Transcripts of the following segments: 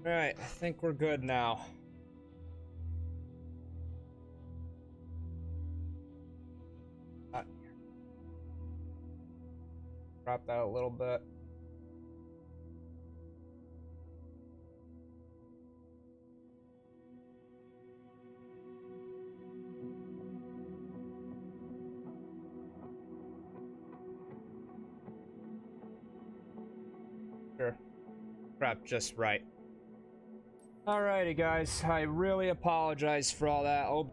Alright, I think we're good now. Uh, Drop that a little bit. Sure. Crap, just right. Alrighty, guys. I really apologize for all that. Oh,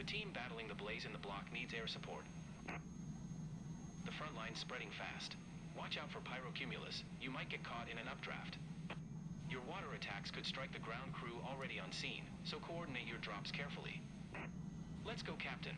The team battling the blaze in the block needs air support. The front line's spreading fast. Watch out for pyrocumulus. You might get caught in an updraft. Your water attacks could strike the ground crew already on scene, so coordinate your drops carefully. Let's go, Captain.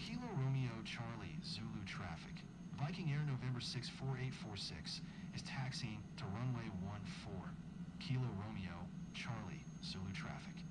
Kilo Romeo Charlie Zulu traffic. Viking Air November 6 4846 is taxiing to runway 14. Kilo Romeo Charlie Zulu traffic.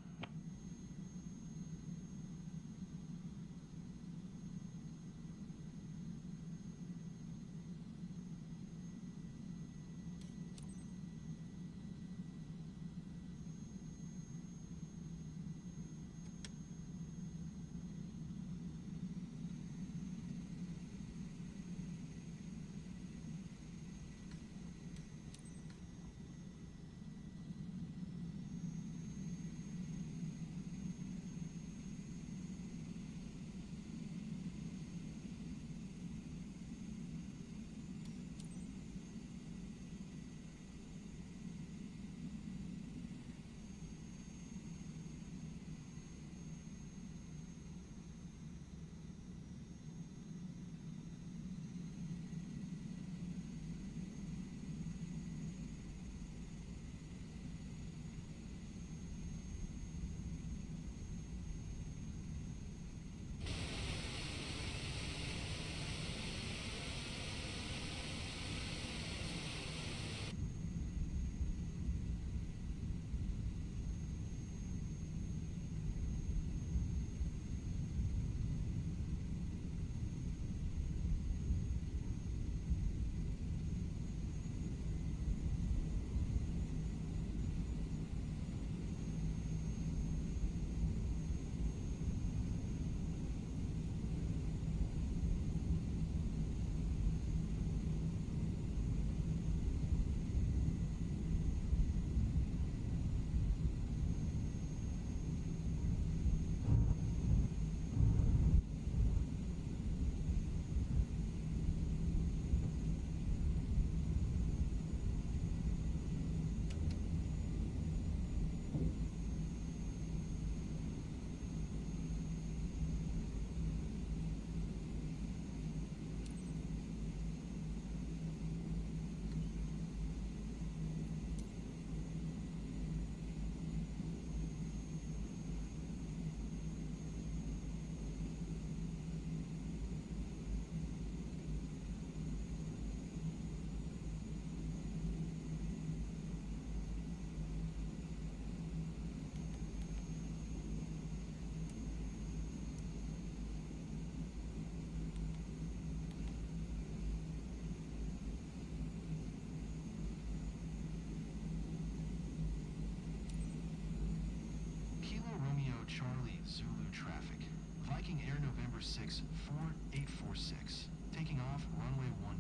Romeo, Charlie, Zulu traffic. Viking Air November 6, 4846. Taking off, runway 14.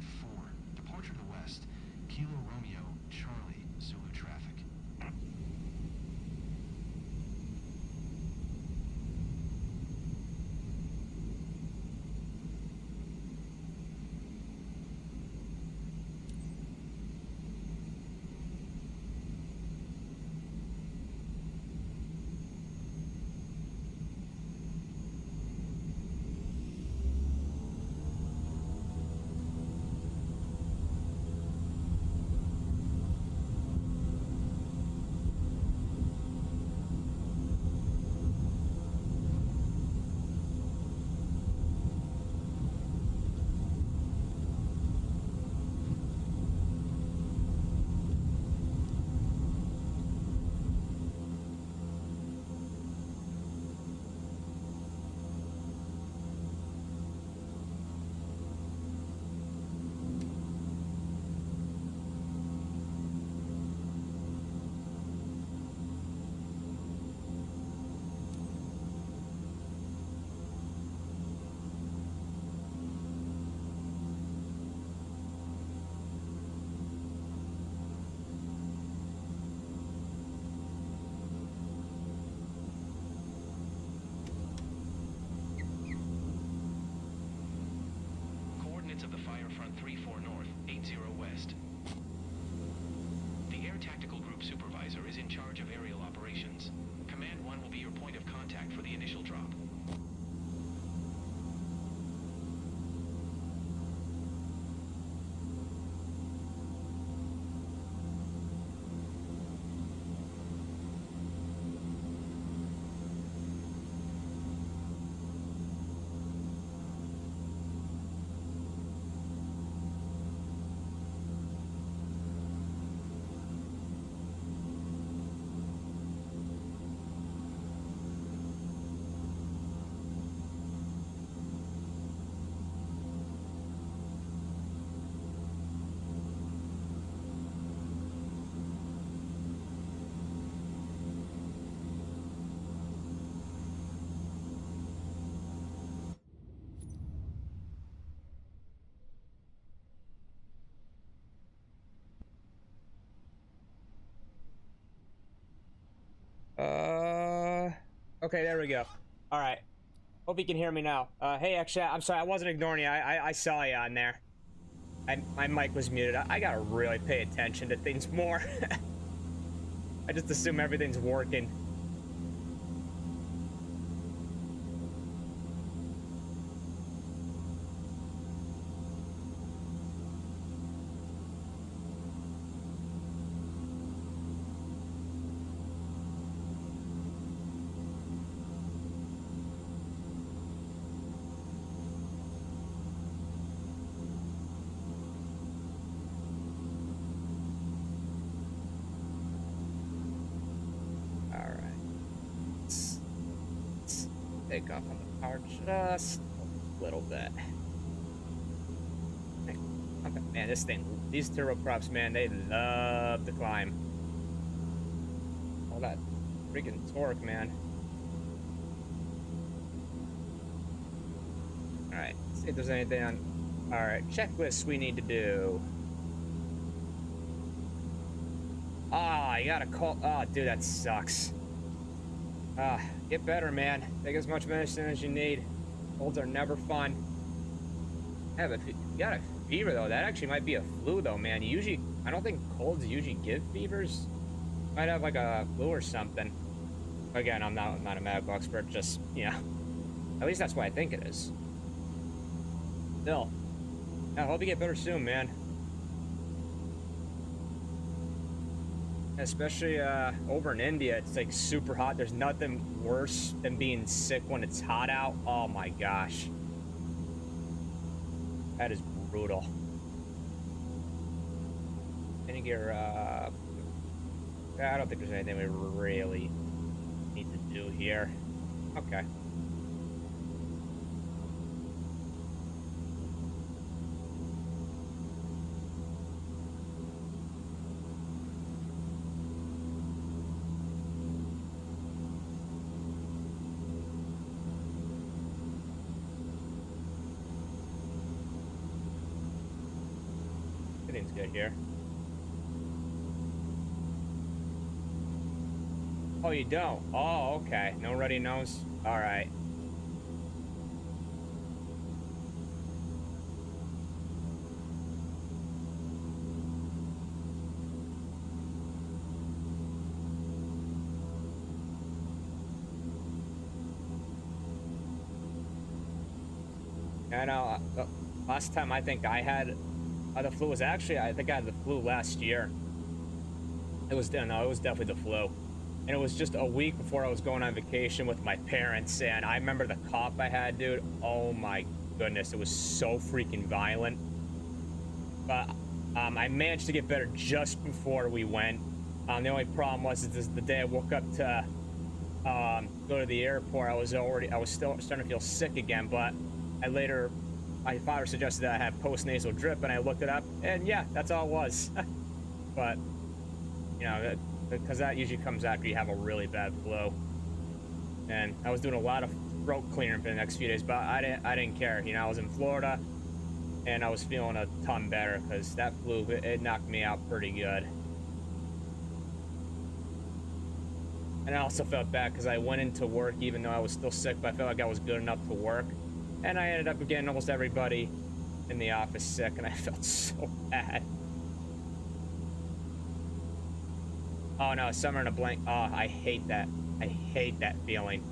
Departure to west, Kilo Romeo, Charlie, Zulu traffic. Coordinates of the Fire Front 34 North, 80 West. The Air Tactical Group Supervisor is in charge of aerial operations. Command 1 will be your point of contact for the initial drop. Okay, there we go. All right. Hope you can hear me now. Hey, actually, I'm sorry, I wasn't ignoring you. I saw you on there. My mic was muted. I gotta really pay attention to things more. I just assume everything's working. Take off on the power just a little bit. Okay, man, these turboprops, man, they love to climb. All that freaking torque, man. Alright, see if there's anything on. Alright, checklists we need to do. Ah, you gotta call. Oh, dude, that sucks. Get better, man. Take as much medicine as you need. Colds are never fun. Yeah, but if you got a fever, though, that actually might be a flu, though, man. I don't think colds usually give fevers. Might have, like, a flu or something. Again, I'm not a medical expert, just, you know. At least that's what I think it is. Still. I hope you get better soon, man. Especially over in India, it's like super hot. There's nothing worse than being sick when it's hot out. Oh my gosh. That is brutal. Any gear, I don't think there's anything we really need to do here. Okay. everything's good here. Oh, you don't? Oh, okay. Nobody knows? Alright. I know. Last time I think I had the flu was actually, I think I had the flu last year. It was, no, it was definitely the flu. And it was just a week before I was going on vacation with my parents. And I remember the cough I had, dude. Oh my goodness. It was so freaking violent. But I managed to get better just before we went. The only problem was this, the day I woke up to go to the airport, I was still starting to feel sick again. But my father suggested that I have post-nasal drip, and I looked it up, and yeah, that's all it was. But, you know, because that usually comes after you have a really bad flu. And I was doing a lot of throat clearing for the next few days, but I didn't care. You know, I was in Florida, and I was feeling a ton better, because that flu, it knocked me out pretty good. And I also felt bad, because I went into work, even though I was still sick, but I felt like I was good enough to work. And I ended up getting almost everybody in the office sick, and I felt so bad. Oh no, summer in a blank. Oh, I hate that. I hate that feeling.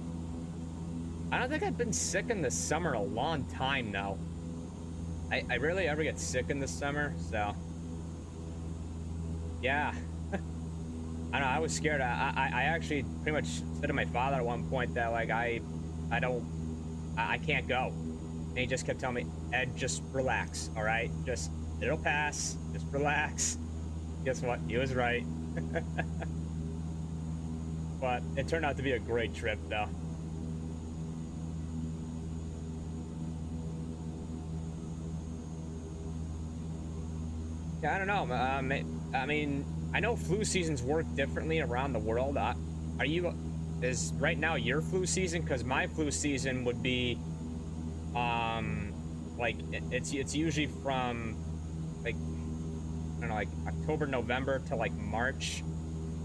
I don't think I've been sick in the summer a long time, though. I rarely ever get sick in the summer, so. Yeah. I don't know, I was scared. I actually pretty much said to my father at one point that, like, I can't go. And he just kept telling me, Ed, just relax, all right? It'll pass. Just relax. Guess what? He was right. But it turned out to be a great trip, though. Yeah, I don't know. I mean, I know flu seasons work differently around the world. Is right now your flu season? Because my flu season would be, like it's usually from, like, I don't know, like October, November to like March.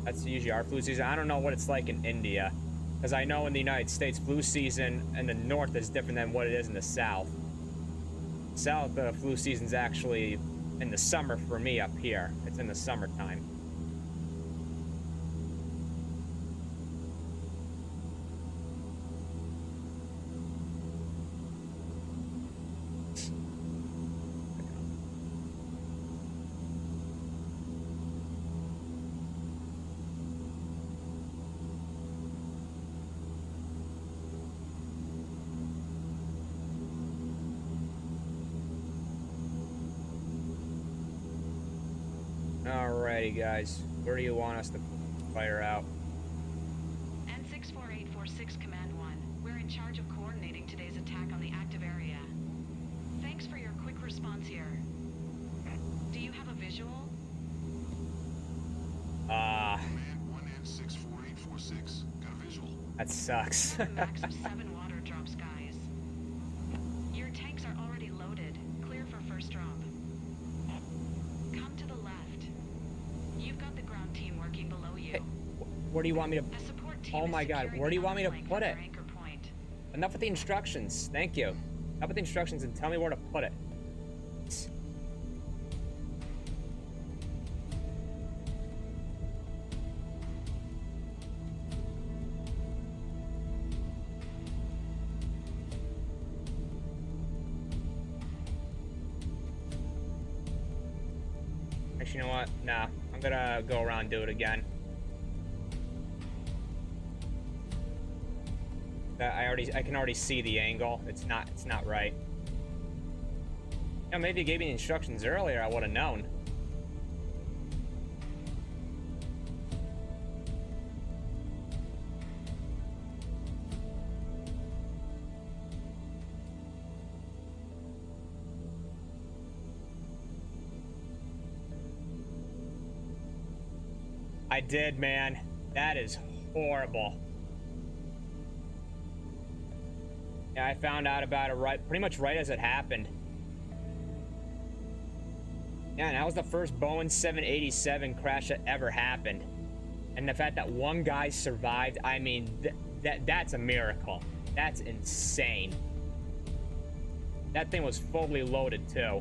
That's usually our flu season. I don't know what it's like in India, because I know in the United States, flu season in the north is different than what it is in the south. South, the flu season's actually in the summer for me up here. It's in the summertime. Alrighty, guys. Where do you want us to fire out? N64846 Command 1. We're in charge of coordinating today's attack on the active area. Thanks for your quick response here. Do you have a visual? Command 1N64846. Got a visual. That sucks. We have a max of 7 water drops, guys. Your tanks are already loaded. Clear for first drop. Come to the left. You've got the ground team working below you. Hey, where do you want me to... A support team Oh is my god, securing where do you the want me to flank put on it? your anchor point. Enough with the instructions. Thank you. Enough with the instructions and tell me where to put it. Actually, you know what? Nah, I'm gonna go around and do it again. I can already see the angle. It's not right. You know, maybe you gave me the instructions earlier, I would have known. I did, man. That is horrible. Yeah, I found out about it pretty much right as it happened. Yeah, and that was the first Boeing 787 crash that ever happened. And the fact that one guy survived, I mean, that's a miracle. That's insane. That thing was fully loaded, too.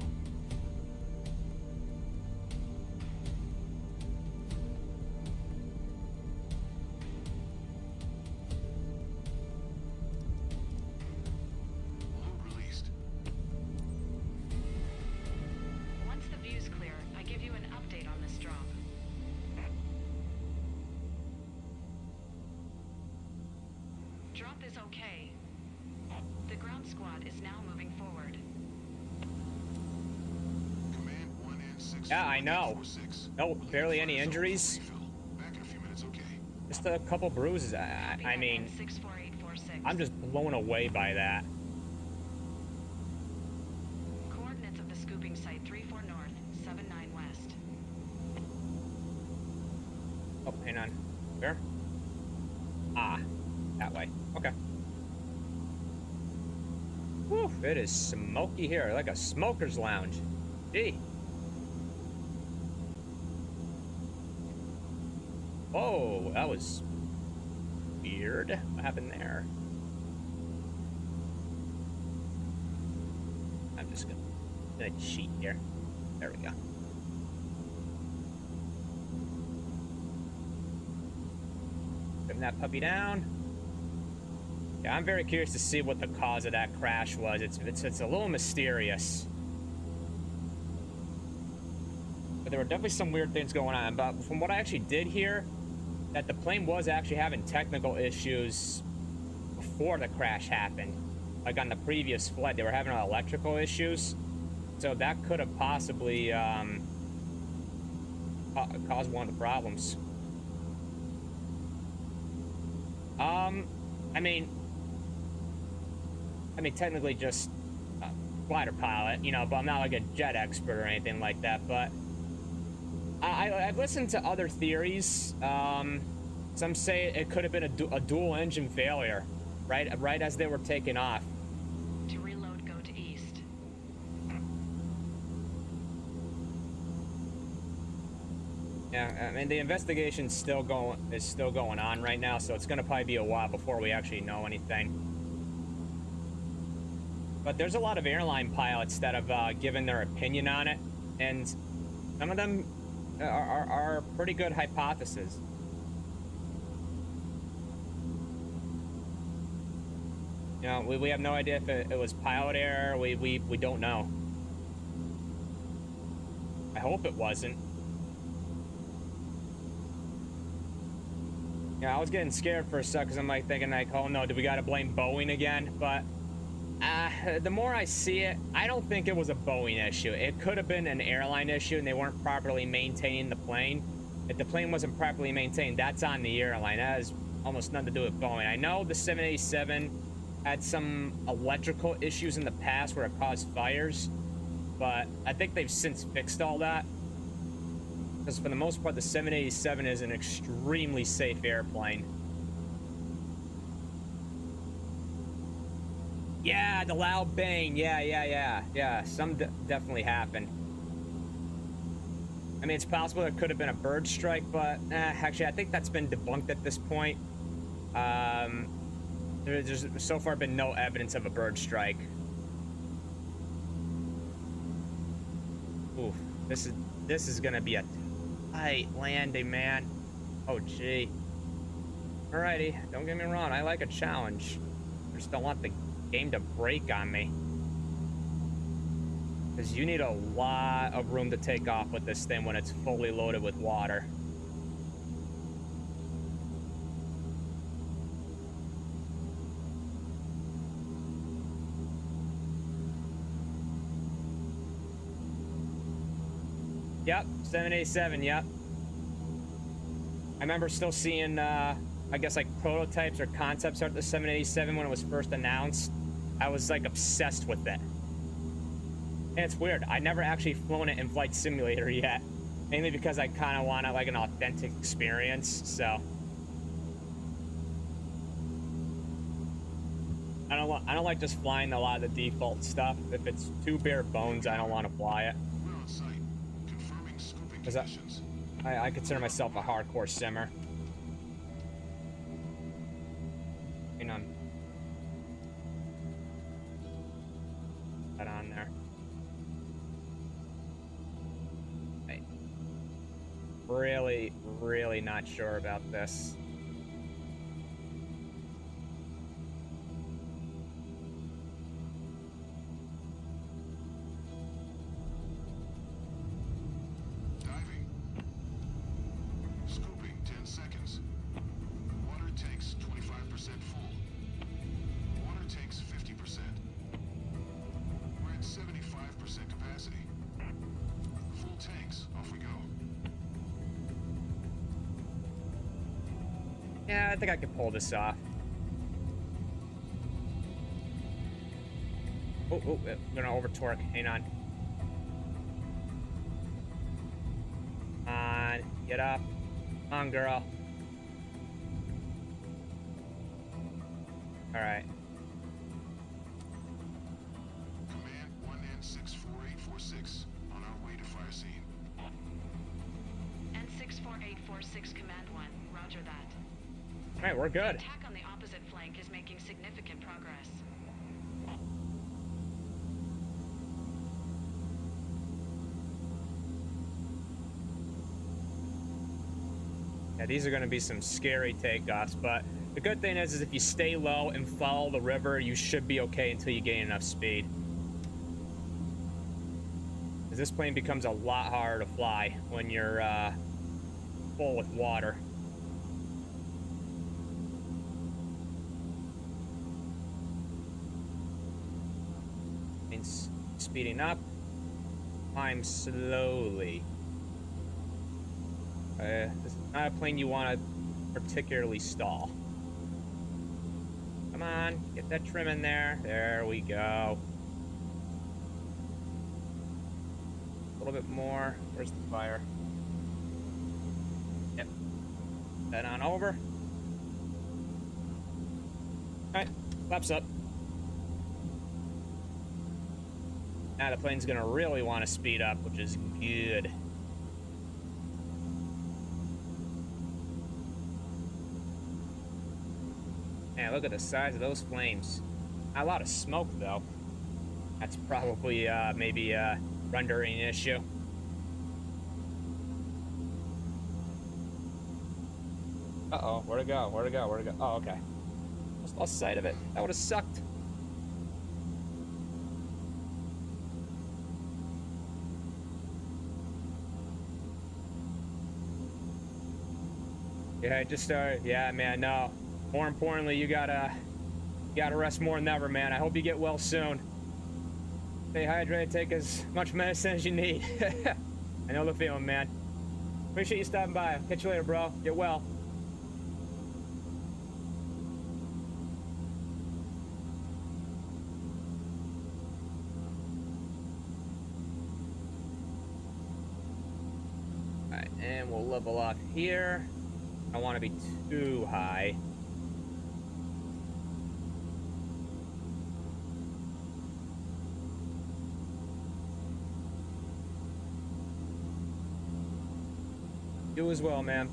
Load released. Once the view's clear, I give you an update on this drop. Drop is okay. The ground squad is now moving forward. Command 1N6. Yeah, I know. No, barely any injuries. Back in a few minutes, okay. Just a couple bruises. I mean, 64846. I'm just blown away by that. Coordinates of the scooping site 34 north, 79 west. Oh, hang on. Where? Ah, that way. Okay. Whew, it is smoky here, like a smoker's lounge. Gee. Whoa, that was weird. What happened there? I'm just gonna cheat here. There we go. Putting that puppy down. Yeah, I'm very curious to see what the cause of that crash was. It's a little mysterious. But there were definitely some weird things going on. But from what I actually did hear, that the plane was actually having technical issues before the crash happened. Like on the previous flight, they were having electrical issues. So that could have possibly caused one of the problems. I mean, technically just a glider pilot, you know, but I'm not like a jet expert or anything like that. But I've listened to other theories. Some say it could have been a dual engine failure, right as they were taking off. To reload, go to east. Yeah, I mean the investigation's still going on right now, so it's gonna probably be a while before we actually know anything. But there's a lot of airline pilots that have given their opinion on it, and some of them are pretty good hypotheses. You know, we have no idea if it was pilot error. We don't know. I hope it wasn't. Yeah, I was getting scared for a sec because I'm like thinking like, oh no, do we gotta blame Boeing again? But the more I see it, I don't think it was a Boeing issue. It could have been an airline issue and they weren't properly maintaining the plane. If the plane wasn't properly maintained, that's on the airline. That has almost nothing to do with Boeing. I know the 787 had some electrical issues in the past where it caused fires, but I think they've since fixed all that. Because for the most part, the 787 is an extremely safe airplane. Yeah, the loud bang. Yeah. Some definitely happened. I mean, it's possible it could have been a bird strike, but actually, I think that's been debunked at this point. There's so far been no evidence of a bird strike. Oof, this is gonna be a tight landing, man. Oh gee. Alrighty, don't get me wrong, I like a challenge. I just don't want the game to break on me. Because you need a lot of room to take off with this thing when it's fully loaded with water. Yep, 787, yep. I remember still seeing, I guess, like, prototypes or concepts art of the 787 when it was first announced. I was, like, obsessed with it. And it's weird. I never actually flown it in Flight Simulator yet. Mainly because I kind of want, like, an authentic experience, so. I don't like just flying a lot of the default stuff. If it's too bare bones, I don't want to fly it. We're on site. Because I consider myself a hardcore simmer. Hang on. That on there. Hey. Really not sure about this. Diving. Scooping, 10 seconds. Water tanks 25% full. Water tanks 50%. We're at 75% capacity. Full tanks, off we go. Yeah, I think I can pull this off. Oh, I'm gonna over torque. Hang on. Get up. Come on, girl. Alright. Command 1N64846 on our way to fire scene. N64846 Command 1. Roger that. Alright, we're good. Attack on the opposite flank is making significant progress. Yeah, these are going to be some scary takeoffs, but the good thing is if you stay low and follow the river, you should be okay until you gain enough speed. Because this plane becomes a lot harder to fly when you're full with water. It's speeding up. Climb slowly. This is not a plane you want to particularly stall. Come on, get that trim in there. There we go. A little bit more. Where's the fire? Yep. Head on over. Alright, flaps up. Now the plane's gonna really want to speed up, which is good. Man, look at the size of those flames. Not a lot of smoke, though. That's probably, maybe a rendering issue. Uh-oh, where'd it go? Where'd it go? Where'd it go? Oh, okay. Just lost sight of it. That would've sucked. Yeah, just yeah, man, no. More importantly, you gotta rest more than ever, man. I hope you get well soon. Stay hydrated, take as much medicine as you need. I know the feeling, man. Appreciate you stopping by. Catch you later, bro. Get well. Alright, and we'll level off here. I don't want to be too high. You as well, man.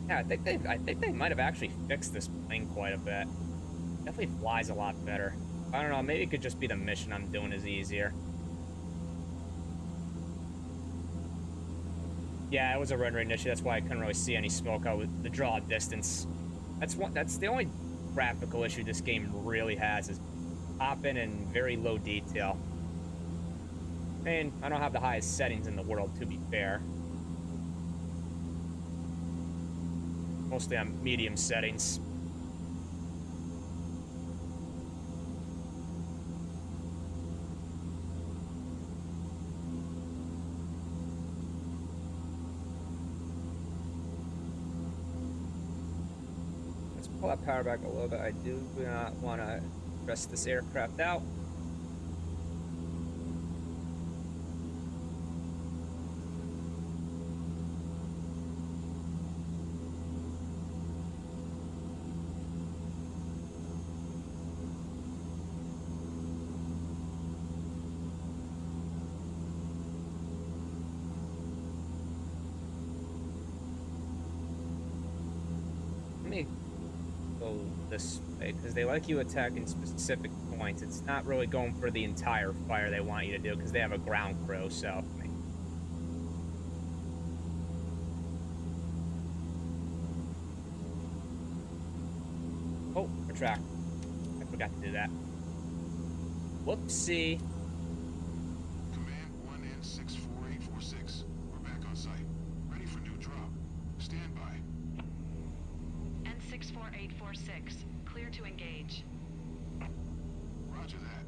Yeah, I think they might have actually fixed this plane quite a bit. Definitely flies a lot better. I don't know, maybe it could just be the mission I'm doing is easier. Yeah, it was a rendering issue, that's why I couldn't really see any smoke out with the draw distance. That's the only graphical issue this game really has, is popping and very low detail. And I don't have the highest settings in the world, to be fair. Mostly on medium settings. Pull that power back a little bit. I do not want to stress this aircraft out. this way, because they like you attacking specific points. It's not really going for the entire fire they want you to do, because they have a ground crew, so... Oh, retract. I forgot to do that. Whoopsie. Command 1N64846. We're back on site. Ready for new drop. Stand by. N64846, clear to engage. Roger that.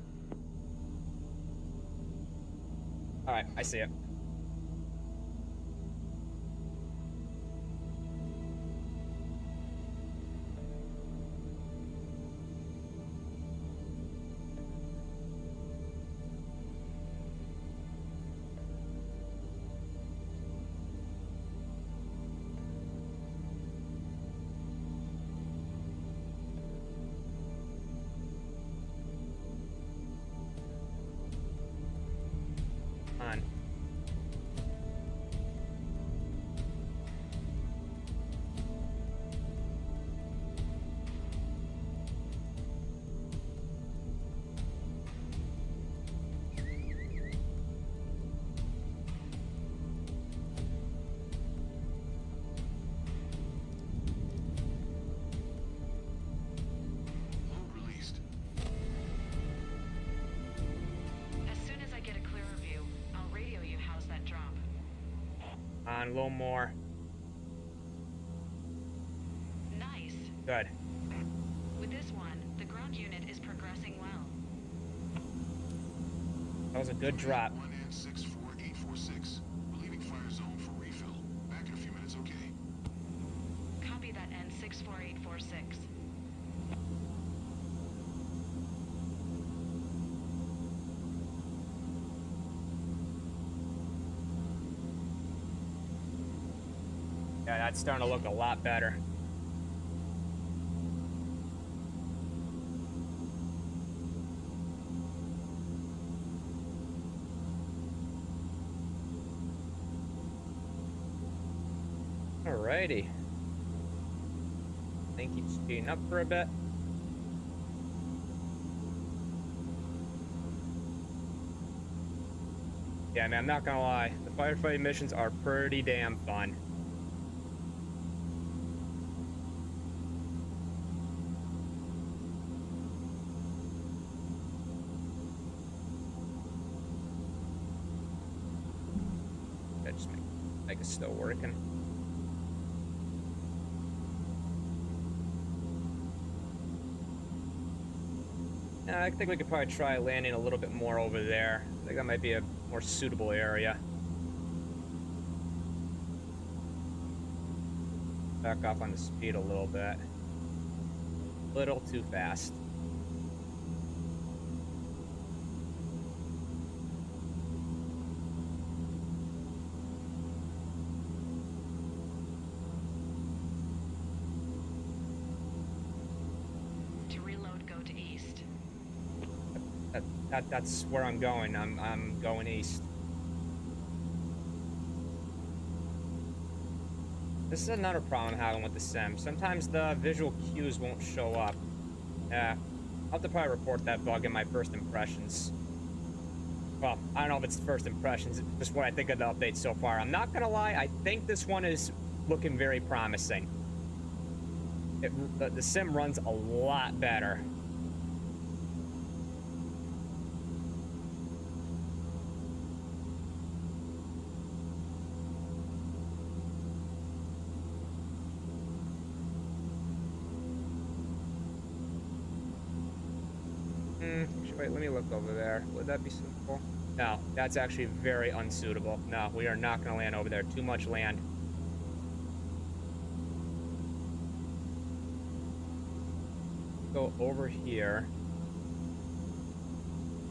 Alright, I see it. On. Load released. As soon as I get a clearer view, I'll radio you how's that drop. On, a little more. Nice. Good. With this one, the ground unit is progressing well. That was a good drop. 1N64846. We're leaving fire zone for refill. Back in a few minutes, okay? Copy that N64846. Yeah, that's starting to look a lot better. Alrighty. Thing keeps speeding up for a bit. Yeah, man, I'm not gonna lie. The firefighting missions are pretty damn fun. That just make it's still working. I think we could probably try landing a little bit more over there. I think that might be a more suitable area. Back off on the speed a little bit. Little too fast. To reload, go to east. That's where I'm going. I'm going east. This is another problem I'm having with the sim. Sometimes the visual cues won't show up. Yeah, I'll have to probably report that bug in my first impressions. Well, I don't know if it's first impressions, it's just what I think of the update so far. I'm not gonna lie, I think this one is looking very promising. The sim runs a lot better. Wait, let me look over there. Would that be suitable? No, that's actually very unsuitable. No, we are not going to land over there. Too much land. Go over here.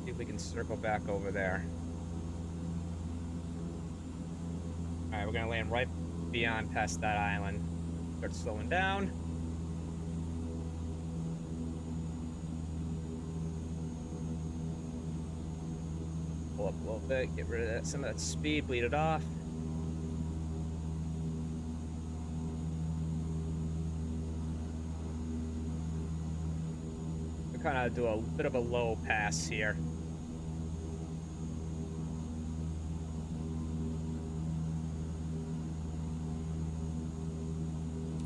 See if we can circle back over there. Alright, we're going to land right beyond past that island. Start slowing down. Pull up a little bit, get rid of that, some of that speed, bleed it off. kind of do a bit of a low pass here.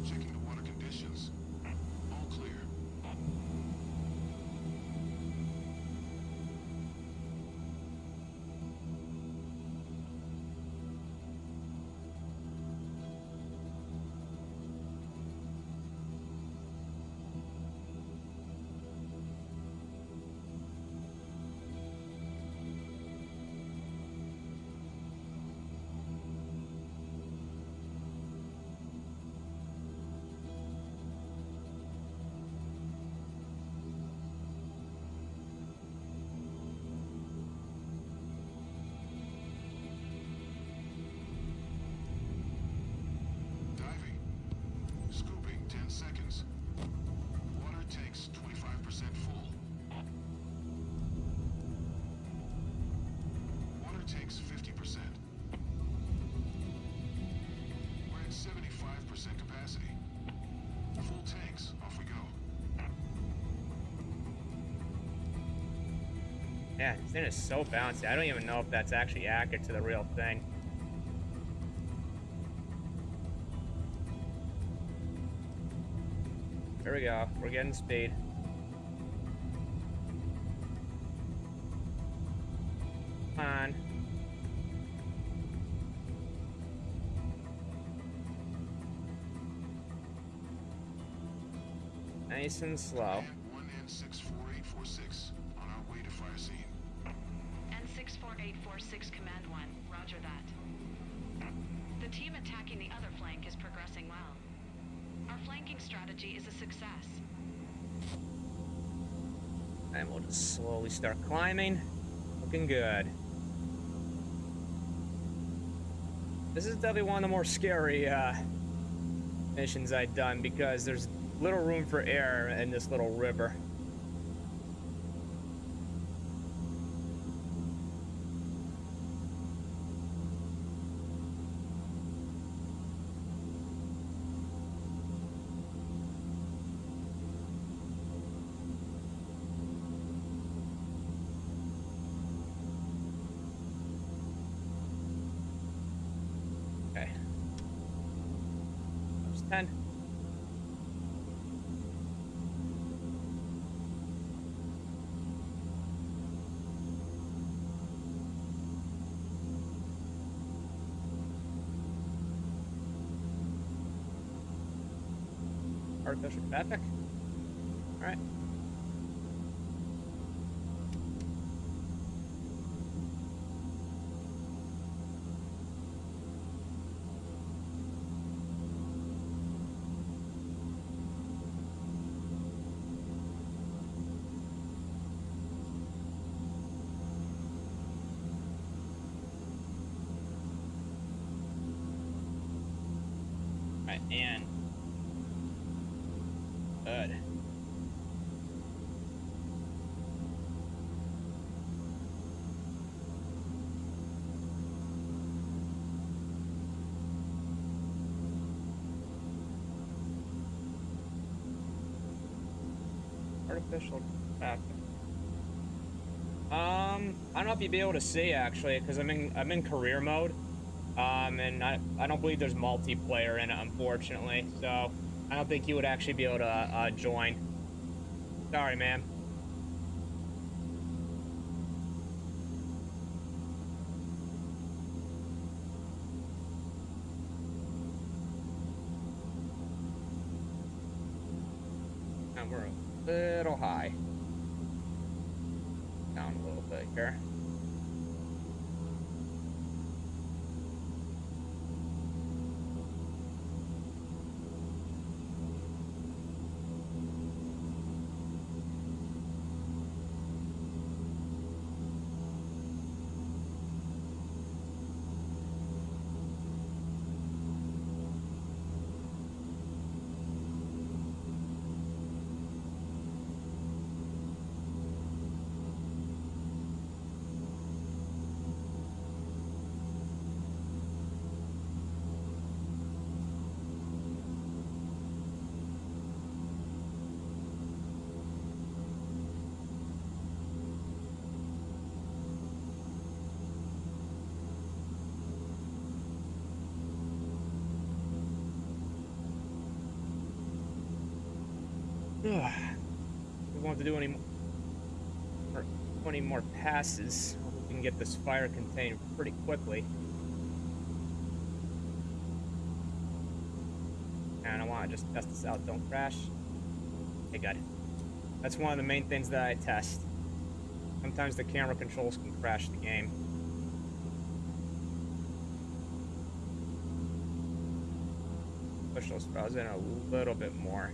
Checking the water conditions. All clear. Diving. Scooping 10 seconds. Water takes 25% full. Water takes 50%. We're at 75% capacity. Full tanks, off we go. Yeah, this thing is so bouncy. I don't even know if that's actually accurate to the real thing. There we go. We're getting speed. Come on. Nice and slow. Command 1N64846 on our way to fire scene. N64846 Command 1, roger that. The team attacking the other flank is progressing well. Our flanking strategy is a success. And we'll just slowly start climbing. Looking good. This is definitely one of the more scary missions I've done because there's little room for error in this little river. Okay. There's 10. Artificial traffic. All right. All right, and good. Artificial traffic. I don't know if you'd be able to see actually, because I'm in career mode. And I don't believe there's multiplayer in it, unfortunately. So I don't think you would actually be able to join. Sorry, man. And we're a little high. Down a little bit here. We won't have to do any more passes. We can get this fire contained pretty quickly. And I want to just test this out. Don't crash. Okay, good. That's one of the main things that I test. Sometimes the camera controls can crash the game. Push those throws in a little bit more.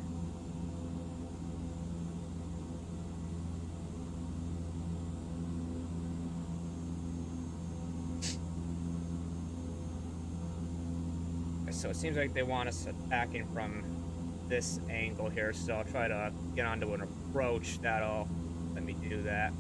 So it seems like they want us attacking from this angle here, so I'll try to get onto an approach that'll let me do that.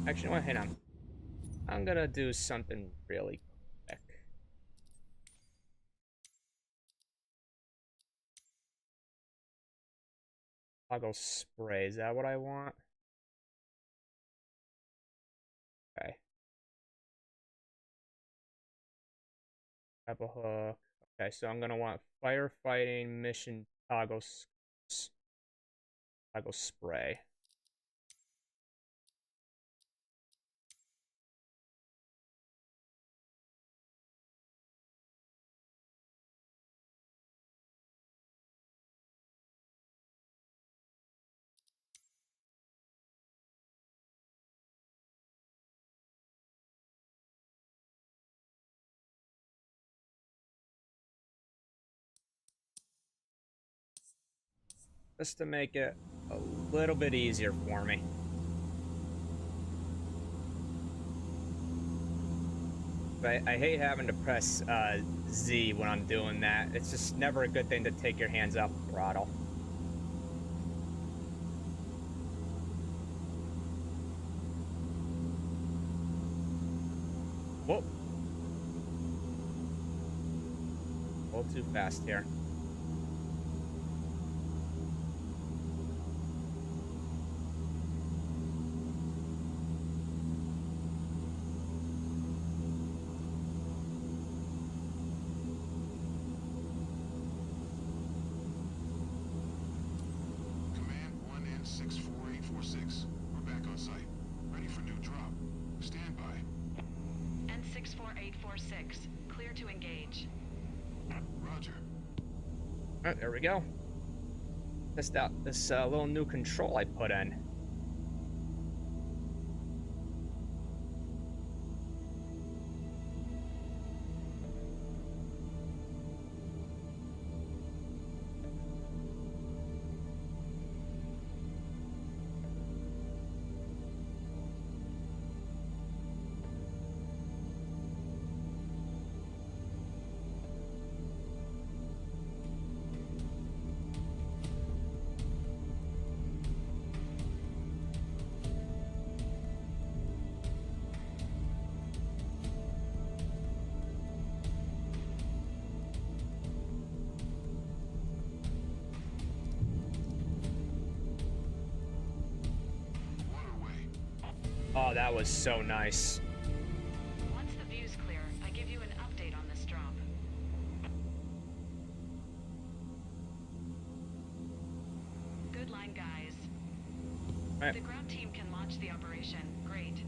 Actually, hang on. I'm gonna do something really quick. Toggle spray, is that what I want? Okay. Grab a hook. Okay, so I'm gonna want firefighting mission toggle spray. Just to make it a little bit easier for me. I hate having to press Z when I'm doing that. It's just never a good thing to take your hands off the throttle. Whoa. A little too fast here. Command 1N64846. We're back on site. Ready for new drop. Stand by. N64846, clear to engage. Roger. Alright, there we go. Test out this little new control I put in. Oh, that was so nice. Once the view's clear, I give you an update on this drop. Good line, guys. Right. The ground team can launch the operation. Great.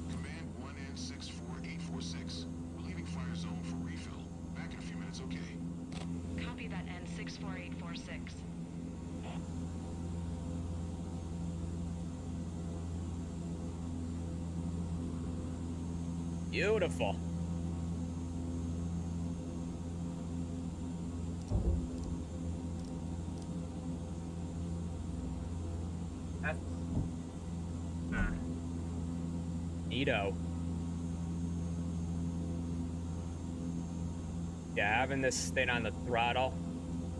Command 1N64846. We're leaving fire zone for refill. Back in a few minutes, okay? Copy that, N64846. Beautiful. That's neato. Yeah, having this thing on the throttle.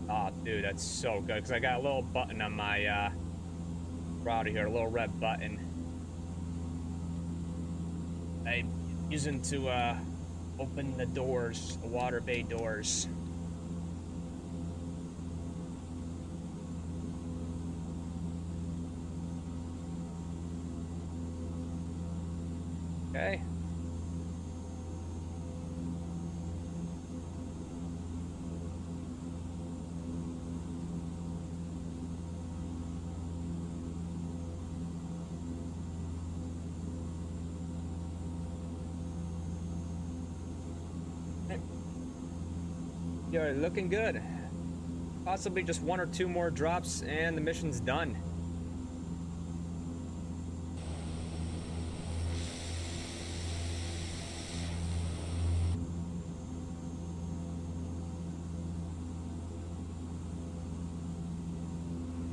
Oh, dude, that's so good. Because I got a little button on my throttle here, a little red button. I'm using to open the doors, the water bay doors. Okay. You're looking good. Possibly just 1 or 2 more drops and the mission's done.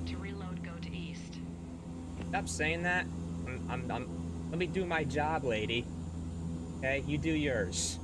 To reload, go to east. Stop saying that. Let me do my job, lady. Okay, you do yours.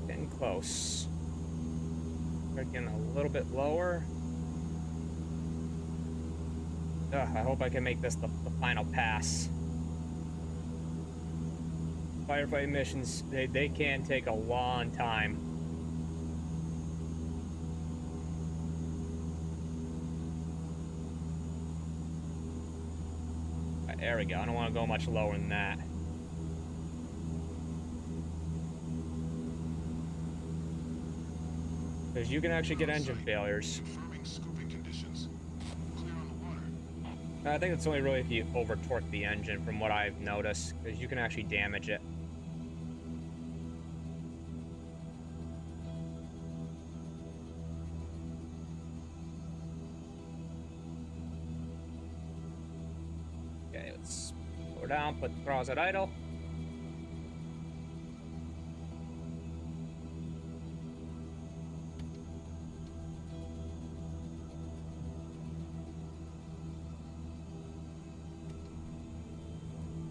Getting close. We're getting a little bit lower. Ugh, I hope I can make this the final pass. Firefighting missions, they can take a long time. Right, there we go. I don't want to go much lower than that. Because you can actually get engine failures. Confirming scooping conditions. Clear on the water. I think it's only really if you over torque the engine, from what I've noticed, because you can actually damage it. Okay, let's go down, put the throttles at idle.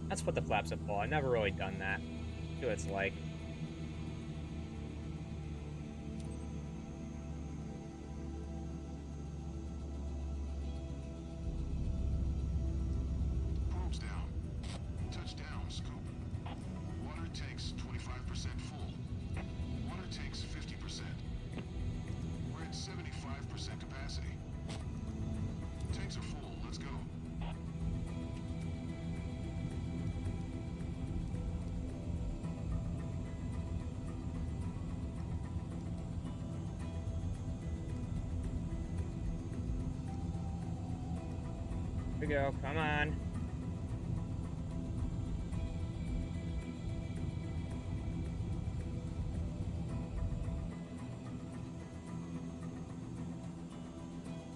Let's put the flaps at full. I've never really done that. See what it's like. Probes down. Touchdown, scoop. Water tanks 25% full. Water tanks 50%. We're at 75% capacity. Tanks are full. Let's go. Here we go. Come on.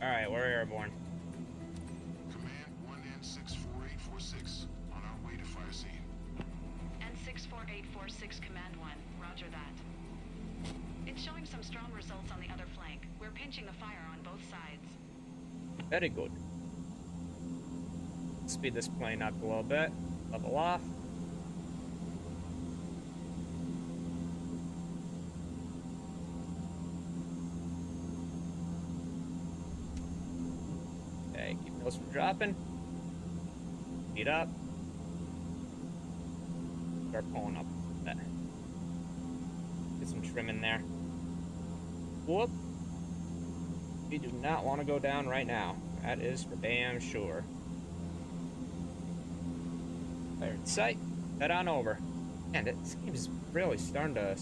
Alright, we're airborne. Command 1N64846 on our way to fire scene. N64846 Command 1. Roger that. It's showing some strong results on the other flank. We're pinching the fire on both sides. Very good. Speed this plane up a little bit. Level off. Okay, keep those from dropping. Speed up. Start pulling up a bit. Get some trim in there. Whoop. We do not want to go down right now. That is for damn sure. Fire in sight. Head on over. Man, this game's really starting to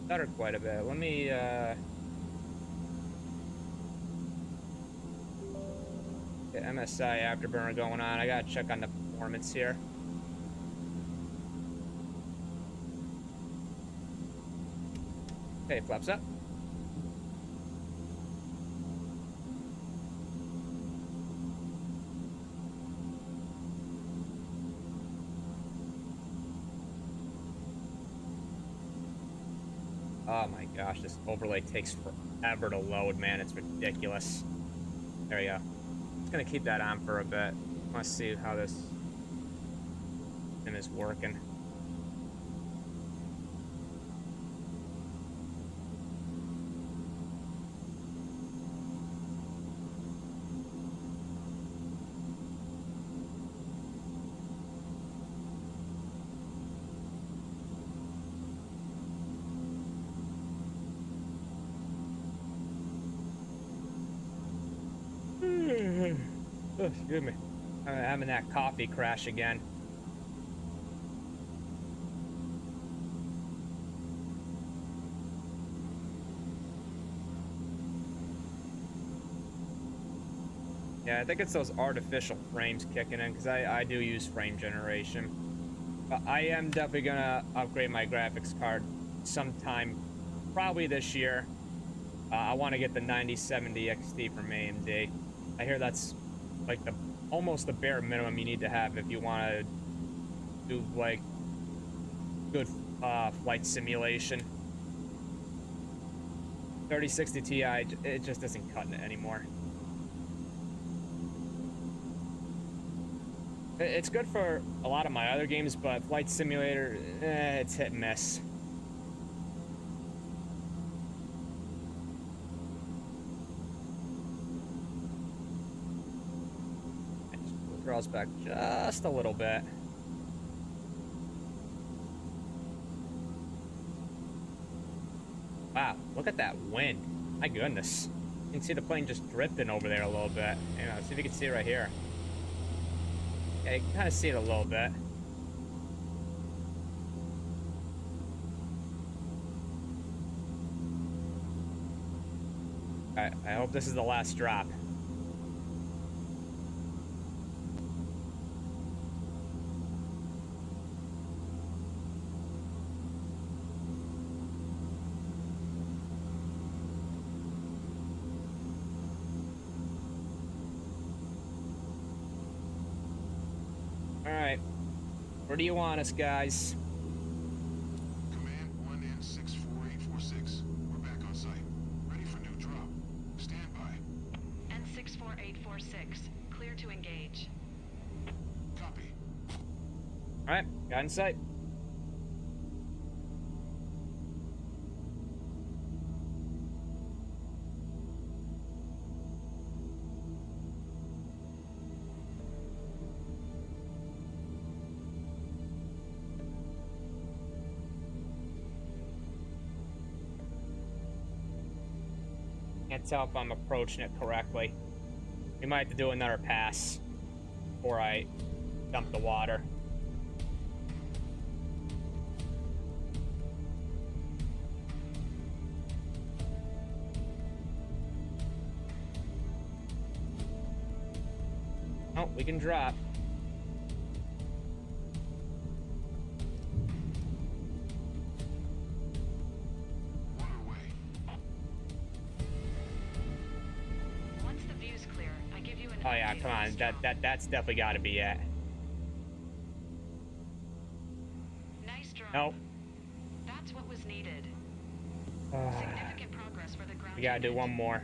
stutter quite a bit. Let me, get MSI afterburner going on. I gotta check on the performance here. Okay, flaps up. Oh my gosh, this overlay takes forever to load, man. It's ridiculous. There we go. Just gonna keep that on for a bit. I want to see how this thing is working. Oh, excuse me. I'm having that coffee crash again. Yeah, I think it's those artificial frames kicking in, because I do use frame generation. But I am definitely gonna upgrade my graphics card sometime, probably this year. I want to get the 9070 XT from AMD. I hear that's like almost the bare minimum you need to have if you want to do like good flight simulation. 3060 Ti, it just isn't cutting it anymore. It's good for a lot of my other games, but Flight Simulator, it's hit and miss. Draws back just a little bit. Wow, look at that wind. My goodness. You can see the plane just drifting over there a little bit. You know, see if you can see it right here. Yeah, you can kind of see it a little bit. Alright, I hope this is the last drop. Alright. Where do you want us, guys? Command 1N64846. We're back on site. Ready for new drop. Stand by. N64846, clear to engage. Copy. Alright, got in sight. Can't tell if I'm approaching it correctly. We might have to do another pass before I dump the water. Oh, we can drop. Water away. Once the view's clear, I give you an Oh yeah, update come on. the drop. That's definitely got to be it. Nice drop. Nope. That's what was needed. Significant progress for the ground. We gotta do one more.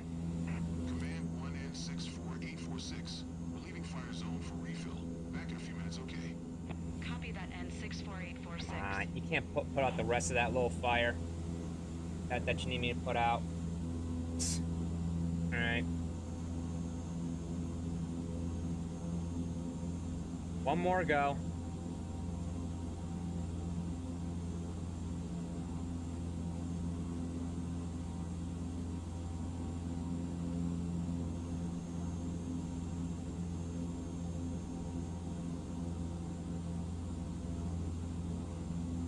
Command 1N64846. We're leaving fire zone for refill. Back in a few minutes, okay? Copy that N64846. You can't put out the rest of that little fire that you need me to put out. All right. One more go.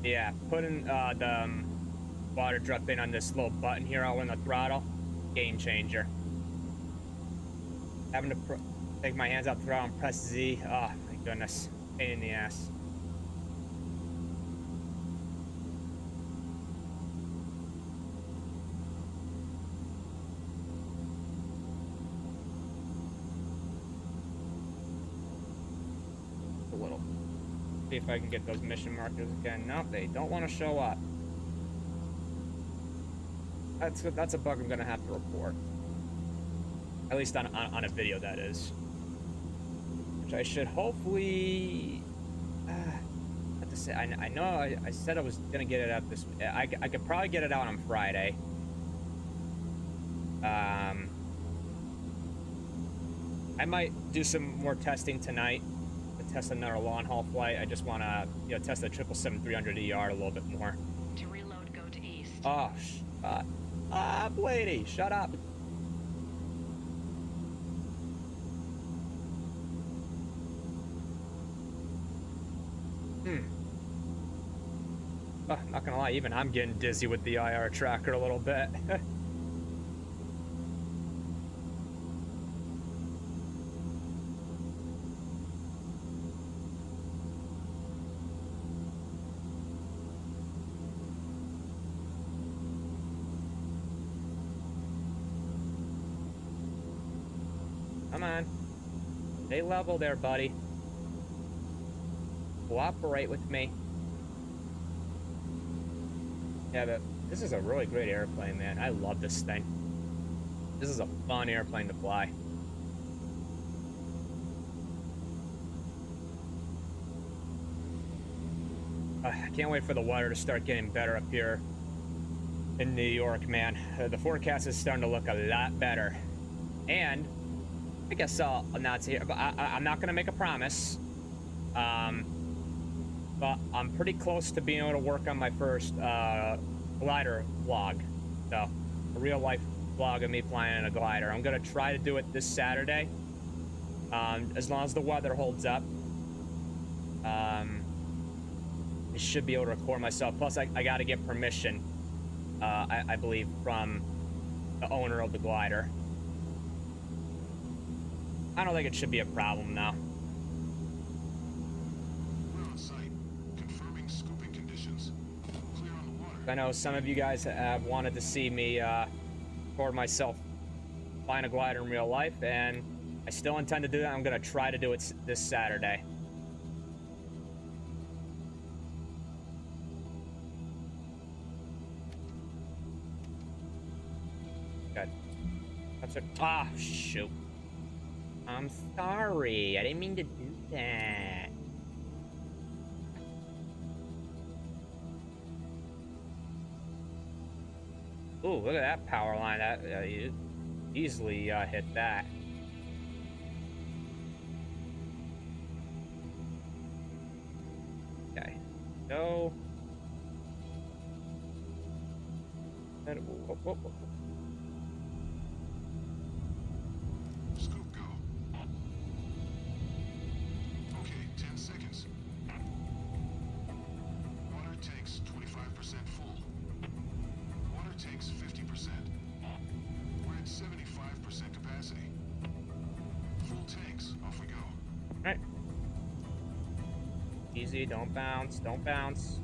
Yeah, putting the water drop in on this little button here all in the throttle, game changer. Having to take my hands out the throttle and press Z, oh my goodness, pain in the ass. See if I can get those mission markers again. No, they don't want to show up. That's a bug I'm gonna have to report. At least on a video, that is. Which I should hopefully. What to say? I know I said I was gonna get it out this. I could probably get it out on Friday. I might do some more testing tonight. Test another long haul flight. I just want to, test the 777-300ER a little bit more. To reload, go to east. Oh, lady, shut up. Oh, not gonna lie, even I'm getting dizzy with the IR tracker a little bit. Come on. Stay level there, buddy. Cooperate with me. Yeah, but this is a really great airplane, man. I love this thing. This is a fun airplane to fly. I can't wait for the weather to start getting better up here in New York, man. The forecast is starting to look a lot better. And I guess I'll not say, but I'm not going to make a promise. But I'm pretty close to being able to work on my first glider vlog. So, a real life vlog of me flying in a glider. I'm going to try to do it this Saturday. As long as the weather holds up. I should be able to record myself. Plus, I got to get permission, I believe, from the owner of the glider. I don't think it should be a problem now. We're on site. Confirming scooping conditions. Clear on the water. I know some of you guys have wanted to see me record myself flying a glider in real life, and I still intend to do that. I'm going to try to do it this Saturday. Good. Ah, shoot. I'm sorry. I didn't mean to do that. Ooh, look at that power line. That you easily hit that. Okay. Go. And, whoop, whoop, whoop. Scoop go. Okay, 10 seconds. Water tanks 25% full. Water tanks 50%. We're at 75% capacity. Full tanks. Off we go. Alright. Easy, don't bounce, don't bounce.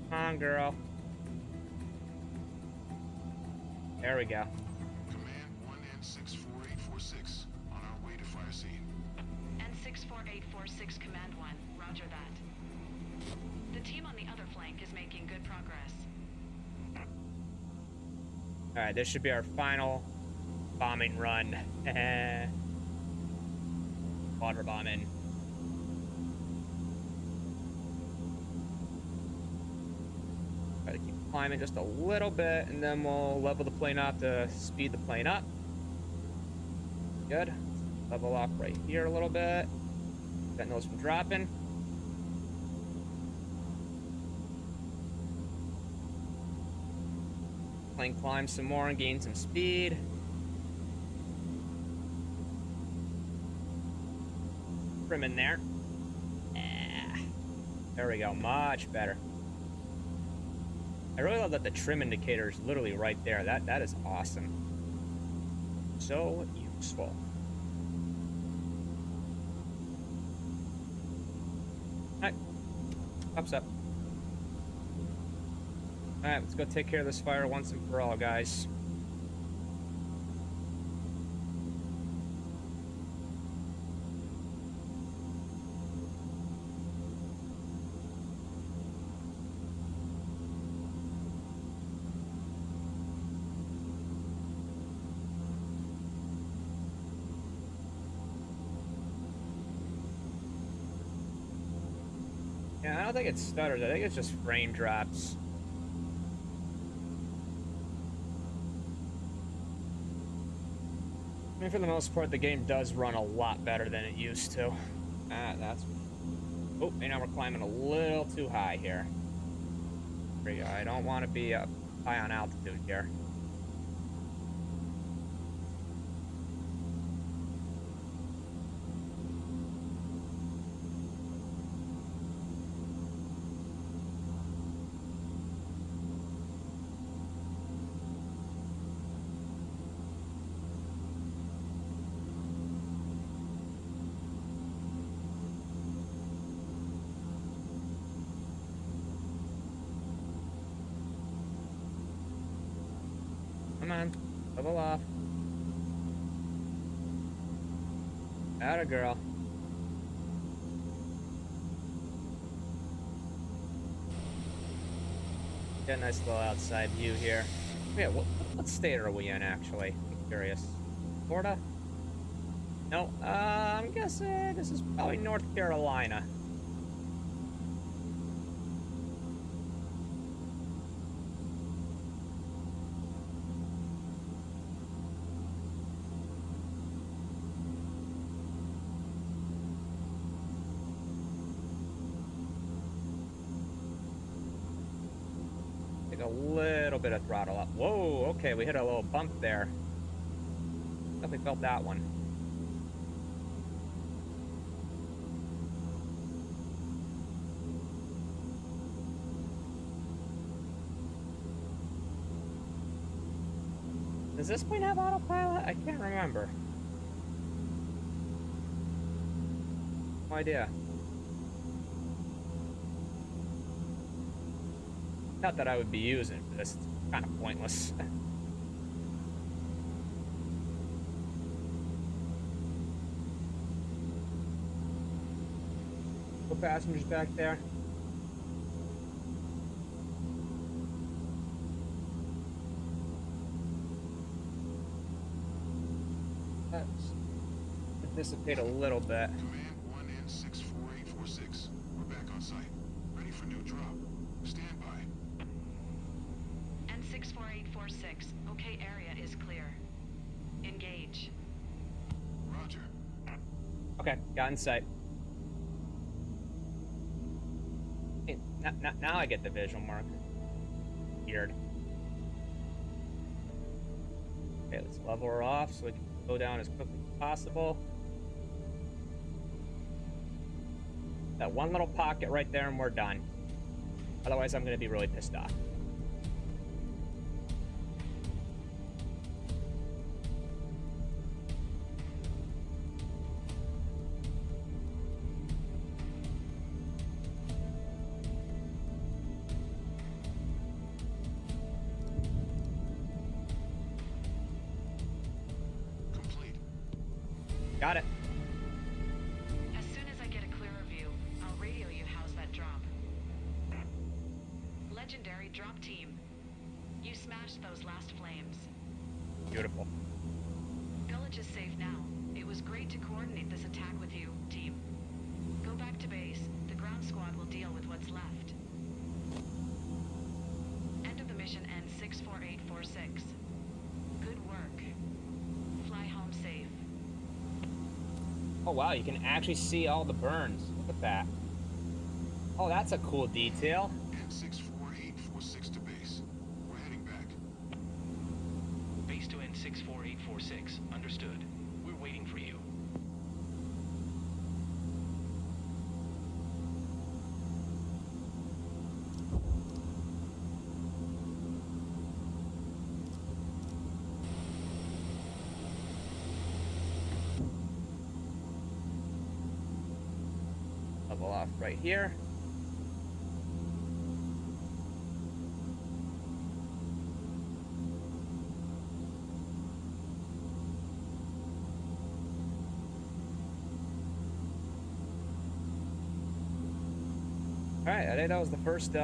Come on, girl. There we go. Command 1N64846 on our way to fire scene. N64846 Command 1. Roger that. The team on the other flank is making good progress. Alright, this should be our final bombing run. Water bombing. Try to keep climbing just a little bit, and then we'll level the plane up to speed the plane up. Good. Level off right here a little bit. Prevent those from dropping. Plane climb some more and gain some speed. Trim in there. There we go. Much better. I really love that the trim indicator is literally right there. That is awesome. So useful. Alright. Pops up. Alright, let's go take care of this fire once and for all, guys. Yeah, I don't think it stutters. I think it's just frame drops. I mean, for the most part, the game does run a lot better than it used to. That's... Oh, and now we're climbing a little too high here. There we go. I don't want to be high on altitude here. Come on, level off. Atta girl. Get a nice little outside view here. Yeah, what state are we in, actually? I'm curious. Florida? No, I'm guessing this is probably North Carolina. A little bit of throttle up. Whoa, okay, we hit a little bump there. Definitely felt that one. Does this plane have autopilot? I can't remember. No idea. Not that I would be using for this. It's kind of pointless. No passengers back there. Let's dissipate a little bit. Command 1N64846. We're back on site. Ready for new drop. Stand by. N64846. Okay, area is clear. Engage. Roger. Okay, got in sight. Hey, now I get the visual marker. Weird. Okay, let's level her off so we can go down as quickly as possible. That one little pocket right there and we're done. Otherwise, I'm going to be really pissed off. Complete. Got it. As soon as I get a clearer view, I'll radio you how's that drop. Legendary drop team. You smashed those last flames. Beautiful. Village is safe now. It was great to coordinate this attack with you, team. Go back to base. The ground squad will deal with what's left. End of the mission N64846. Good work. Fly home safe. Oh wow, you can actually see all the burns. Look at that. Oh, that's a cool detail. N64846 to base. We're heading back. Base to N64846. Understood. We're waiting for you. Level off right here. Alright, I think that was the first,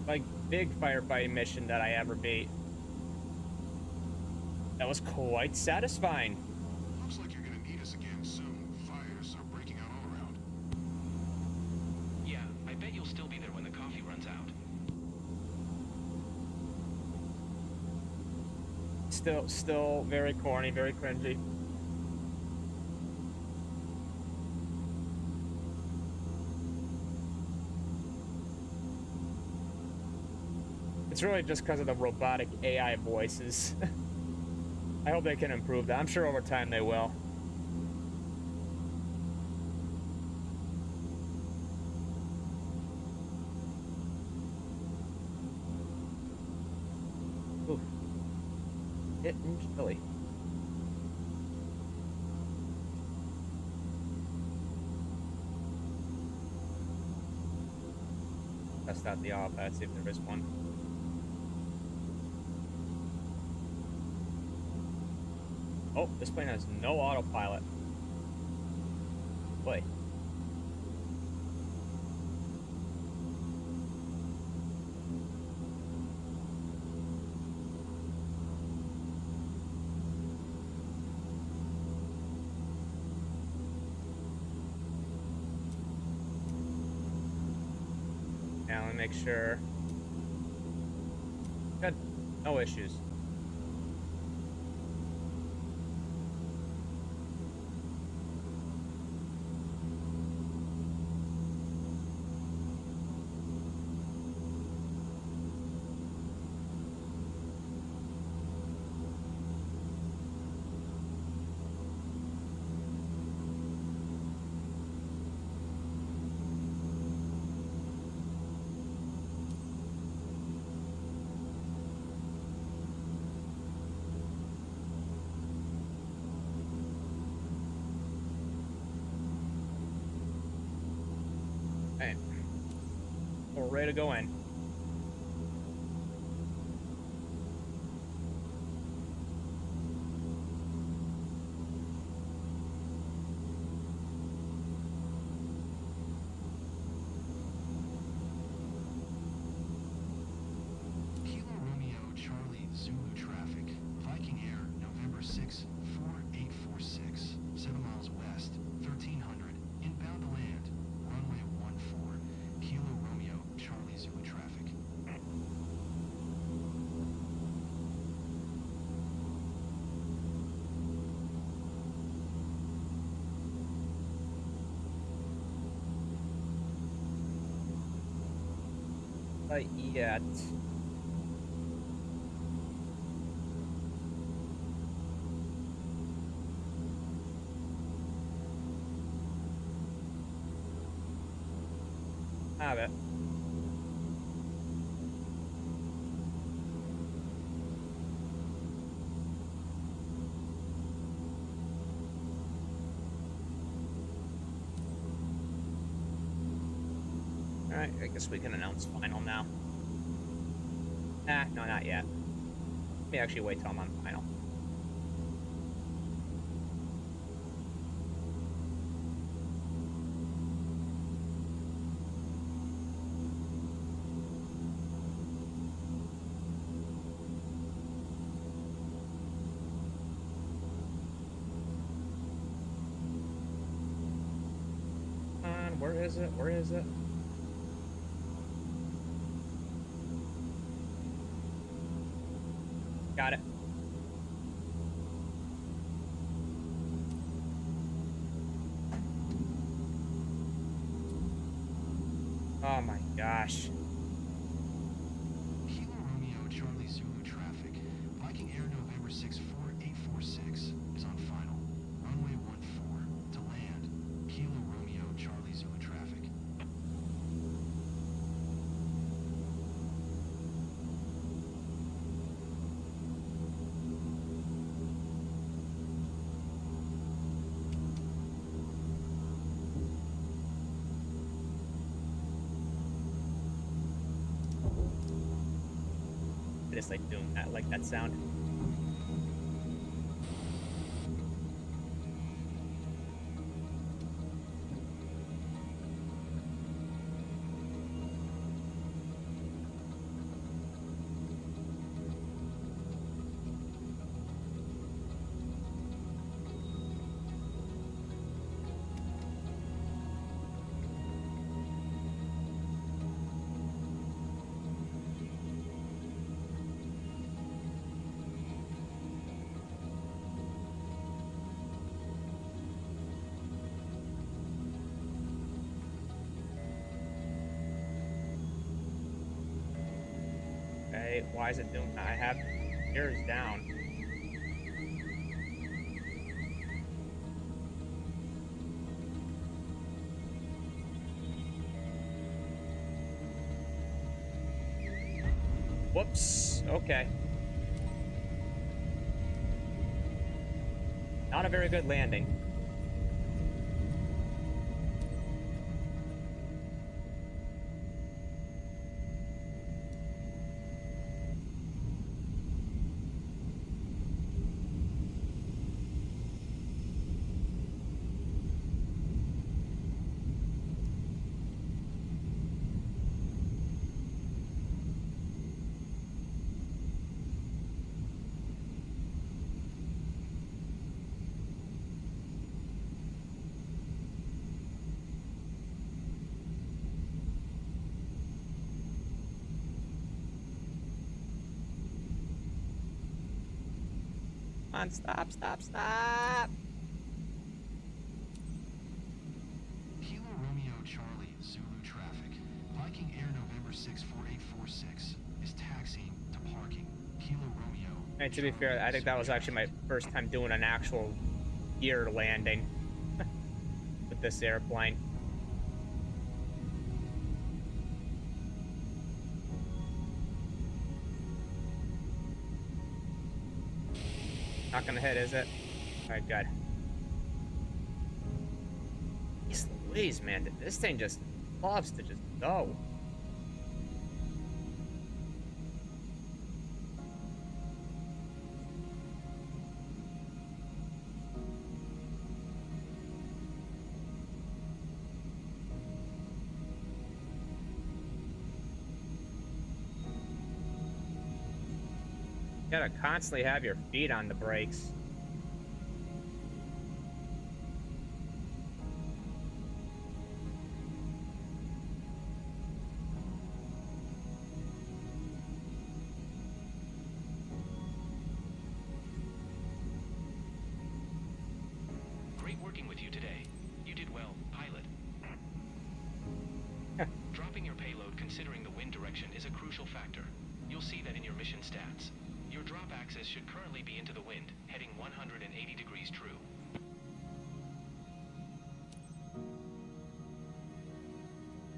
like, big firefighting mission that I ever beat. That was quite satisfying. Looks like you're gonna need us again soon. Fires are breaking out all around. Yeah, I bet you'll still be there when the coffee runs out. Still very corny, very cringy. It's really just because of the robotic AI voices. I hope they can improve that. I'm sure over time they will. Oof. Hitting chilly. Test out the autopilot, see if there is one. Oh, this plane has no autopilot. Boy. Now let me make sure. Good. No issues. Alright. We're ready to go in. Kilo Romeo Charlie Zulu traffic. Viking Air, November 6, 4846. 7 miles west, 1300. Inbound to land. Runway 14. Kilo Romeo Charlie Zulu traffic. But yet. Have it. Alright, I guess we can announce final now. Nah, no, not yet. Let me actually wait till I'm on final. Where is it? Where is it? Got it. Oh my gosh. Kilo Romeo Charlie Zulu traffic. Viking Air November 6, 4846 is on final. Runway 14. To land. Kilo Romeo Charlie Zulu traffic. I just like doing that, like that sound. Wait, why is it doing that? I have yours down. Whoops. Okay. Not a very good landing. Come on, stop, stop, stop. Kilo Romeo Charlie Zulu traffic. Viking Air November 6 4846 is taxiing to parking. Kilo Romeo. And to be fair, I think that was actually my first time doing an actual gear landing with this airplane. Not gonna hit, is it? Alright, good. Jeez Louise, man. This thing just loves to just go. You gotta constantly have your feet on the brakes. Great working with you today. You did well, pilot. Dropping your payload considering the wind direction is a crucial factor. You'll see that in your mission stats. Your drop axis should currently be into the wind, heading 180 degrees true.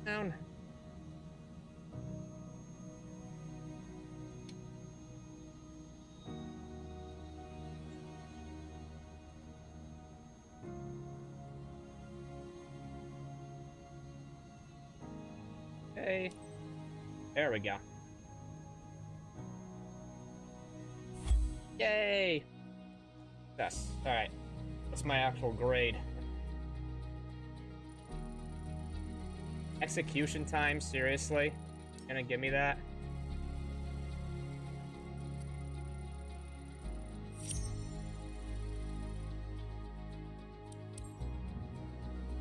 Down. Okay. There we go. Yay! Yes. Alright. That's my actual grade. Execution time, seriously? Gonna give me that?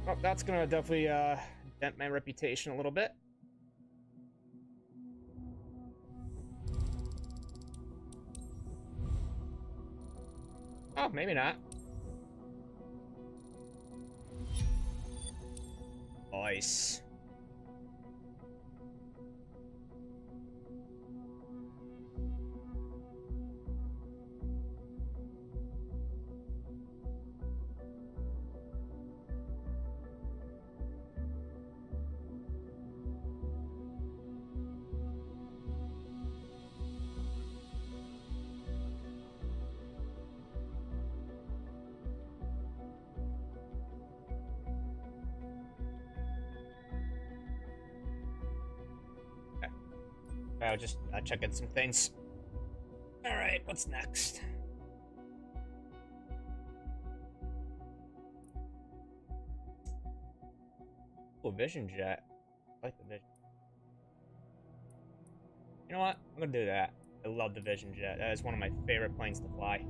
Oh, that's gonna definitely dent my reputation a little bit. Oh, maybe not. Nice. I'll just check in some things. Alright, what's next? Oh, Vision Jet. I like the Vision. You know what? I'm gonna do that. I love the Vision Jet. That is one of my favorite planes to fly.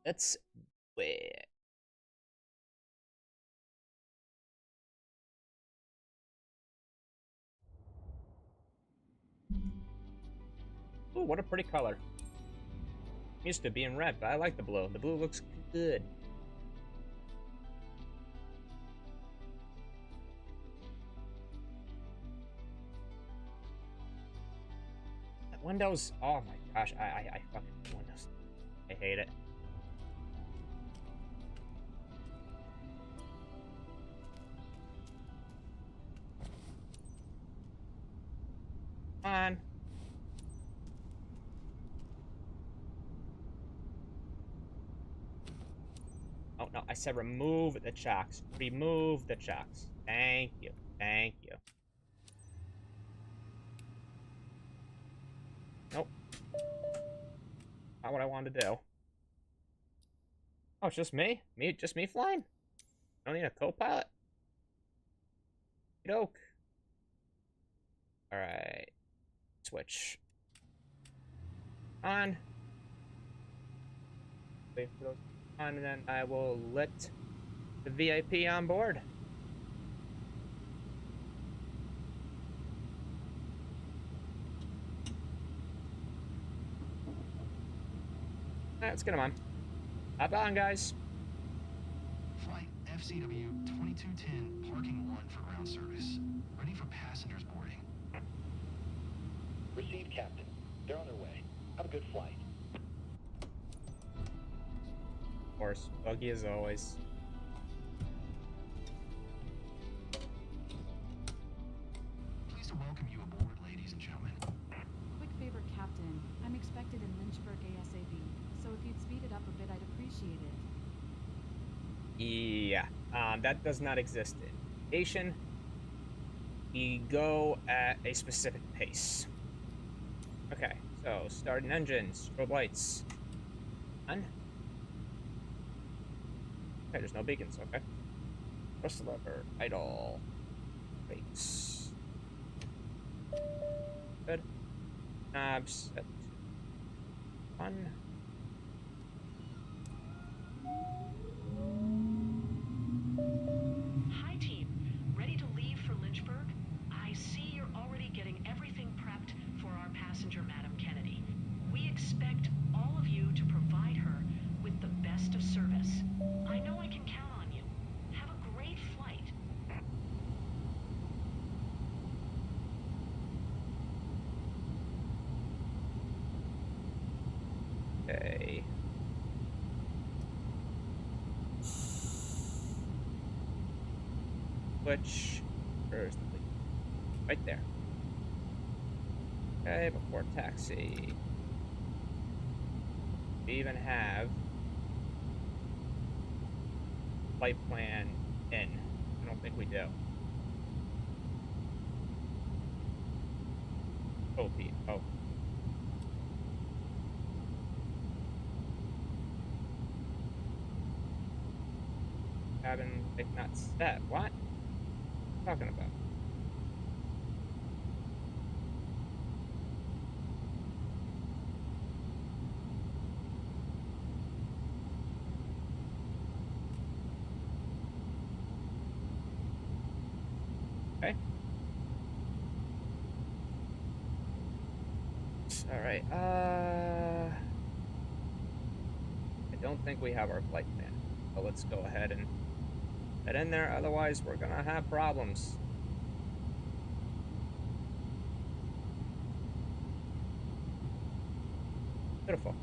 Let's wait. Ooh, what a pretty color. used to being red, but I like the blue. The blue looks good. Windows, oh my gosh, I fucking hate Windows. I hate it. Come on. Oh no, I said remove the chocks. Remove the chocks. Thank you. Thank you. Nope. Not what I wanted to do. Oh, it's just me? Just me flying? I don't need a co-pilot? Doke. Alright. Switch. On. Wait for those on, and then I will let the VIP on board. Alright, let's get him on. Hop on, guys. Flight FCW 2210, parking 1 for ground service. Ready for passengers boarding. Received, Captain. They're on their way. Have a good flight. Of course, buggy as always. Pleased to welcome you aboard, ladies and gentlemen. Quick favor, Captain. I'm expected in Lynchburg ASAP, so if you'd speed it up a bit, I'd appreciate it. Yeah, that does not exist in aviation. We go at a specific pace. Okay, so starting engines, strobe lights. On. Okay, there's no beacons, okay. Press the lever, idle, brakes. Good. Knobs, set. One. Hi, team. Ready to leave for Lynchburg? I see you're already getting everything prepped for our passenger, Madam Kennedy. We expect all of you to provide her with the best of service. I know I can count on you. Have a great flight. Okay. Switch. Where's the lead? Right there. Okay, before taxi. We even have flight plan in. I don't think we do. Oh, Pete. Oh. Cabin, if not set. What? Talking about? Okay. All right. I don't think we have our flight plan. So let's go ahead and get in there. Otherwise, we're gonna have problems. Beautiful.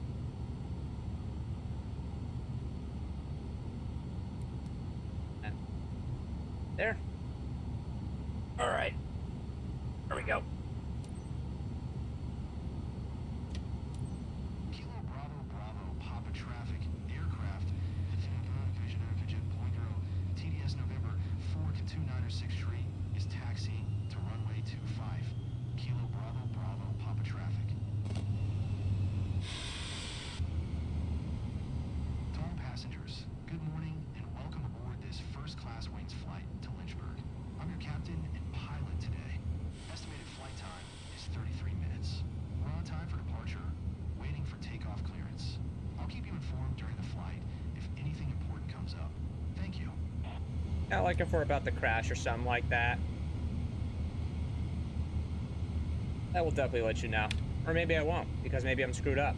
And there. All right. There we go. Kilo Bravo Bravo, Papa Traffic, Aircraft, Vision Point Girl, TDS November 4296 Tree is taxiing to runway 25. Kilo Bravo Bravo, Papa Traffic. To all passengers, good morning and welcome aboard this first-class wings flight to Lynchburg. I'm your captain and pilot today. Estimated flight time is 33 minutes. We're on time for departure, waiting for takeoff clearance. I'll keep you informed during the flight if anything important comes up. Thank you. Yeah, like if we're about to crash or something like that. I will definitely let you know. Or maybe I won't, because maybe I'm screwed up.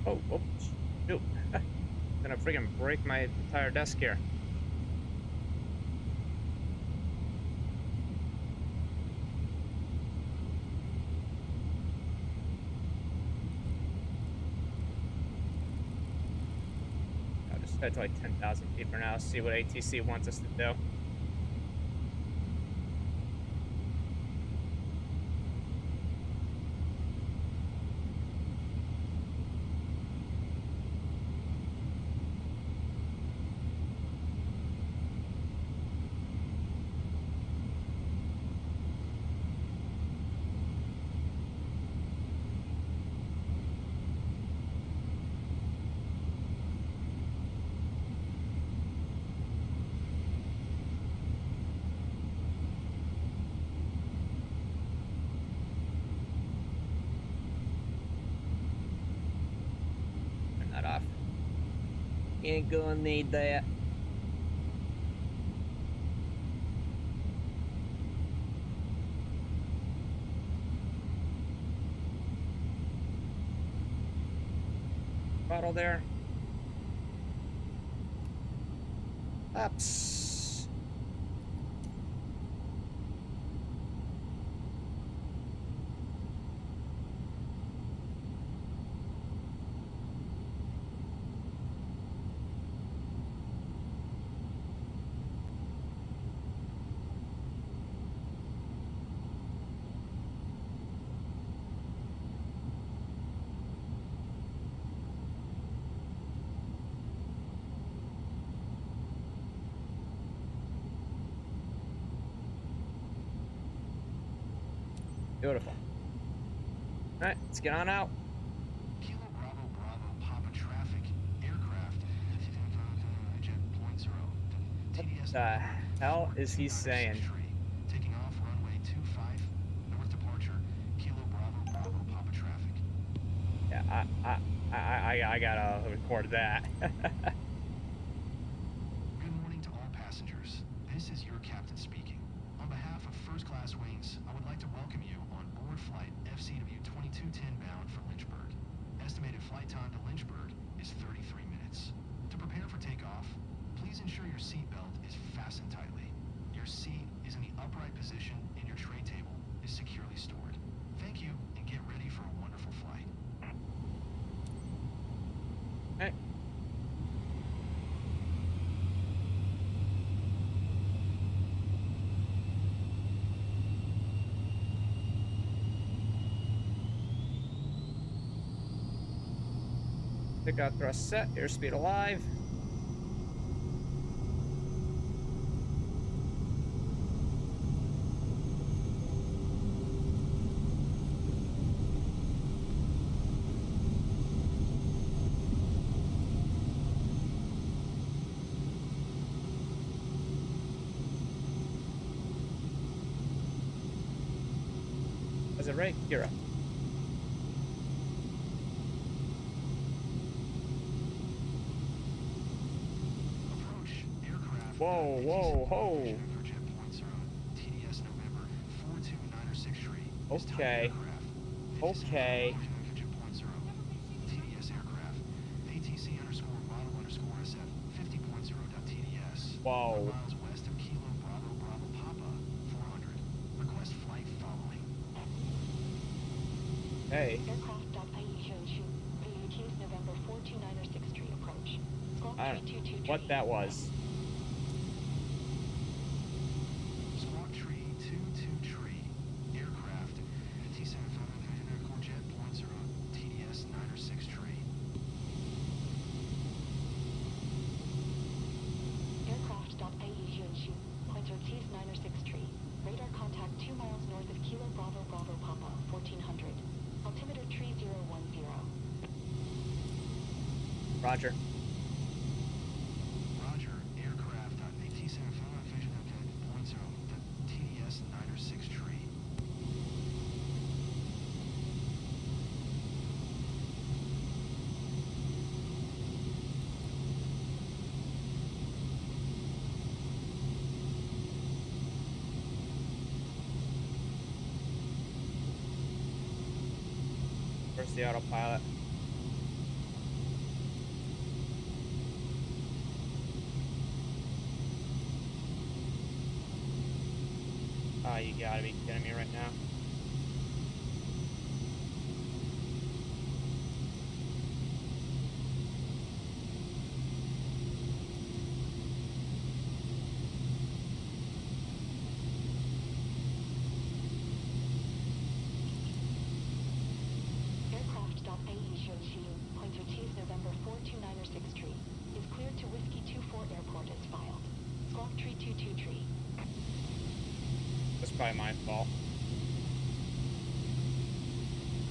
Oh, oh, shoot. Gonna freaking break my entire desk here. I'll just head to like 10,000 feet for now, see what ATC wants us to do. Turn that off. Ain't gonna need that. Bottle there. Ups. Beautiful. All right, let's get on out. Kilo Bravo Bravo Papa traffic aircraft jet 0.0. TDS The hell is he saying? Taking off runway 25 north departure. Kilo Bravo Bravo Papa traffic. Yeah, I gotta record that. Good morning to all passengers. This is your captain speaking. On behalf of First Class Wings, I would like to welcome you on board flight FCW 2210 bound for Lynchburg. Estimated flight time to Lynchburg is 33 minutes. To prepare for takeoff, please ensure your seat belt is fastened tightly. Your seat is in the upright position and your tray table is securely stored. Thank you and get ready for a wonderful flight. Hey. Takeoff thrust set, airspeed alive. Is it right? You're up. Approach aircraft. Whoa, whoa, whoa. For jet 0.0, TDS November 42963. Is type Okay. aircraft. Okay. For jet 0.0, TDS aircraft. ATC underscore model underscore SF 50.0.TDS. Whoa. 1 miles west of Kilo Bravo Bravo Papa 400. Request flight following. Hey. Aircraft.IE02, VUT's November 42963 approach. Squawk I don't know 322 what that was. Squawk tree 22 tree. Aircraft. T-75 Corjet 0.0. TDS 906 tree. Aircraft.IE02, pointer T's 906 tree. Radar contact 2 miles north of Kilo Bravo Bravo Papa, 1400. Altimeter tree 010. Roger. Roger. Aircraft. T-75 Vision 0.0. TDS 906 tree. Where's the autopilot? You gotta be kidding me right now. Aircraft.AE shows you, pointer T's November 4296 tree, is cleared to Whiskey 24 Airport as filed. Squawk tree 22 tree. That's probably my fault.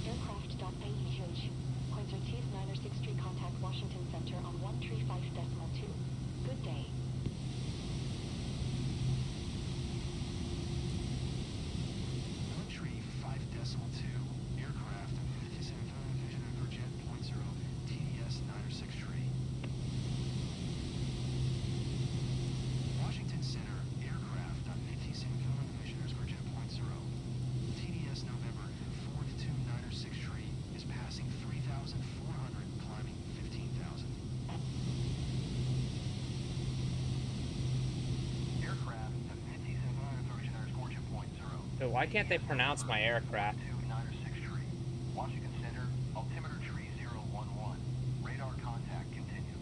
Aircraft.AE shows you, pointer T's 906 tree, contact Washington Center on 135.2. Good day. One tree 5.2. Aircraft 57 vision for jet point zero. TDS 906 tree. Washington Center aircraft on 57 visioners for jet point zero. TDS November 42906 tree is passing 3,400, climbing 15,000. Aircraft of 57 visioners for jet point zero. Dude, why can't they pronounce my aircraft? 906 tree. Washington Center, altimeter tree 011. Radar contact continue.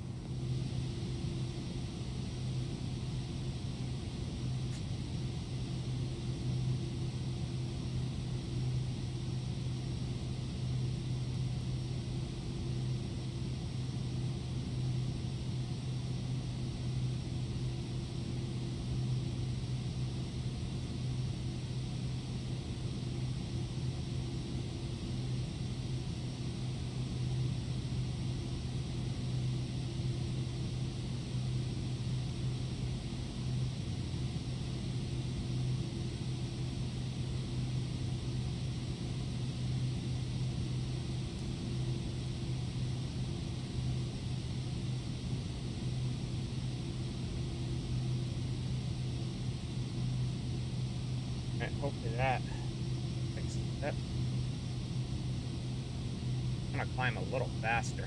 Alright, hopefully that fixes that. I'm gonna climb a little faster.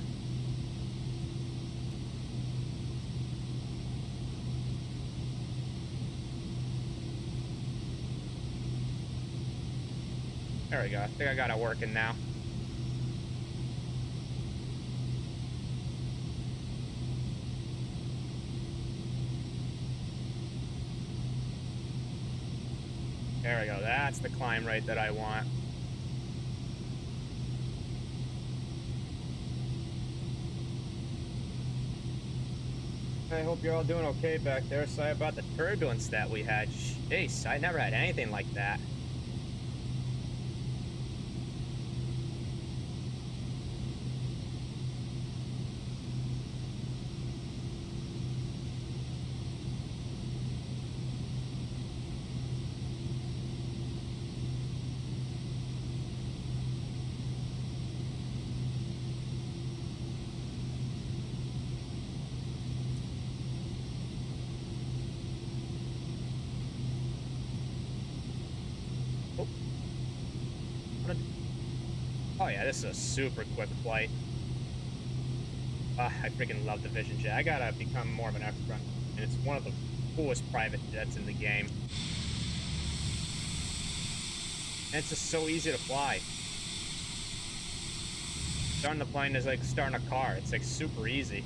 There we go. I think I got it working now. There we go. That's the climb rate that I want. I hope you're all doing okay back there. Sorry about the turbulence that we had. Jeez, I never had anything like that. Oh yeah, this is a super quick flight. I freaking love the Vision Jet. I gotta become more of an expert, and it's one of the coolest private jets in the game. And it's just so easy to fly. Starting the plane is like starting a car. It's like super easy.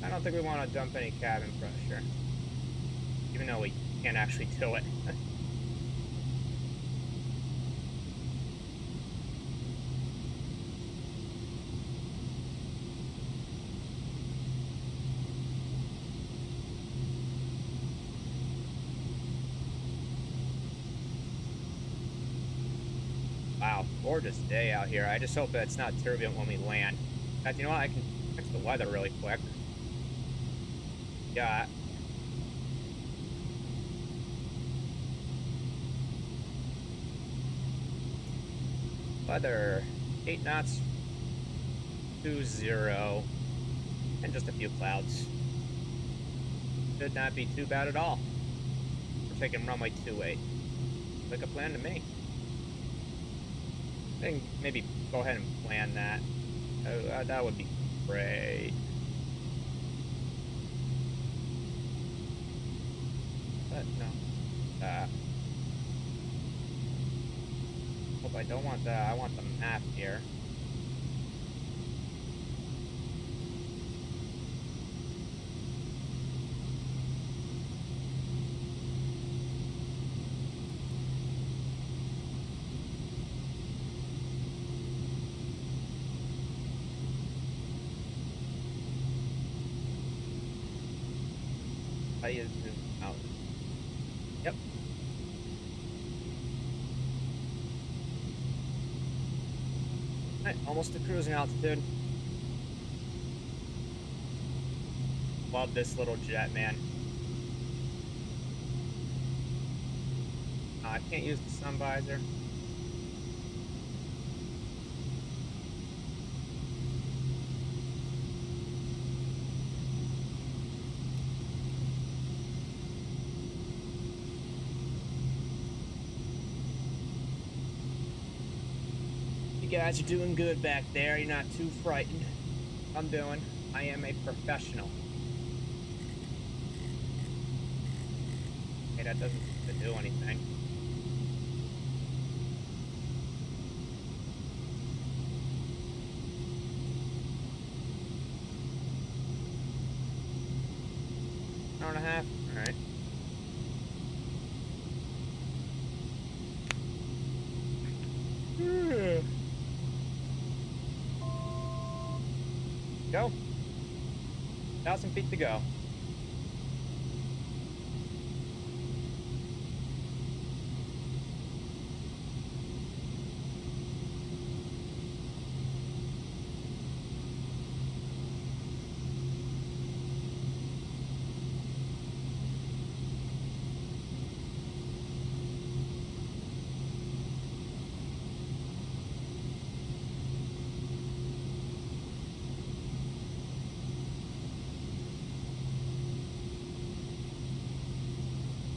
I don't think we want to dump any cabin pressure, even though we can't actually do it. Wow. Wow, gorgeous day out here. I just hope that it's not turbulent when we land. In fact, you know what? I can check the weather really quick. Yeah. Weather, 8 knots, 20, and just a few clouds. Should not be too bad at all. We're taking runway 28. Like a plan to me. I think maybe go ahead and plan that. That would be great. But no. Hope I don't want that. I want the map here. How do you zoom out? Yep. Alright, almost to cruising altitude. Love this little jet, man. I can't use the sun visor. You guys are doing good back there. You're not too frightened. I'm doing. I am a professional. Hey, that doesn't seem to do anything. Hour and a half. All right. Go. 1,000 feet to go.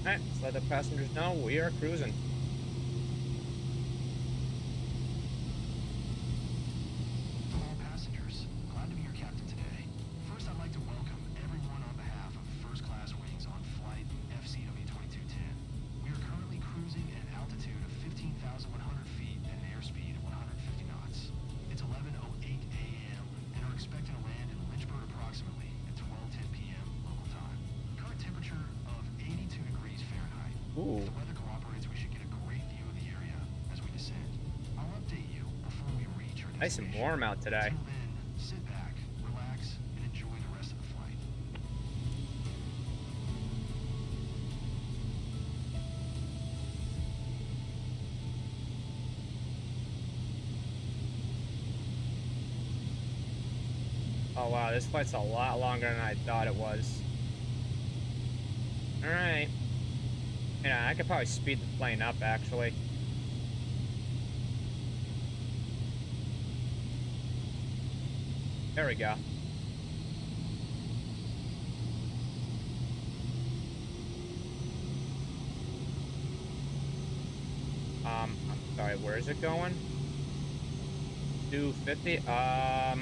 Alright, let's let the passengers know we are cruising. Hello, passengers. Glad to be your captain today. First, I'd like to welcome everyone on behalf of First Class Wings on flight FCW2210. We are currently cruising at an altitude of 15,100 feet and an airspeed of 150 knots. It's 11:08 a.m. and are expecting to land in Lynchburg approximately at 12:10 p.m. local time. Current temperature of 82 degrees Fahrenheit. Ooh. If the weather cooperates, we should get a great view of the area as we descend. I'll update you before we reach our Nice and destination. warm out today. Until then, sit back, relax, and enjoy the rest of the flight. Oh wow, this flight's a lot longer than I thought it was. Alright. Yeah, I could probably speed the plane up actually. There we go. I'm sorry, where is it going? 250? I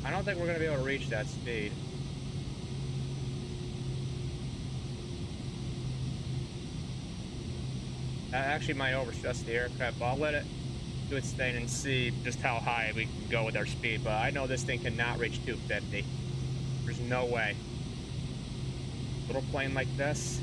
don't think we're gonna be able to reach that speed. That actually might overstress the aircraft, but I'll let it do its thing and see just how high we can go with our speed. But I know this thing cannot reach 250. There's no way. Little plane like this.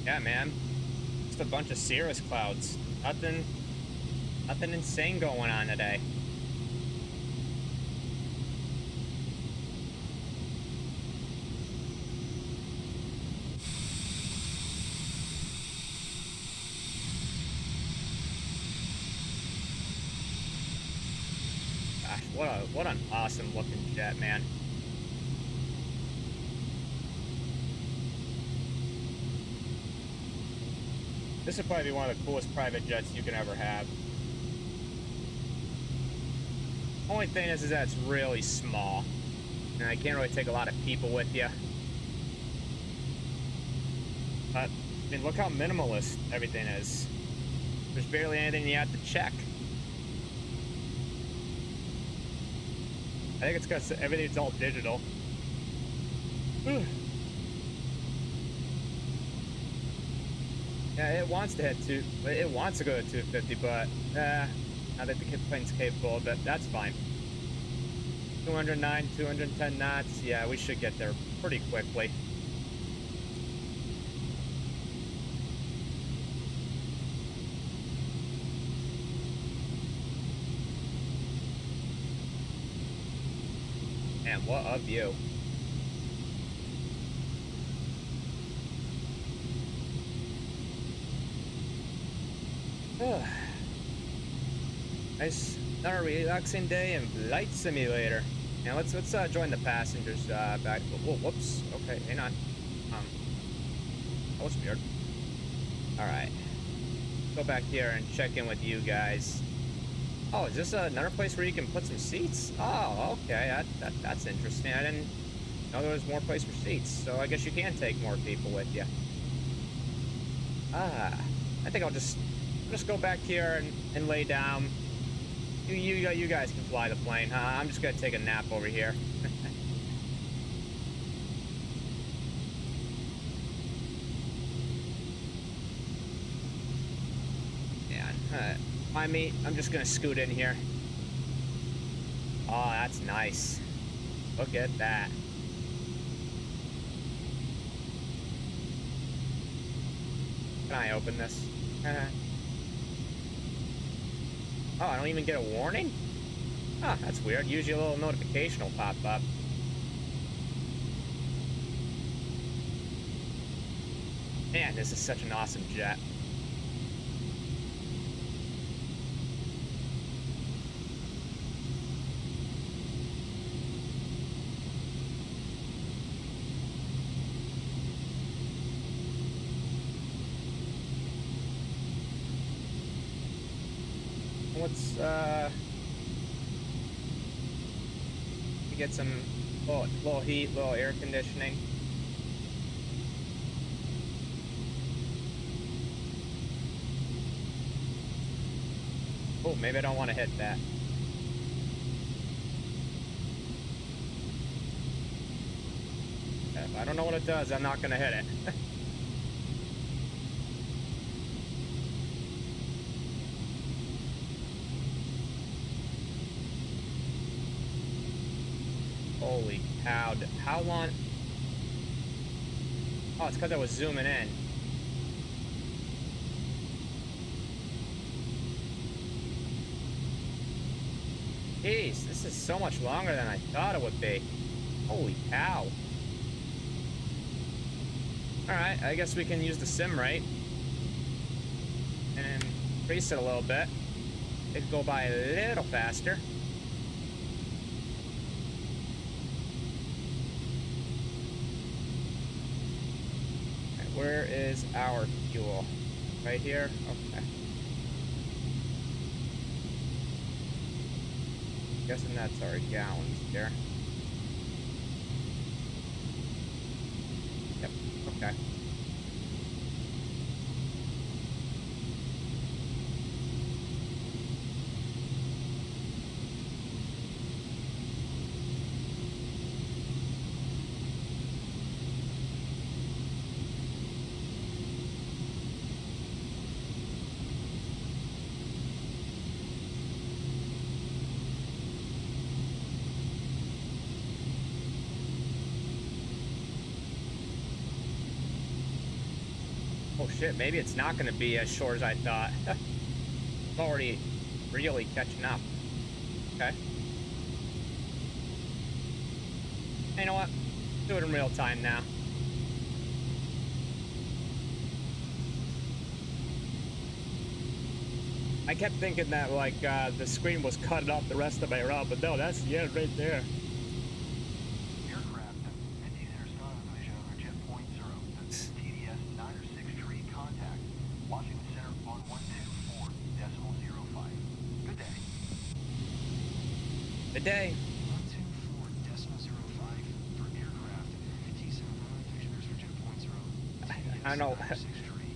Yeah, man. Just a bunch of cirrus clouds. Nothing insane going on today. Gosh, what an awesome looking jet, man. This would probably be one of the coolest private jets you can ever have. Only thing is that it's really small. And I can't really take a lot of people with you. But, I mean, look how minimalist everything is. There's barely anything you have to check. I think it's because everything's all digital. Yeah, it wants to hit it wants to go to 250, but I think the plane's capable of it. That's fine. 209, 210 knots. Yeah, we should get there pretty quickly. And what a view. Nice, another relaxing day in Flight Simulator. Now let's join the passengers back. Whoa, whoops. Okay, hang on. That was weird. All right, go back here and check in with you guys. Oh, is this another place where you can put some seats? Oh, okay, that's interesting. I didn't know there was more place for seats, so I guess you can take more people with you. I think I'll just go back here and lay down. You guys can fly the plane, huh? I'm just gonna take a nap over here. Yeah, mind me, I'm just gonna scoot in here. Oh, that's nice. Look at that. Can I open this? Oh, I don't even get a warning? Oh, that's weird. Usually a little notification will pop up. Man, this is such an awesome jet. Let's get some little heat, little air conditioning. Oh, maybe I don't want to hit that. If I don't know what it does, I'm not gonna hit it. Holy cow, how long? Oh, it's because I was zooming in. Jeez, this is so much longer than I thought it would be. Holy cow. Alright, I guess we can use the sim rate and increase it a little bit. It could go by a little faster. Where is our fuel? Right here? Okay. Guessing that's our gallons here. Yep, okay. shit, maybe it's not going to be as short as I thought. I'm already really catching up. Okay. You know what? Do it in real time now. I kept thinking that, like, the screen was cut off the rest of my route, but no, that's the end right there. Aircraft, NT Center Star Division over jet point 0. TDS 906 tree contact. Washington Center on 124.05. Good day. Good day. 124.05 for aircraft. NT Center Division for jet point 0. I don't know.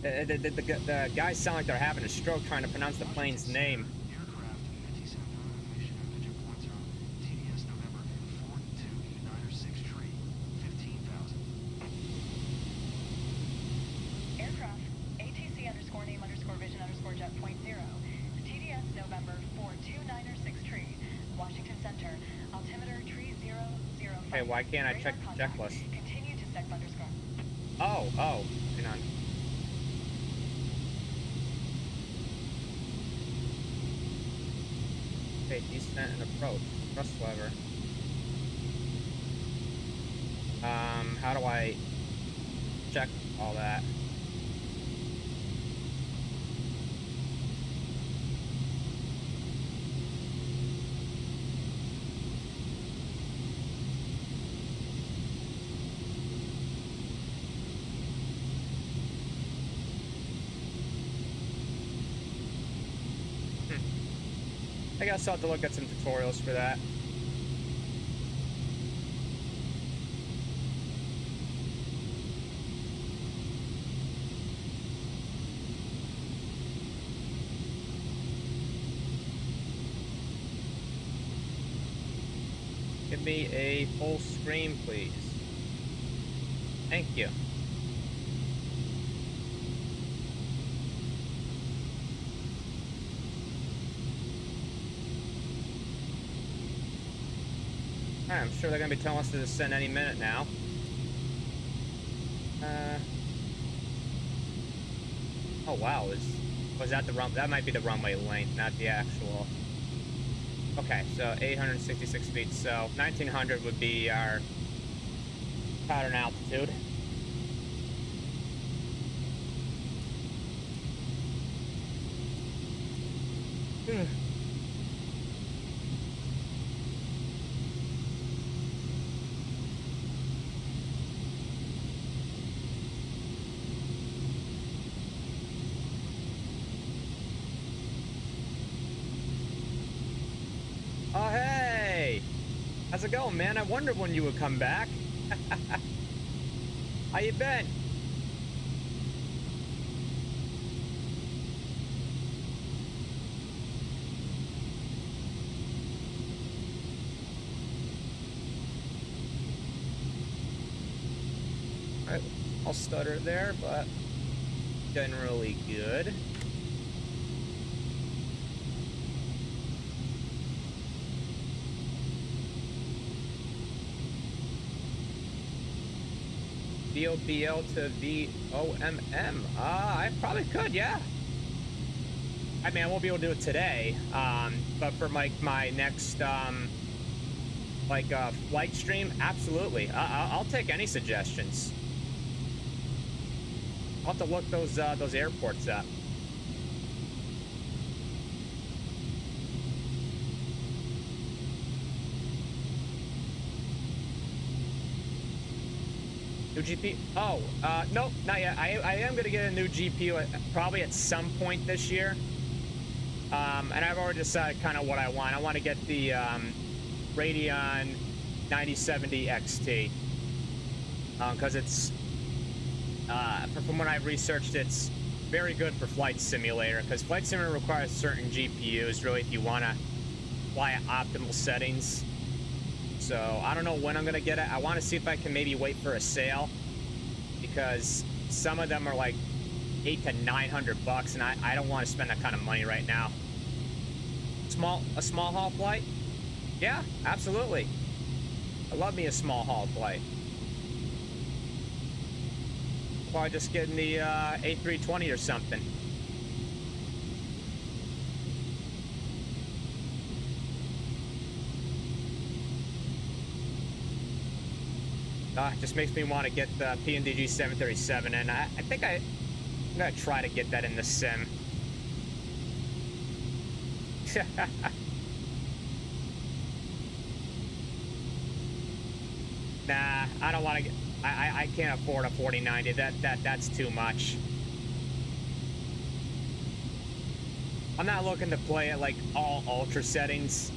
The guys sound like they're having a stroke trying to pronounce the plane's name. Aircraft, NT Center Division over jet point 0. TDS November 42906 tree. 15,000. Aircraft, ATC underscore name underscore vision underscore jet point 0. TDS November 42906 tree. Washington Center. Altimeter tree 005. Hey, why can't I check the checklist? Continue to sec underscore. Oh, hang on. Okay, descent and approach. Thrust lever. How do I check all that? I guess I'll have to look at some tutorials for that. Give me a full screen, please. Thank you. I'm sure they're going to be telling us to descend any minute now. Oh wow, was that the run? That might be the runway length, not the actual. Okay, so 866 feet. So 1900 would be our pattern altitude. Oh, hey! How's it going, man? I wondered when you would come back. How you been? Alright, I'll stutter there, but generally good. VOBL to VOMM. I probably could, yeah. I mean, I won't be able to do it today, but for my next flight stream, absolutely. I'll take any suggestions. I'll have to look those airports up. New GP? Oh, nope, not yet. I am going to get a new GPU probably at some point this year. And I've already decided kind of what I want. I want to get the Radeon 9070 XT. Because it's, from what I've researched, it's very good for Flight Simulator. Because Flight Simulator requires certain GPUs, really, if you want to fly at optimal settings. So I don't know when I'm gonna get it. I want to see if I can maybe wait for a sale, because some of them are like $800 to $900, and I don't want to spend that kind of money right now. A small haul flight? Yeah, absolutely. I love me a small haul flight. probably just getting the A320 or something. Just makes me want to get the PNDG 737, and I think I'm gonna try to get that in the sim. Nah, I don't want to get. I can't afford a 4090. That's too much. I'm not looking to play at like all ultra settings.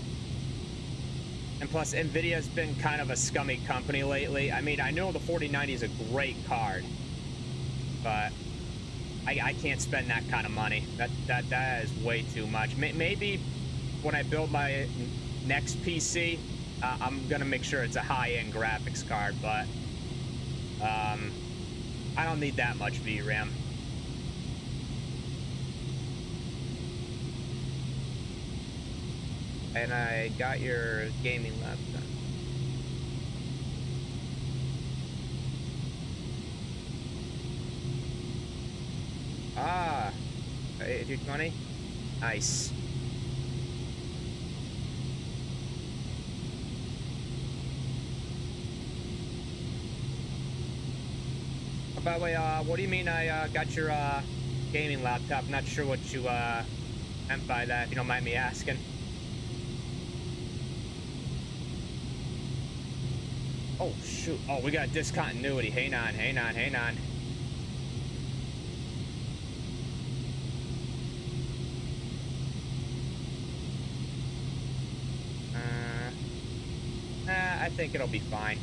And plus, Nvidia's been kind of a scummy company lately. I mean, I know the 4090 is a great card, but I can't spend that kind of money. That is way too much. Maybe when I build my next PC, I'm gonna make sure it's a high-end graphics card, but I don't need that much VRAM. And I got your gaming laptop. Ah, A220? Nice. Oh, by the way, what do you mean I got your gaming laptop? I'm not sure what you meant by that, if you don't mind me asking. Oh, shoot. Oh, we got discontinuity. Hang on, hang on, hang on. I think it'll be fine.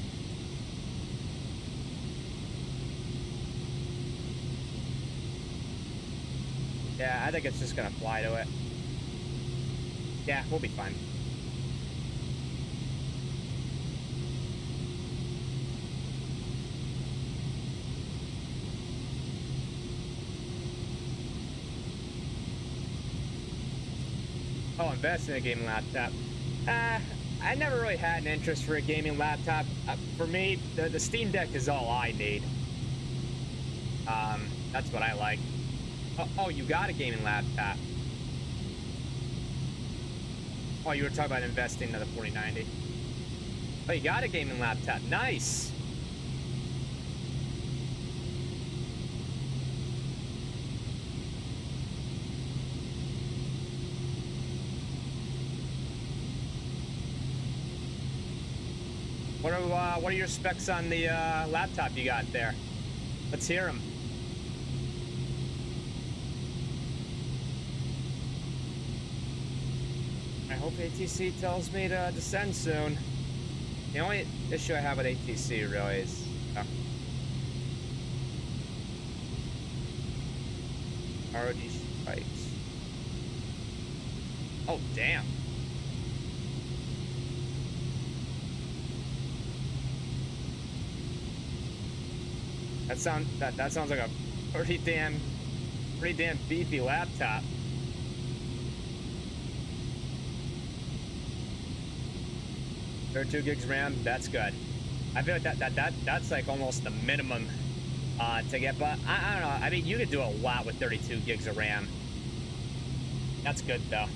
Yeah, I think it's just gonna fly to it. Yeah, we'll be fine. Oh, invest in a gaming laptop. I never really had an interest for a gaming laptop. For me, the Steam Deck is all I need. That's what I like. Oh, you got a gaming laptop. Oh, you were talking about investing in the 4090. Oh, you got a gaming laptop. Nice. What are your specs on the laptop you got there? Let's hear them. I hope ATC tells me to descend soon. The only issue I have with ATC really is... ROG spikes. Oh, damn. That sounds like a pretty damn beefy laptop. There 2 gigs RAM, that's good. I feel like that's like almost the minimum to get, but I don't know. I mean, you could do a lot with 32 gigs of RAM. That's good though.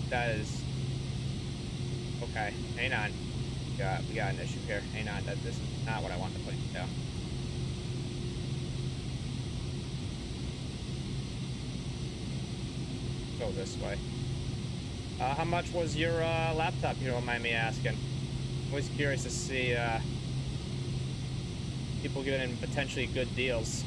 That is okay. Hang on, we got an issue here. Hang on, this is not what I want to put down. Go this way. How much was your laptop? You don't mind me asking. Always curious to see people getting potentially good deals.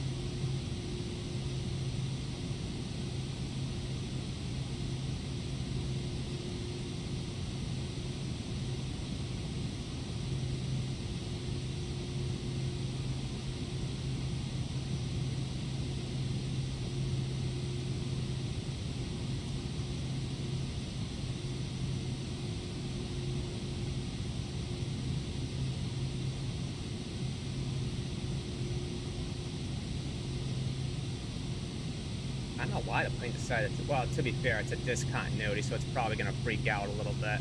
don't know why the plane decided to... Well, to be fair, it's a discontinuity, so it's probably going to freak out a little bit.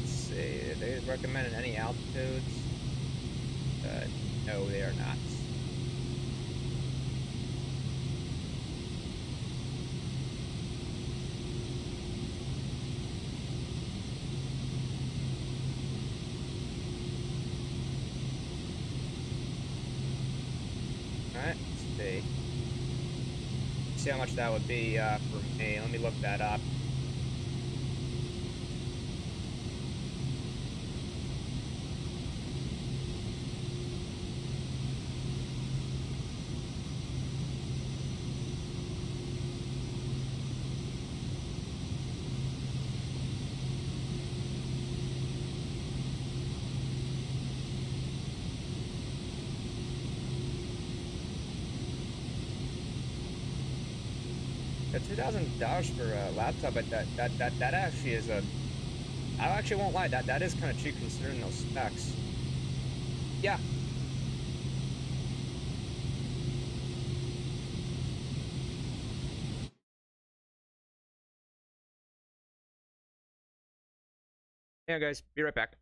Let's see, are they recommending any altitudes? No, they are not. Alright, let's see. See how much that would be for me. Let me look that up. The $2,000 for a laptop, but that actually is a... I actually won't lie, that is kind of cheap considering those specs. Yeah. Yeah, guys, be right back.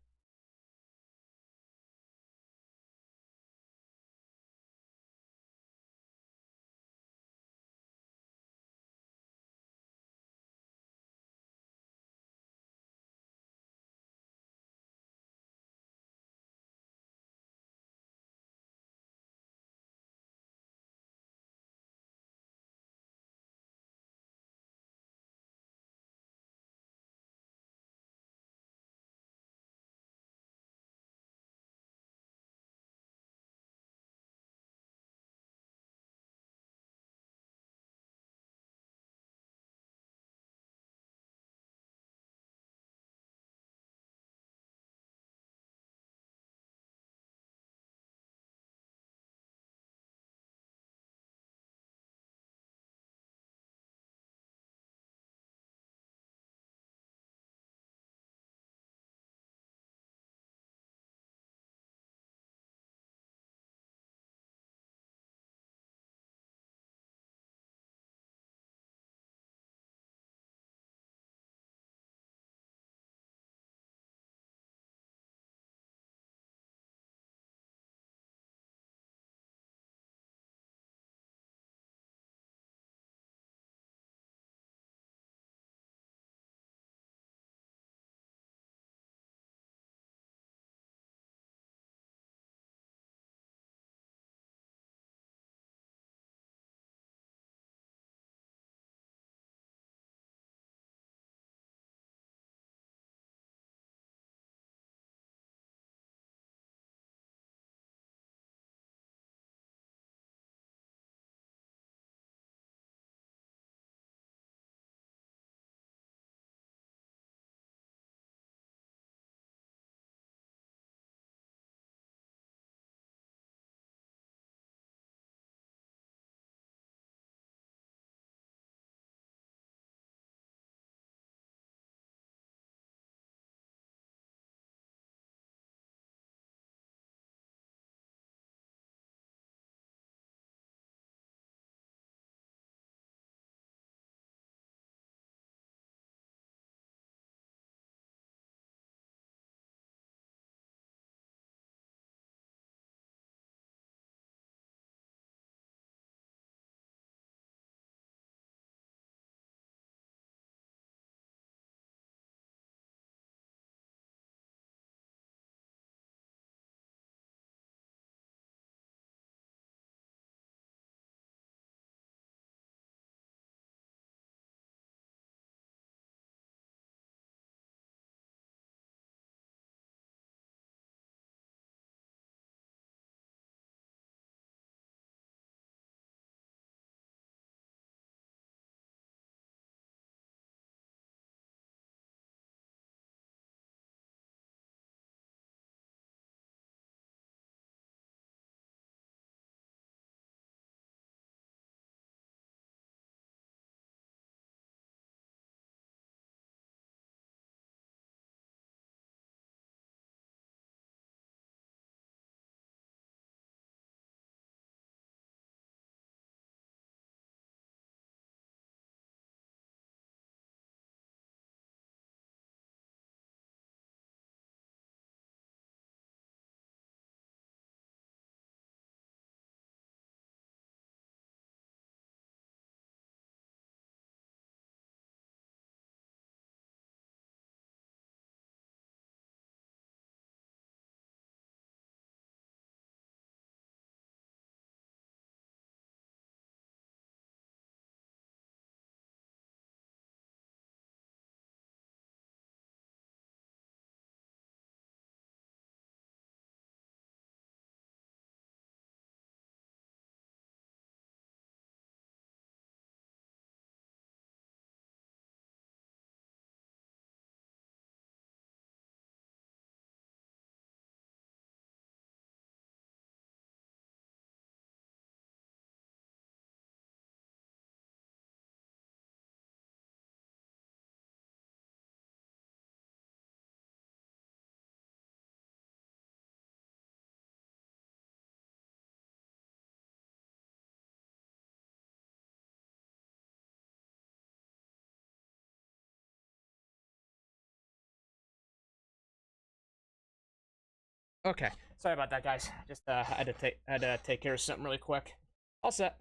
Okay, sorry about that, guys. Just had to take care of something really quick. All set.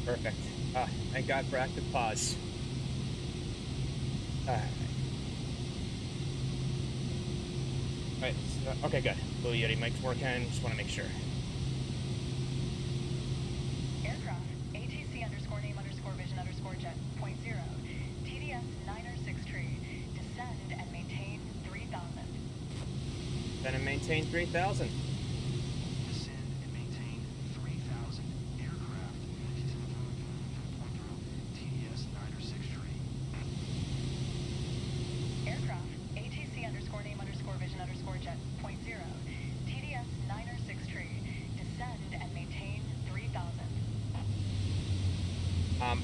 Perfect. Thank God for active pause. Alright. Right. Okay, good. Blue Yeti mic's working. Just want to make sure. Aircraft, ATC underscore name underscore vision underscore jet, point zero. TDS 906 tree. Descend and maintain 3,000. Then and maintain 3,000. Descend and maintain 3,000. Aircraft, TDS 906 tree. Aircraft, ATC underscore name underscore vision underscore jet, point zero. TDS 906 tree. Descend and maintain 3,000.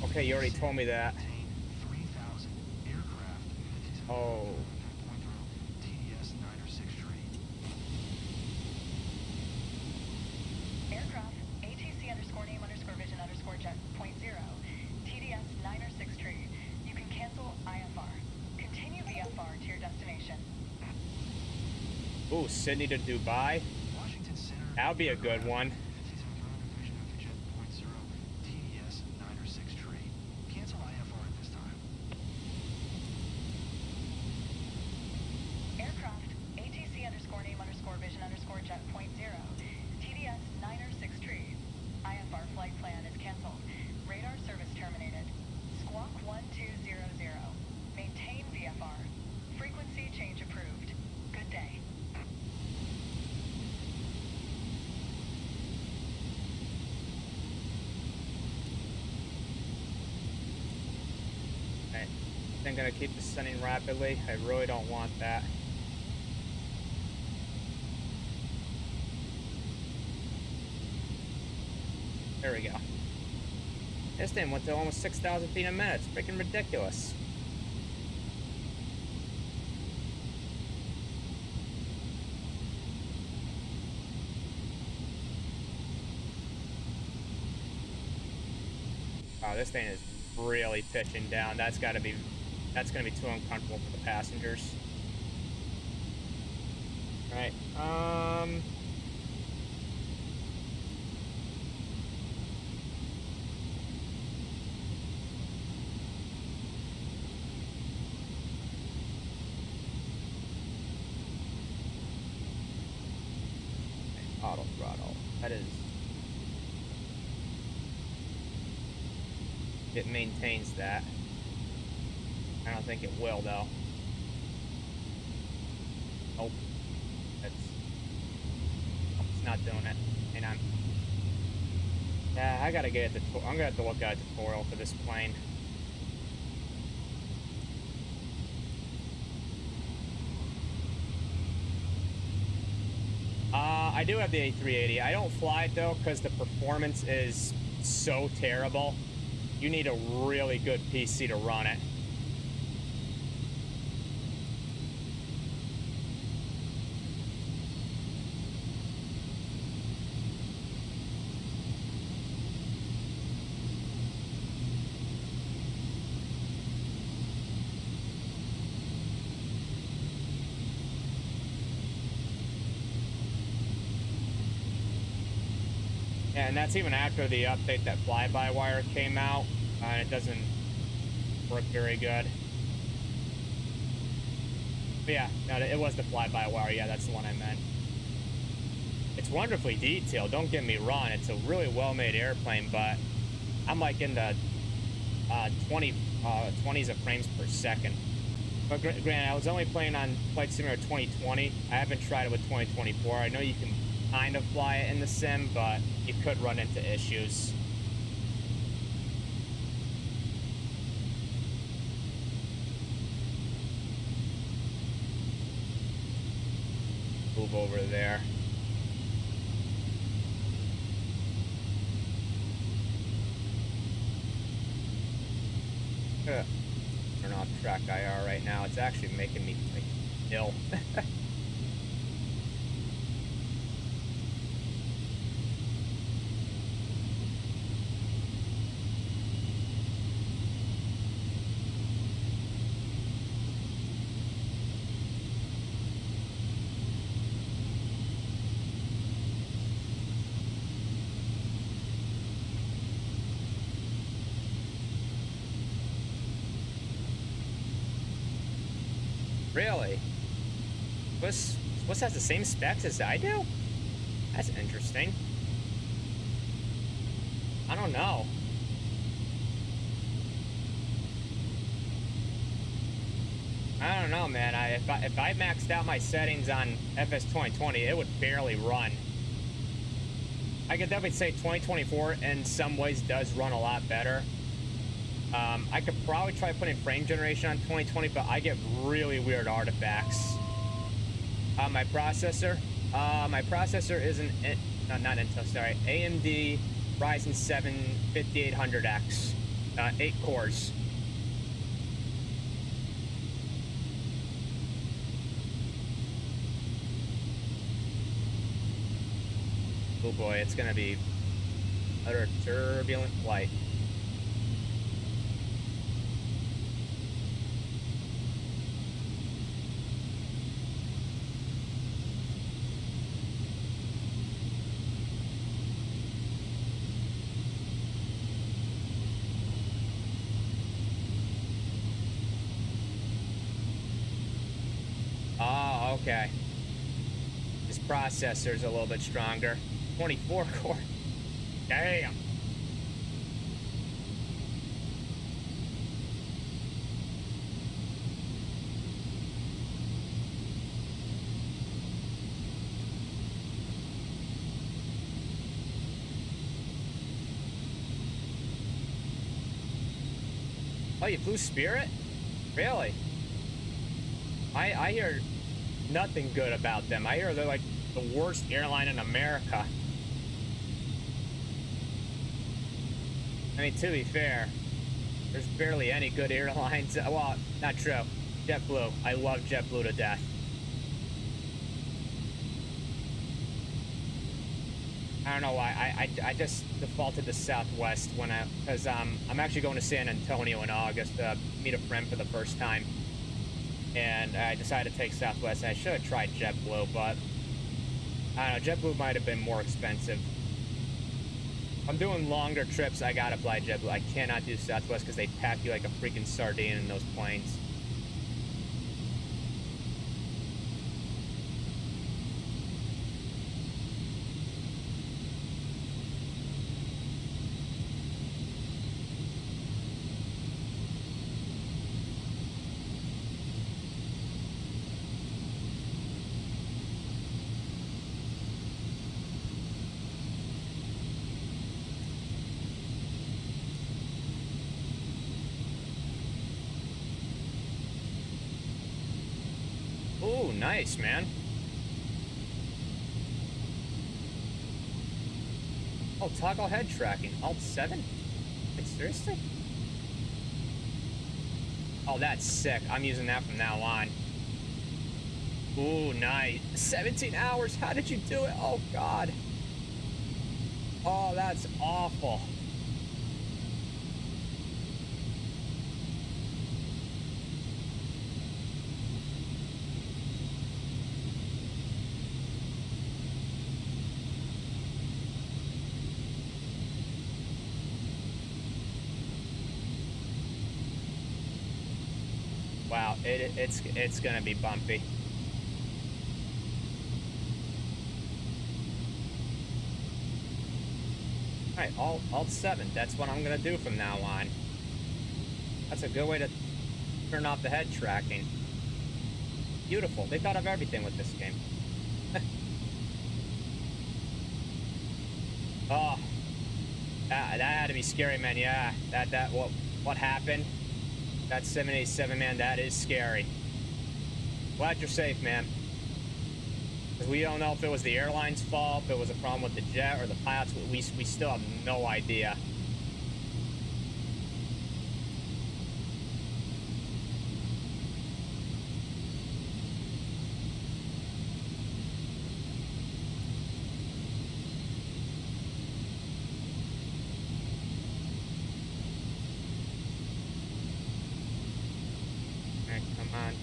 Okay, you already told me that. Maintain 3,000. Aircraft, Oh. TDS 906 tree. Aircraft, ATC underscore name underscore vision underscore jet, point zero. TDS 906 tree. You can cancel IFR. Continue VFR to your destination. Ooh, Sydney to Dubai. Washington Center. That would be a good one. 57 Division of Jet Point Zero, TDS 906 tree. Cancel IFR at this time. Aircraft, ATC underscore name underscore vision underscore jet, point zero. TDS 906 tree. IFR flight plan is canceled. Radar service terminated. Squawk 1200. Maintain VFR. Frequency change approved. Good day. Alright. I'm gonna keep descending rapidly. I really don't want that. There we go. This thing went to almost 6,000 feet a minute. It's freaking ridiculous. Wow, this thing is really pitching down. That's gonna be too uncomfortable for the passengers. Right. Auto throttle. That is. It maintains that. I don't think it will though. Nope. It's not doing it. And I gotta get it. I'm gonna have to look at a tutorial for this plane. I do have the A380. I don't fly it though because the performance is so terrible. You need a really good PC to run it. Yeah, and that's even after the update that fly-by-wire came out, and it doesn't work very good. But yeah, no, it was the fly-by-wire. Yeah, that's the one I meant. It's wonderfully detailed. Don't get me wrong. It's a really well-made airplane, but I'm like in the 20s of frames per second. But granted, I was only playing on Flight Simulator 2020. I haven't tried it with 2024. I know you can kind of fly it in the sim, but you could run into issues. Move over there. Turn off track IR right now. It's actually making me like ill. Really? Swiss has the same specs as I do? That's interesting. I don't know. I don't know, man. If I maxed out my settings on FS 2020, it would barely run. I could definitely say 2024 in some ways does run a lot better. I could probably try putting frame generation on 2020, but I get really weird artifacts. My processor is not Intel, sorry, AMD Ryzen 7 5800X, 8 cores. Oh boy, it's gonna be utter turbulent flight. Oh, okay. This processor's a little bit stronger. 24 core. Damn. Oh, you flew Spirit? Really? I hear nothing good about them. I hear they're like the worst airline in America. I mean, to be fair, there's barely any good airlines. Well, not true. JetBlue. I love JetBlue to death. I don't know why. I just defaulted to Southwest because I'm actually going to San Antonio in August to meet a friend for the first time. And I decided to take Southwest. I should have tried JetBlue, but I don't know. JetBlue might have been more expensive. I'm doing longer trips. I gotta fly JetBlue. I cannot do Southwest because they pack you like a freaking sardine in those planes. Ooh, nice, man. Oh, toggle head tracking. Alt 7? Wait, seriously? Oh, that's sick. I'm using that from now on. Ooh, nice. 17 hours. How did you do it? Oh, God. Oh, that's awful. Wow, it's gonna be bumpy. Alright, Alt 7. That's what I'm gonna do from now on. That's a good way to turn off the head tracking. Beautiful. They thought of everything with this game. Oh, that had to be scary, man. Yeah, what happened? That 787, man, that is scary. Glad you're safe, man. Because we don't know if it was the airline's fault, if it was a problem with the jet or the pilots. We still have no idea.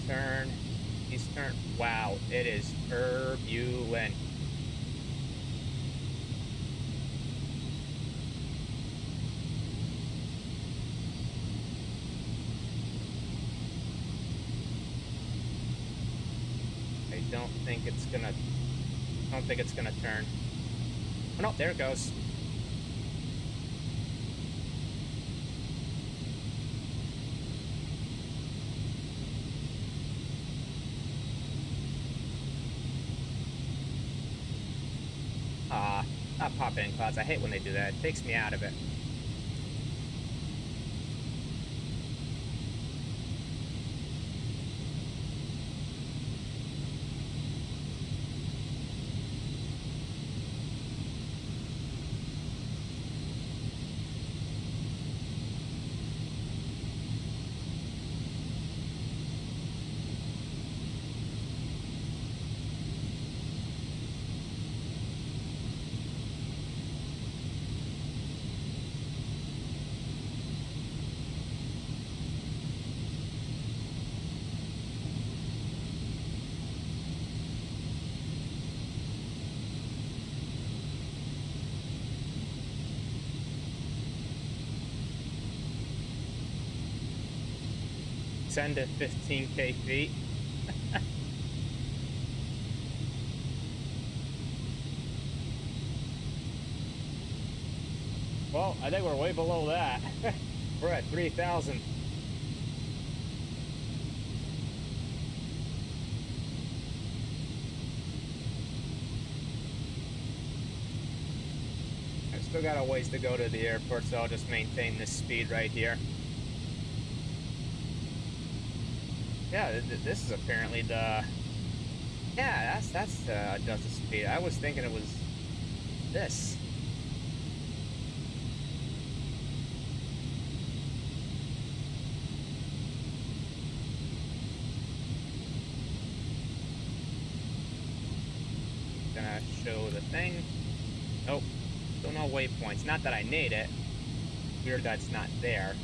Turn, east turn. Wow, it is turbulent. don't think it's gonna. I don't think it's gonna turn. Oh no, there it goes. Not pop in clouds. I hate when they do that. It takes me out of it. Send at 15k feet. Well, I think we're way below that. We're at 3,000. I've still got a ways to go to the airport, so I'll just maintain this speed right here. Yeah, this is apparently the... Yeah, that's the adjusted speed. I was thinking it was this. Gonna show the thing. Nope. Still no waypoints. Not that I need it. Weird that's not there.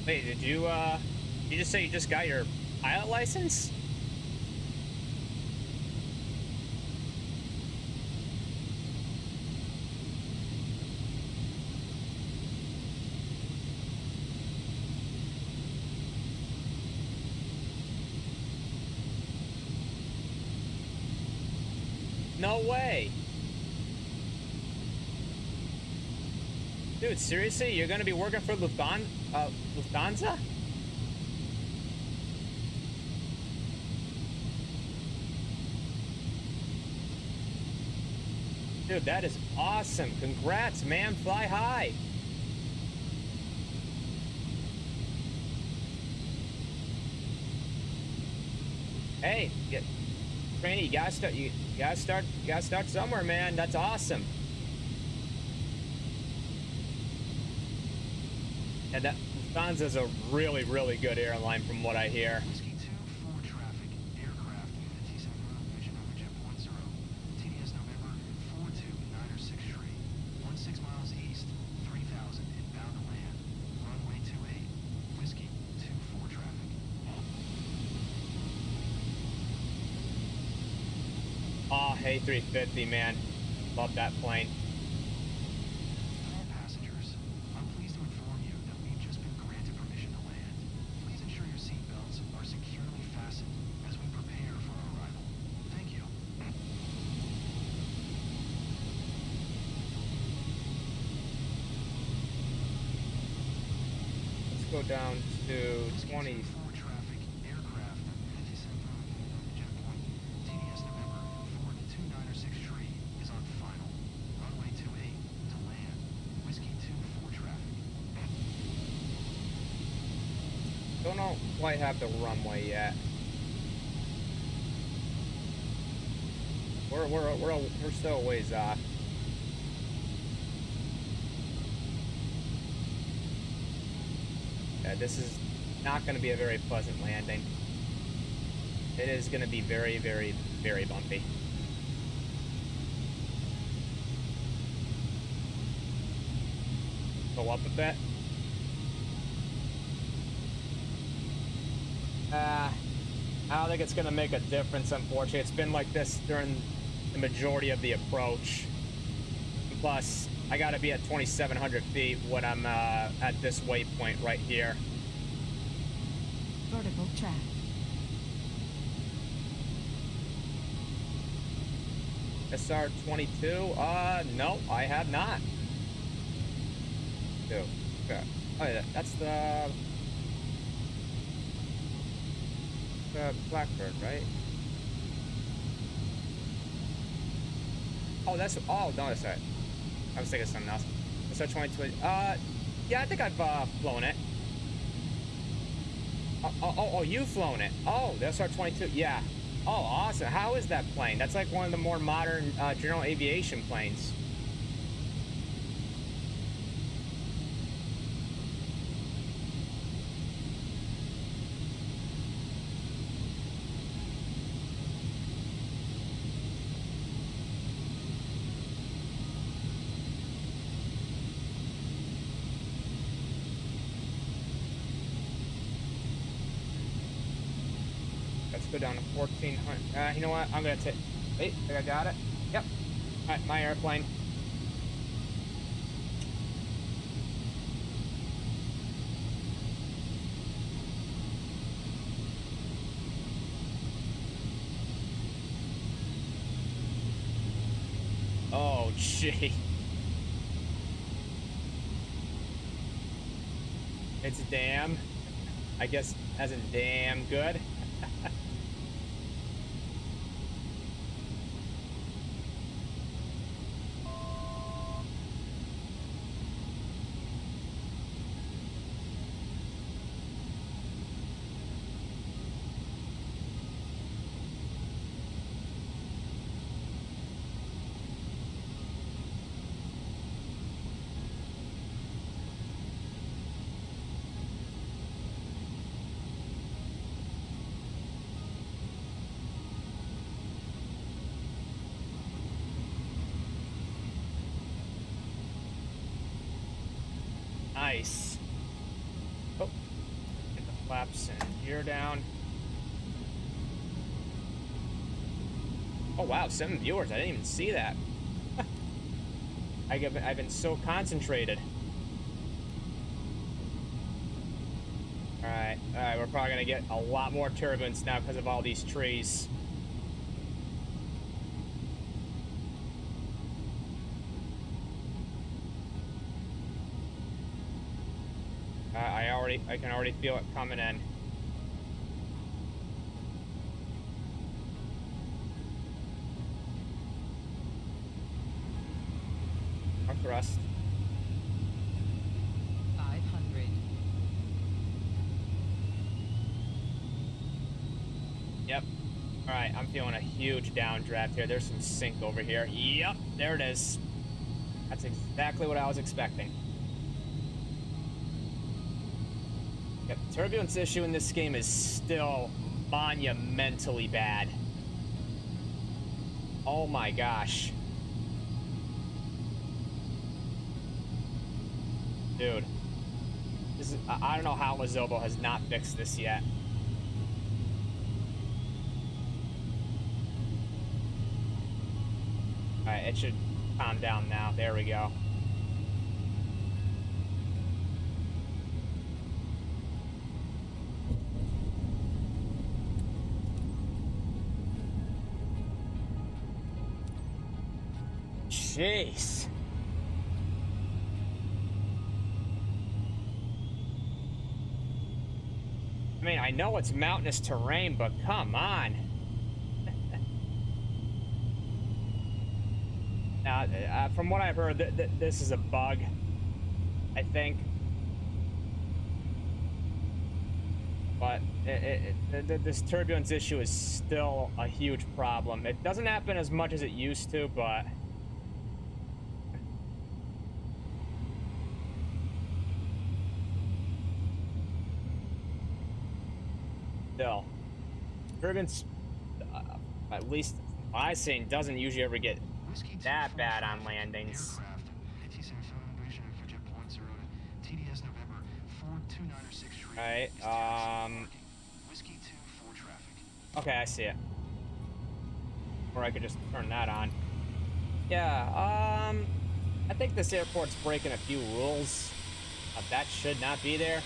Wait, did you just say you just got your pilot license? No way. Dude, seriously? You're gonna be working for Lufthansa? Dude, that is awesome. Congrats, man. Fly high. Hey, Franny, you gotta start somewhere, man. That's awesome. And that Lufthansa's a really, really good airline from what I hear. Whiskey 2, 4 traffic, aircraft, 57 Vision over Jet 10, TDS November 42, 9 or 6 tree, 16 miles east, 3,000, inbound to land, runway 28, Whiskey 2, 4 traffic. Aw, A350, man. Love that plane. All passengers, I'm pleased to inform you that we've just been granted permission to land. Please ensure your seatbelts are securely fastened as we prepare for our arrival. Thank you. Let's go down to 20. 4 traffic, aircraft, 57 Jet point, TDS November 429 or 6 tree is on final. Runway 28 to land. Whiskey 2, 4 traffic. Don't quite have the runway yet. We're still a ways off. Yeah, this is not going to be a very pleasant landing. It is going to be very, very, very bumpy. Go up a bit. I don't think it's going to make a difference, unfortunately. It's been like this during the majority of the approach. Plus, I got to be at 2,700 feet when I'm at this waypoint right here. Vertical track. SR-22? No, I have not. Two. Okay. Oh, yeah, that's the Blackbird, right? Oh, that's, oh, no, that's right. I was thinking of something else. SR-22, yeah, I think I've, flown it. Oh, you've flown it. Oh, the SR-22, yeah. Oh, awesome. How is that plane? That's like one of the more modern, general aviation planes. Go down to 1,400. You know what? I'm gonna take. Wait, I think I got it. Yep. All right, my airplane. Oh, gee. It's damn. I guess as in damn good. Nice. Oh, get the flaps and gear down. Oh wow, 7 viewers. I didn't even see that. I've been so concentrated. All right, we're probably gonna get a lot more turbulence now because of all these trees. I can already feel it coming in. Our thrust. 500. Yep. All right, I'm feeling a huge downdraft here. There's some sink over here. Yep, there it is. That's exactly what I was expecting. Yep, the turbulence issue in this game is still monumentally bad. Oh my gosh. Dude. This is, I don't know how Lazobo has not fixed this yet. Alright, it should calm down now. There we go. Jeez. I mean, I know it's mountainous terrain, but come on. Now, from what I've heard, this is a bug, I think. But this turbulence issue is still a huge problem. It doesn't happen as much as it used to, but still, turbulence, at least I've seen, doesn't usually ever get Whiskey that 2 bad on traffic. landings. Aircraft, TC Celebration for JetPoint 0 to TDS November 4296 Tree. Alright, is taxi parking. Whiskey 2 for traffic. Okay, I see it. Or I could just turn that on. Yeah, I think this airport's breaking a few rules. That should not be there.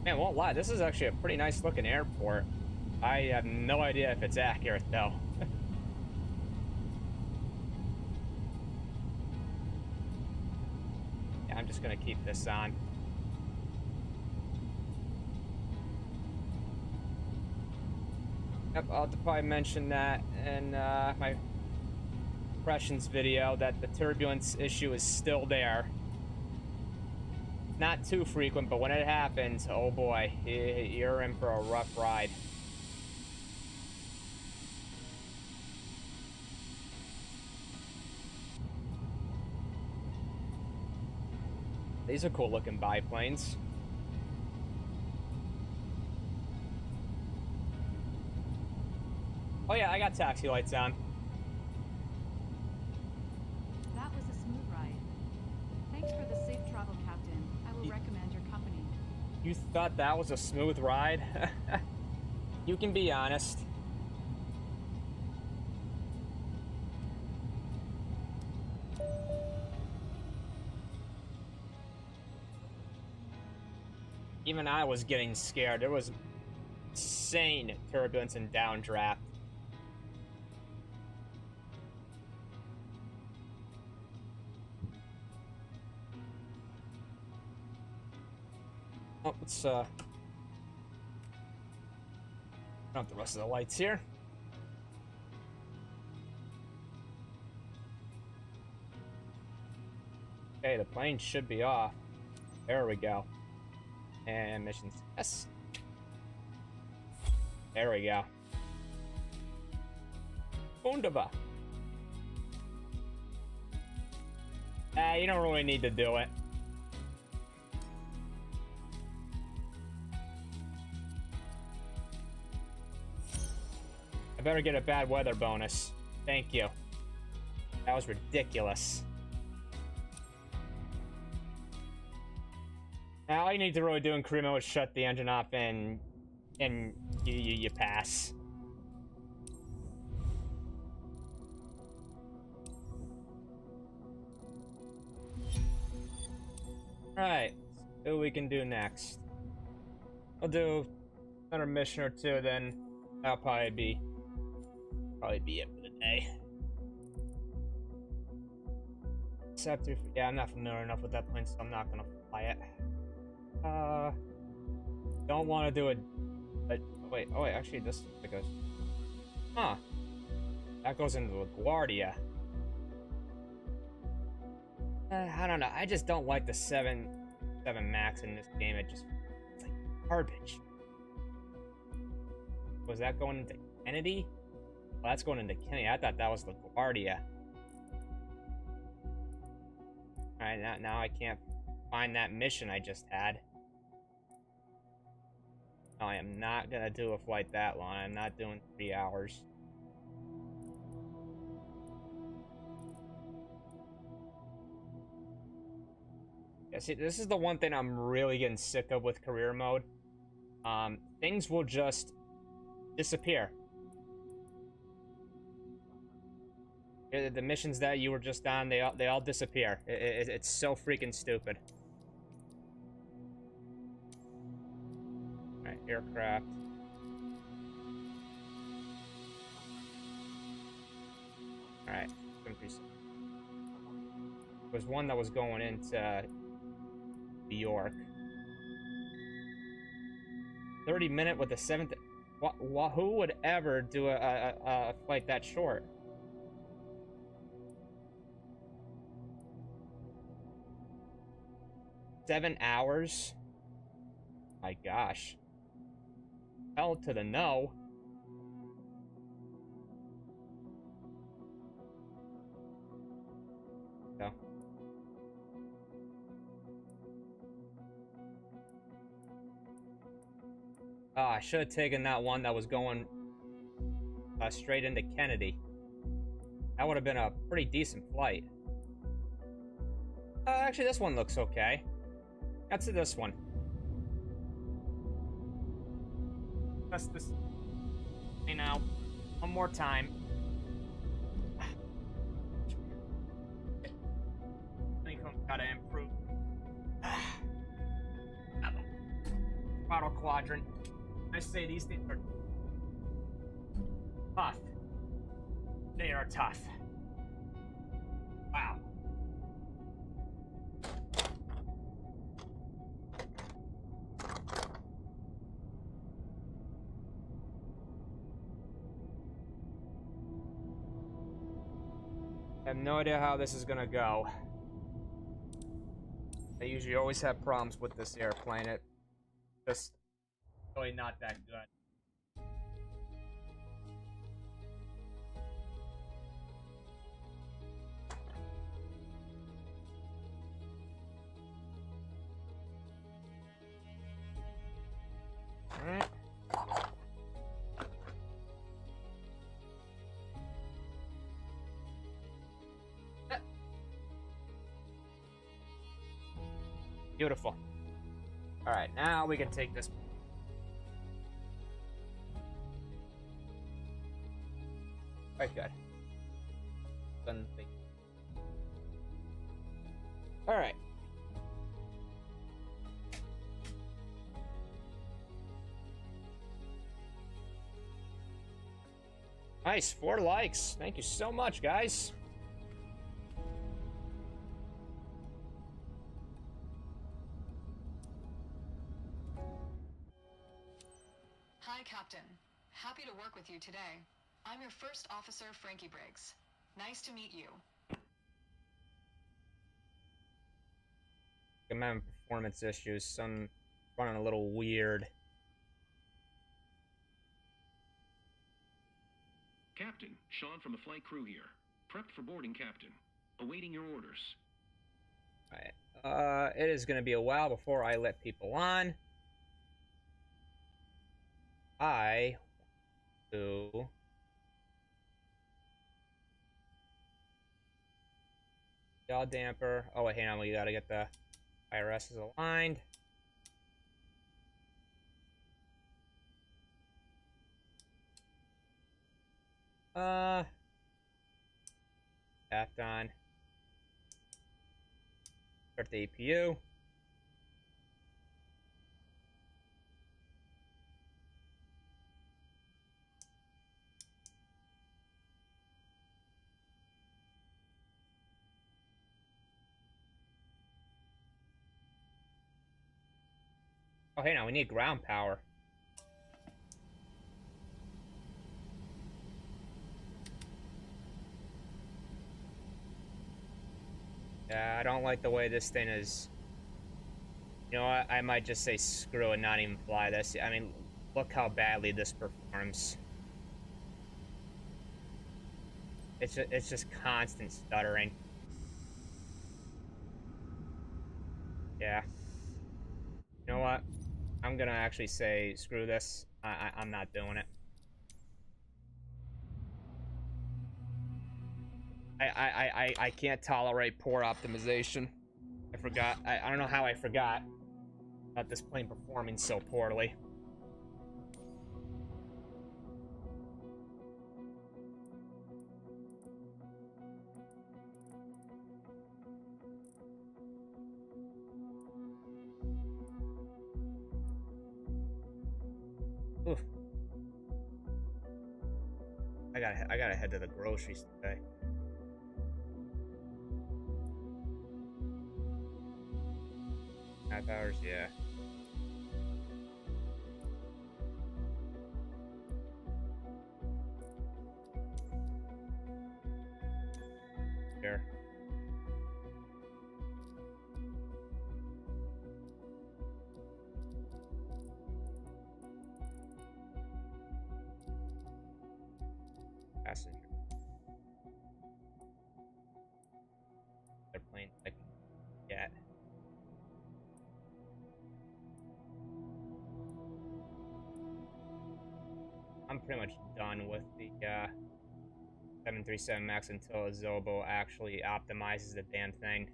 Man, won't lie, this is actually a pretty nice looking airport. I have no idea if it's accurate though. Yeah, I'm just gonna keep this on. Yep, I'll probably mention that in my impressions video that the turbulence issue is still there. Not too frequent, but when it happens, oh boy, you're in for a rough ride. These are cool looking biplanes. Oh yeah, I got taxi lights on. That was a smooth ride. Thanks for the safe travel, Captain. I will recommend your company. You thought that was a smooth ride? You can be honest. Even I was getting scared. There was insane turbulence and downdraft. Oh, let's turn off the rest of the lights here. Okay, the plane should be off. There we go. And missions. Yes. There we go. Wunderbar. You don't really need to do it. I better get a bad weather bonus. Thank you. That was ridiculous. Now, all you need to really do in career mode is shut the engine off and you pass. Alright, see what we can do next. I'll do another mission or two, then that'll probably be it for the day. Except if, yeah, I'm not familiar enough with that plane, so I'm not gonna fly it. Don't want to do it. Wait, oh wait, actually this goes. Huh. That goes into LaGuardia. I don't know. I just don't like the 7 Max in this game. It's like garbage. Was that going into Kennedy? Well, that's going into Kennedy. I thought that was LaGuardia. Alright, now I can't find that mission I just had. No, I am not gonna do a flight that long. I'm not doing 3 hours. Yeah, see, this is the one thing I'm really getting sick of with career mode. Things will just disappear. The missions that you were just on, they all disappear. It's so freaking stupid. Alright, aircraft. Alright, increase. was one that was going into New York. 30-minute with the 7th. Who would ever do a flight that short? Seven hours? My gosh. Hell to the no. So. Oh, I should have taken that one that was going straight into Kennedy. That would have been a pretty decent flight. Actually, this one looks okay. Let's do this one. Test this. Hey now, one more time. I think I'm gotta improve. Throttle quadrant. I say these things are tough. They are tough. Wow. I have no idea how this is gonna go. I usually always have problems with this airplane. It's just really not that good. Alright. Beautiful. Alright, now we can take this. Quite good. Alright. Nice, 4 likes. Thank you so much, guys. Hi, Captain. Happy to work with you today. I'm your first officer, Frankie Briggs. Nice to meet you. I'm having performance issues. Some running a little weird. Captain, Sean from the flight crew here. Prepped for boarding, Captain. Awaiting your orders. Alright. It is gonna be a while before I let people on. I do yaw damper. Oh wait, hang on, we gotta get the IRS is aligned. Tapped on. Start the APU. Oh, hey, now we need ground power. Yeah, I don't like the way this thing is. You know what? I might just say screw and not even fly this. I mean, look how badly this performs. It's just constant stuttering. Yeah. You know what? I'm gonna actually say screw this. I'm not doing it. I can't tolerate poor optimization. I forgot. I don't know how I forgot about this plane performing so poorly. Oof. I gotta head to the groceries today. Half hours, yeah. Sure. Passenger. They're playing like cat. I'm pretty much done with the 737 MAX until Azobo actually optimizes the damn thing.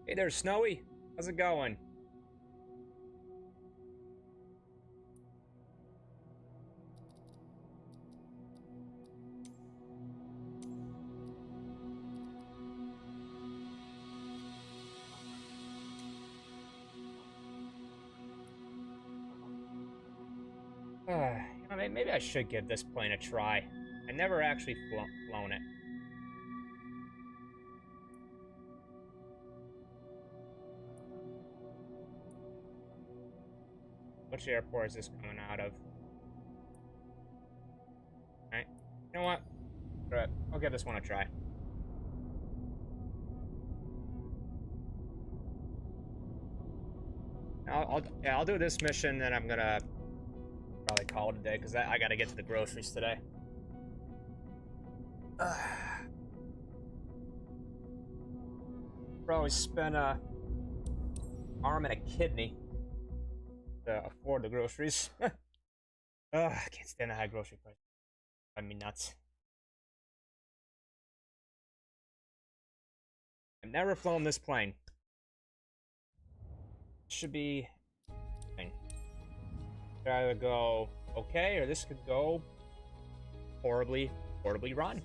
Hey there, Snowy. How's it going? You know, maybe I should give this plane a try. I never actually flown it. Which airport is this coming out of? Alright. You know what? Alright, I'll give this one a try. I'll do this mission, then I'm gonna probably call it a day because I gotta get to the groceries today. Probably spent a arm and a kidney to afford the groceries. I can't stand the high grocery price. Drive me nuts. I've never flown this plane. Should be. Could either go okay, or this could go horribly wrong.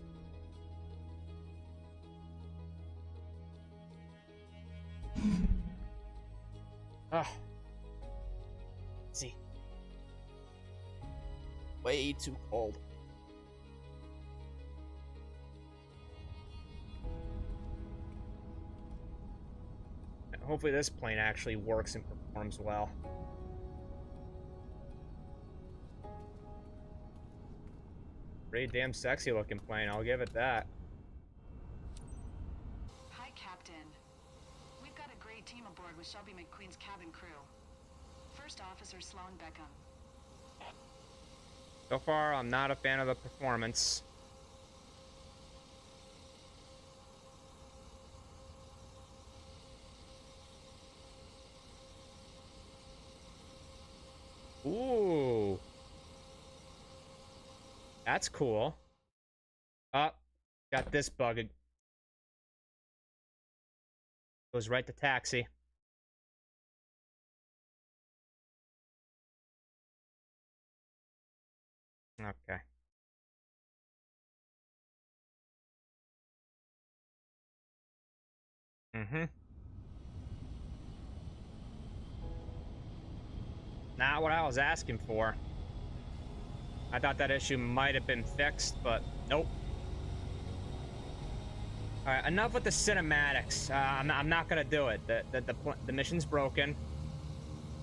See. Way too cold. Hopefully this plane actually works and performs well. Pretty damn sexy looking plane, I'll give it that. Hi, Captain. We've got a great team aboard with Shelby McQueen's cabin crew. First Officer Sloan Beckham. So far, I'm not a fan of the performance. Ooh. That's cool. Oh, got this bug. Goes right to taxi. Okay. Not what I was asking for. I thought that issue might have been fixed, but nope. All right, enough with the cinematics. I'm not gonna do it. The mission's broken.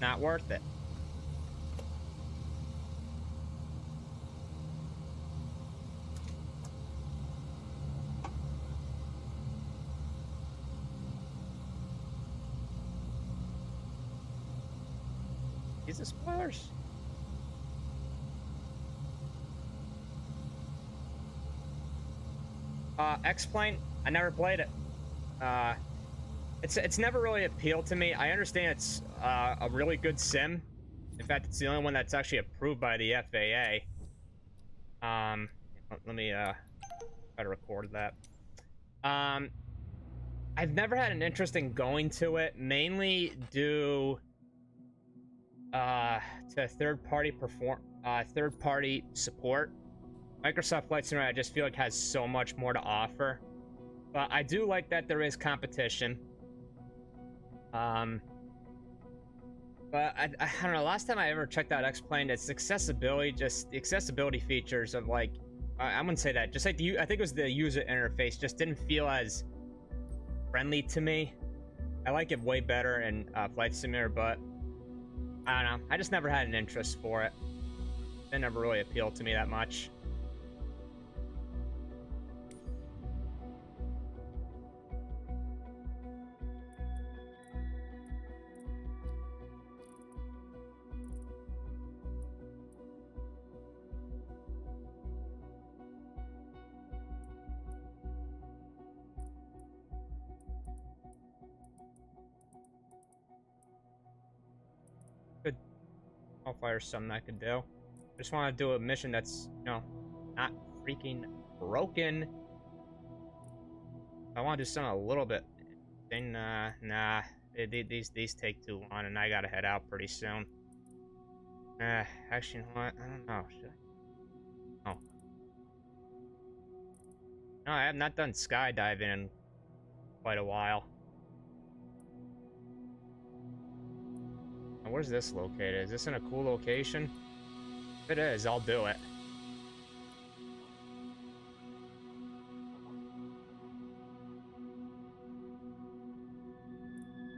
Not worth it. These are spoilers. X-Plane, I never played it. It's never really appealed to me. I understand it's a really good sim. In fact, it's the only one that's actually approved by the FAA. Let me try to record that. I've never had an interest in going to it, mainly due to third-party support. Microsoft Flight Simulator, I just feel like has so much more to offer, but I do like that there is competition. But I don't know. Last time I ever checked out X-Plane, its accessibility, just the accessibility features of like, I wouldn't say that. Just like I think it was the user interface, just didn't feel as friendly to me. I like it way better in Flight Simulator, but I don't know. I just never had an interest for it. It never really appealed to me that much. Good. I'll fire something I could do. I just want to do a mission that's, you know, not freaking broken. I want to do something a little bit. Then, nah. These take too long, and I gotta head out pretty soon. Actually, you know what? I don't know. Should I? Oh. No, I have not done skydiving in quite a while. Now, where's this located? Is this in a cool location? If it is, I'll do it.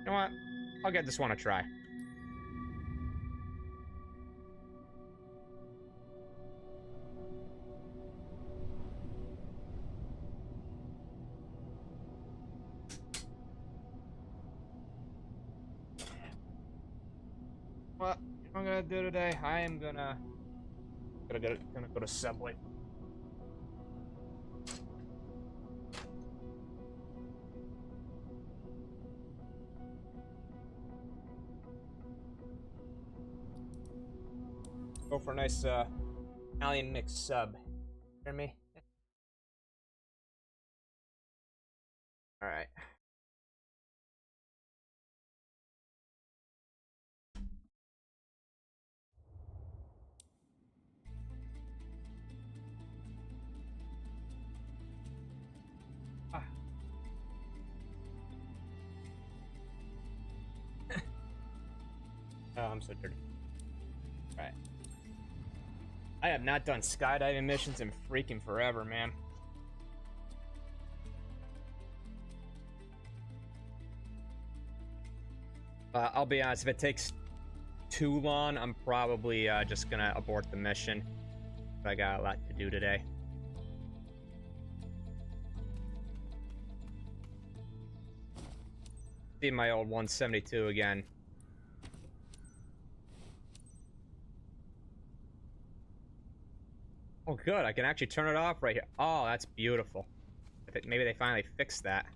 You know what? I'll get this one a try. What I'm gonna do today? I am gonna go to Subway. Go for a nice Italian mixed sub. Hear me? All right. Ah. Oh, I'm so dirty. All right. I have not done skydiving missions in freaking forever, man. I'll be honest, if it takes too long, I'm probably just gonna abort the mission. I got a lot to do today. See my old 172 again. Oh, good. I can actually turn it off right here. Oh, that's beautiful. I think maybe they finally fixed that.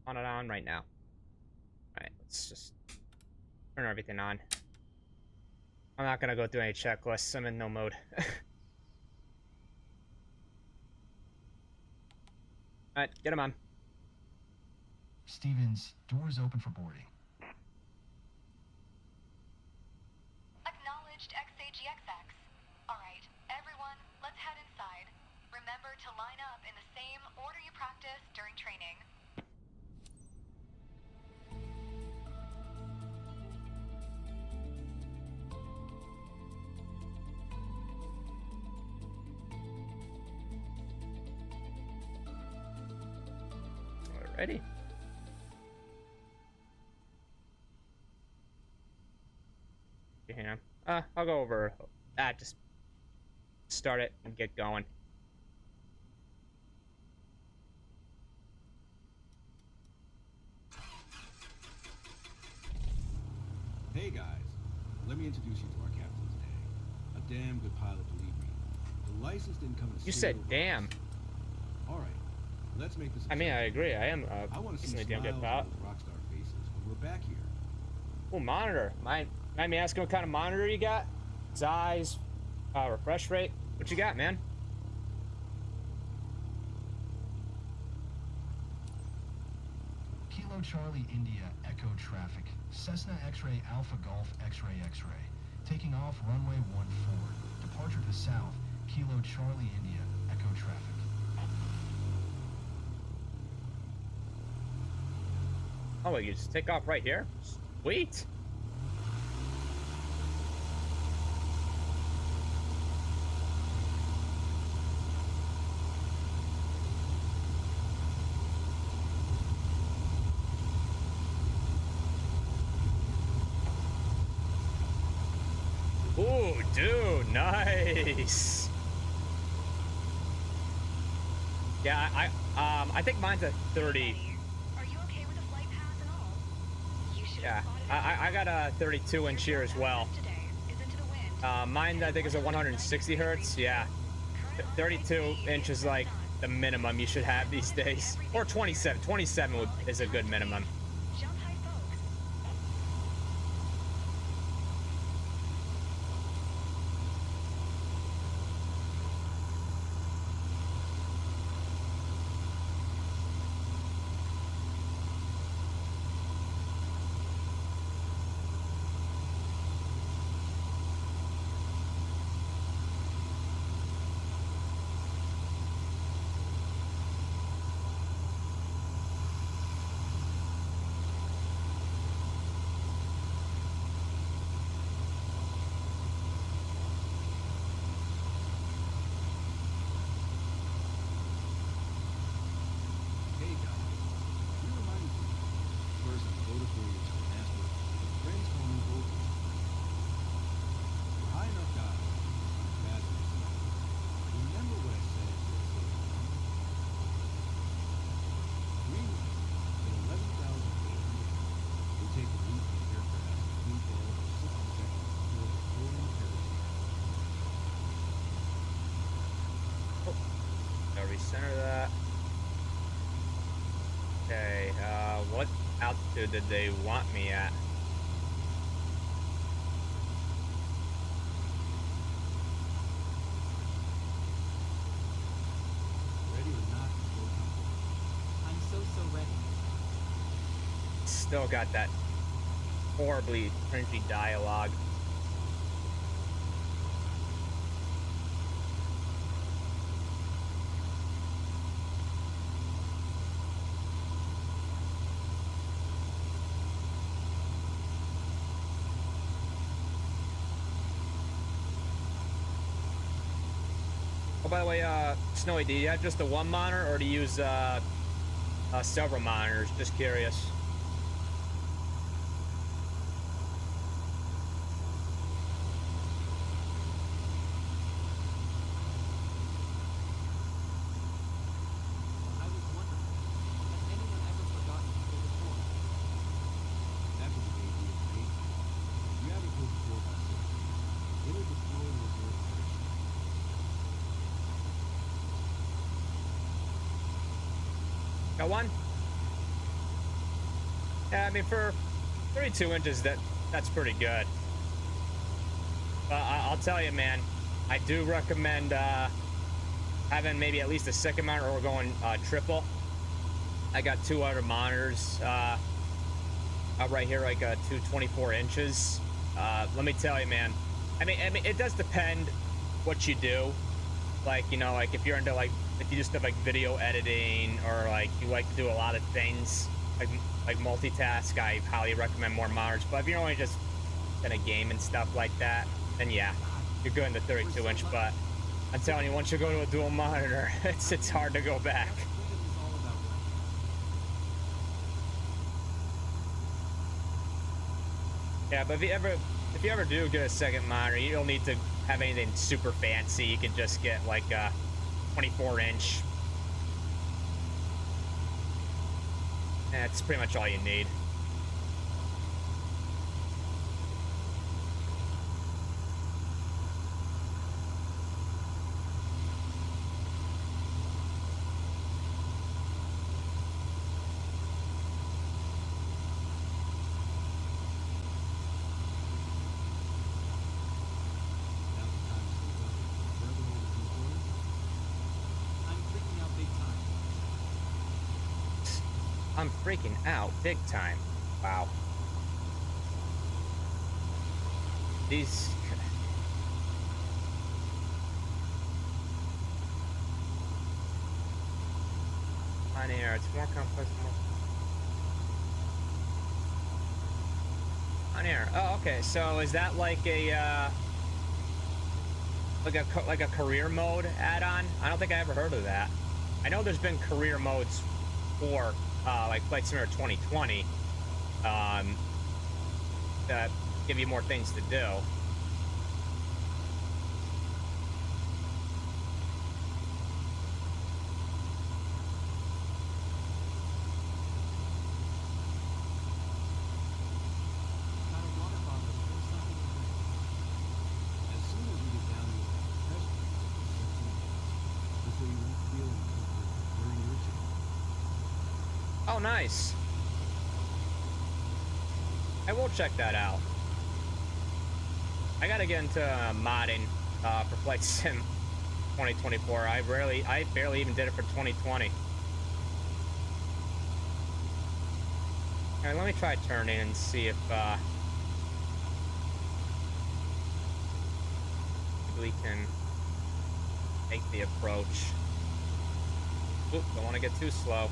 On it on right now. Alright, let's just turn everything on. I'm not gonna go through any checklists. I'm in no mode. Alright, get him on. Stevens, doors open for boarding. Acknowledged XAGXX. Alright, everyone, let's head inside. Remember to line up in the same order you practiced during training. Alrighty. Yeah. I'll go over that. Just start it and get going. Hey guys, let me introduce you to our captain today. A damn good pilot, believe me. The license didn't come in a You said damn. All right, let's make this. I mean, I agree. I am I want to see decently smiles damn on good pilot. those rockstar faces when we're back here. Oh, monitor. Mind me asking what kind of monitor you got? Size, refresh rate. What you got, man? Kilo Charlie India Echo Traffic. Cessna X-Ray Alpha Golf X-Ray X-Ray. Taking off runway 14. Departure to south. Kilo Charlie India Echo Traffic. Oh, wait, you just take off right here? Sweet. dude, nice. Yeah, I think mine's a 30. Are you okay with a flight path and all? You should Yeah, have spotted I got a 32 inch here as well. today is into the wind. Mine I think is a 160 hertz. Yeah, 32 inch is like the minimum you should have these days, or 27. 27 is a good minimum. Jump high, folks. Hey guys, you remind me. First, go to Korea to ask for friends call me Goku. For high enough guys, fast enough. Remember what I said to the city. Greenland, at 11,800 feet, they take the route from aircraft to free fall for 60 seconds before the floating parachute. Gotta recenter that. Okay, what altitude did they want me at? Ready or not, go come. I'm so ready. Still got that horribly cringy dialogue. Oh, by the way, Snowy, do you have just the one monitor, or do you use several monitors? Just curious. I was wondering, has anyone ever forgotten to pull the cord? That's what the baby is made for. You haven't pulled the 4x6. It'll deploy the reserve parachute. Got one? Yeah, I mean, for 32 inches, that's pretty good. But I'll tell you, man, I do recommend having maybe at least a second monitor or going triple. I got two other monitors out right here, like 224 inches. Let me tell you, man. I mean, it does depend what you do. Like, you know, like if you're into like, if you just have like video editing, or like you like to do a lot of things, like multitask, I highly recommend more monitors. But if you're only just in a game and stuff like that, then yeah, you're good in the 32 inch. But I'm telling you, once you go to a dual monitor, it's hard to go back. Freedom is all about right. Yeah, but if you ever do get a second monitor, you don't need to have anything super fancy. You can just get like a 24 inch. That's pretty much all you need. Now's the time to speak up. Forever hold the controller. I'm freaking out big time. I'm freaking out big time. Wow. These. On air, it's more complex. On air. Oh, okay. So is that like a like a career mode add-on? I don't think I ever heard of that. I know there's been career modes for like Flight Simulator 2020 that give you more things to do. Oh, nice. I will check that out. I gotta get into modding for Flight Sim 2024. I barely even did it for 2020. All right, let me try turning and see if we can make the approach. Oop, don't want to get too slow.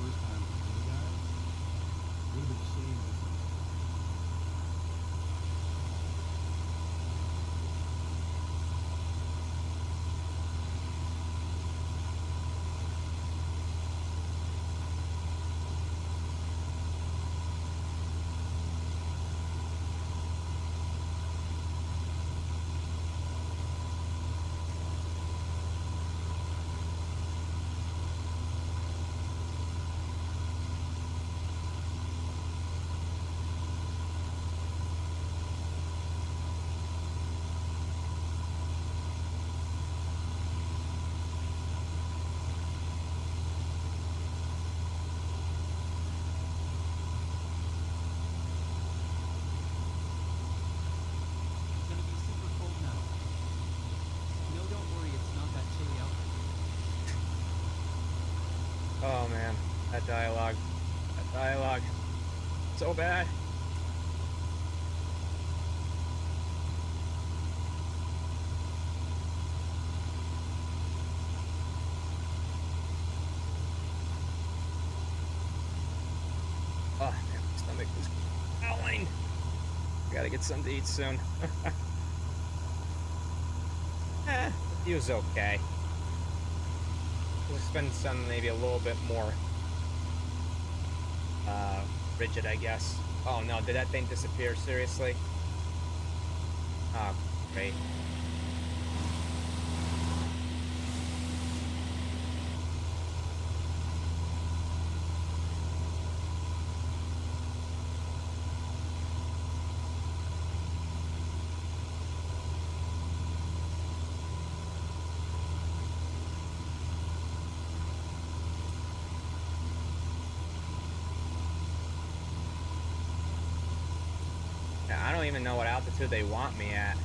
First time for you guys, would have been the same distance. It's gonna be super cold now. No, don't worry, it's not that chilly out there. Oh man, that dialogue. That dialogue. So bad. Oh man, my stomach is growling. I gotta get something to eat soon. The view's okay. We'll spend some maybe a little bit more rigid, I guess. Oh no, did that thing disappear? Seriously? Oh, great. Yeah, I don't even know what altitude they want me at.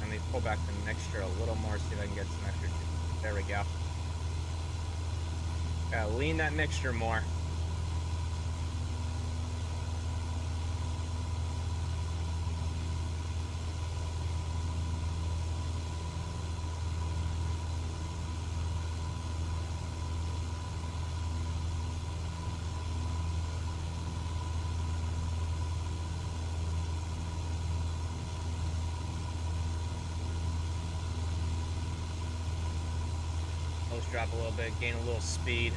Let me pull back the mixture a little more, see if I can get some extra. There we go. Gotta lean that mixture more. Let's drop a little bit, gain a little speed.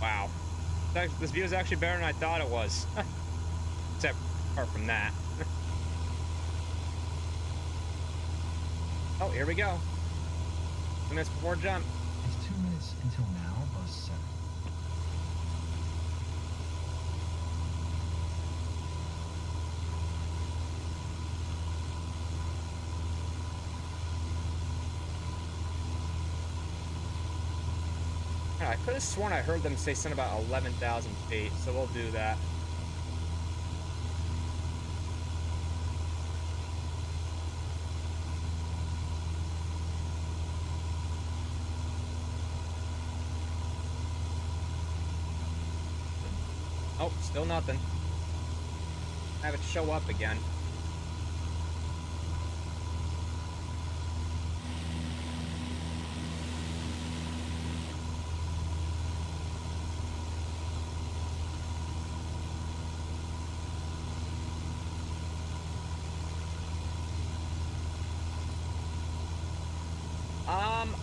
Wow. This view is actually better than I thought it was. Except apart from that. Oh, here we go. 2 minutes before jump. It's 2 minutes until now, bus 7. I could have sworn I heard them say something about 11,000 feet, so we'll do that. Oh, still nothing. Have it show up again.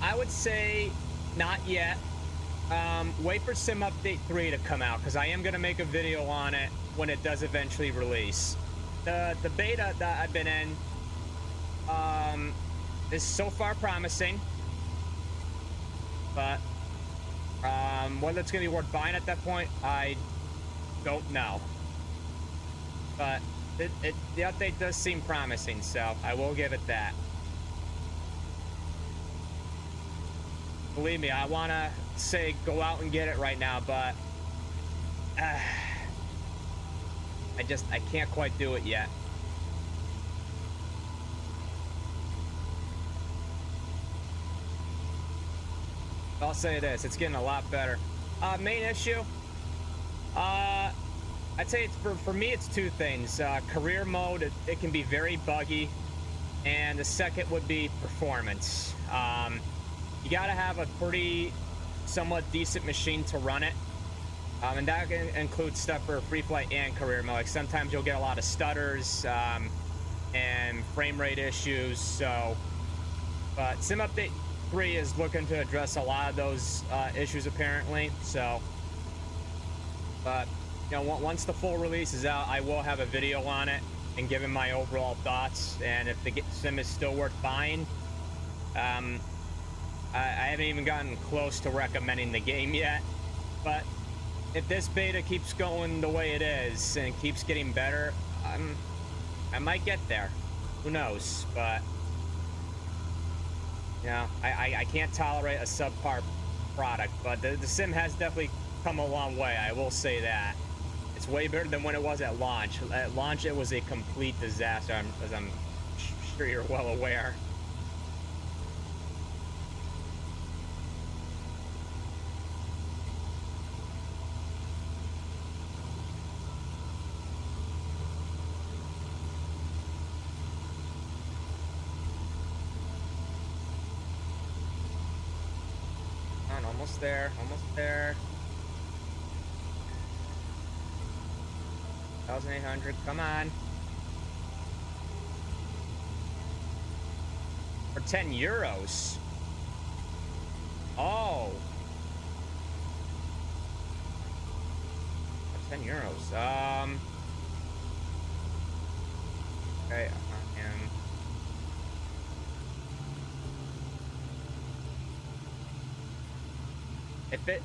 I would say not yet. Wait for Sim Update 3 to come out, because I am going to make a video on it when it does eventually release. The beta that I've been in is so far promising, but whether it's going to be worth buying at that point, I don't know. But the update does seem promising, so I will give it that. Believe me, I want to say go out and get it right now, but I can't quite do it yet. I'll say this, it's getting a lot better. Main issue, I'd say it's for me, it's two things. Career mode, it can be very buggy, and the second would be performance. You gotta have a pretty somewhat decent machine to run it, and that includes stuff for free flight and career mode. Like sometimes you'll get a lot of stutters and frame rate issues. So, but Sim Update 3 is looking to address a lot of those issues apparently. So, but you know, once the full release is out, I will have a video on it and giving my overall thoughts. And if the sim is still worth buying, I haven't even gotten close to recommending the game yet, but if this beta keeps going the way it is and keeps getting better, I might get there. Who knows? But you know, I can't tolerate a subpar product. But the sim has definitely come a long way. I will say that it's way better than when it was at launch. At launch, it was a complete disaster, as I'm sure you're well aware. Almost there, almost there. 1,800, come on. For 10 euros. Oh. For 10 euros. Okay, I am.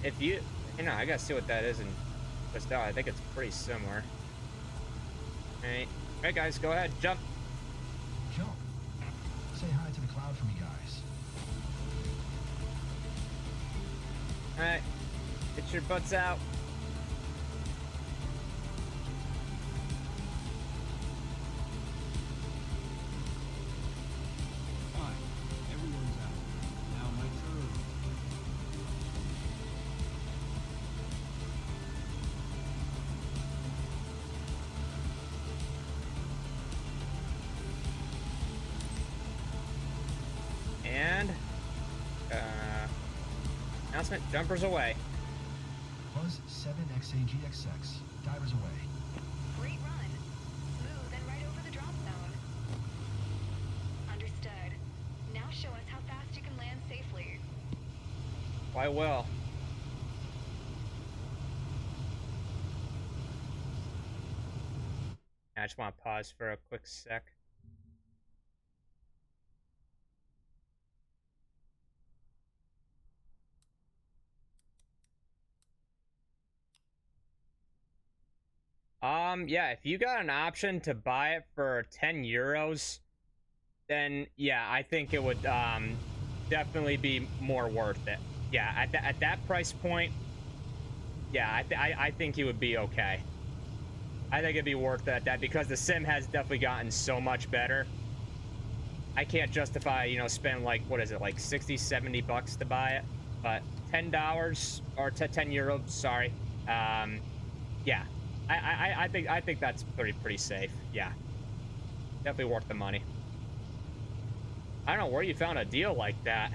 If you know, I gotta see what that is in just out. I think it's pretty similar. Alright, guys, go ahead, jump. Jump. Say hi to the cloud for me, guys. Alright, get your butts out. Fine. Everyone's out. Now my turn. And announcement, jumpers away. Buzz 7XAGXX. Divers away. Great run. Smooth and right over the drop zone. Understood. Now show us how fast you can land safely. Why will? I just want to pause for a quick sec. Yeah, if you got an option to buy it for 10 euros, then yeah, I think it would definitely be more worth it. Yeah, at that price point, yeah, I think it would be okay. I think it'd be worth that because the sim has definitely gotten so much better. I can't justify, you know, spending like, what is it, like 60, 70 bucks to buy it, but $10 or 10 euros, sorry. Yeah, I think that's pretty safe. Yeah, definitely worth the money. I don't know where you found a deal like that.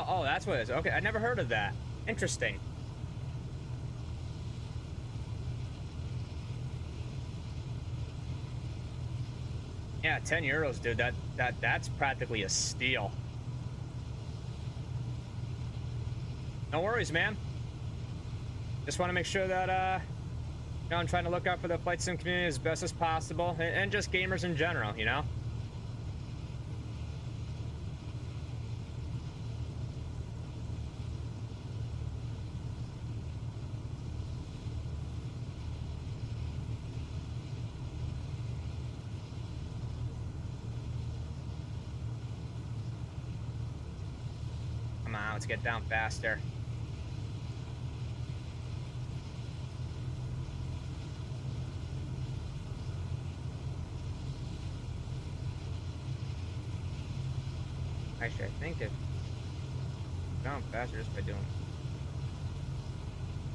Oh, that's what it is. Okay, I never heard of that. Interesting. Yeah, 10 euros, dude. That's practically a steal. No worries, man. Just want to make sure that you know, I'm trying to look out for the flight sim community as best as possible, and just gamers in general, you know. Come on, let's get down faster. Actually, I think it down faster just by doing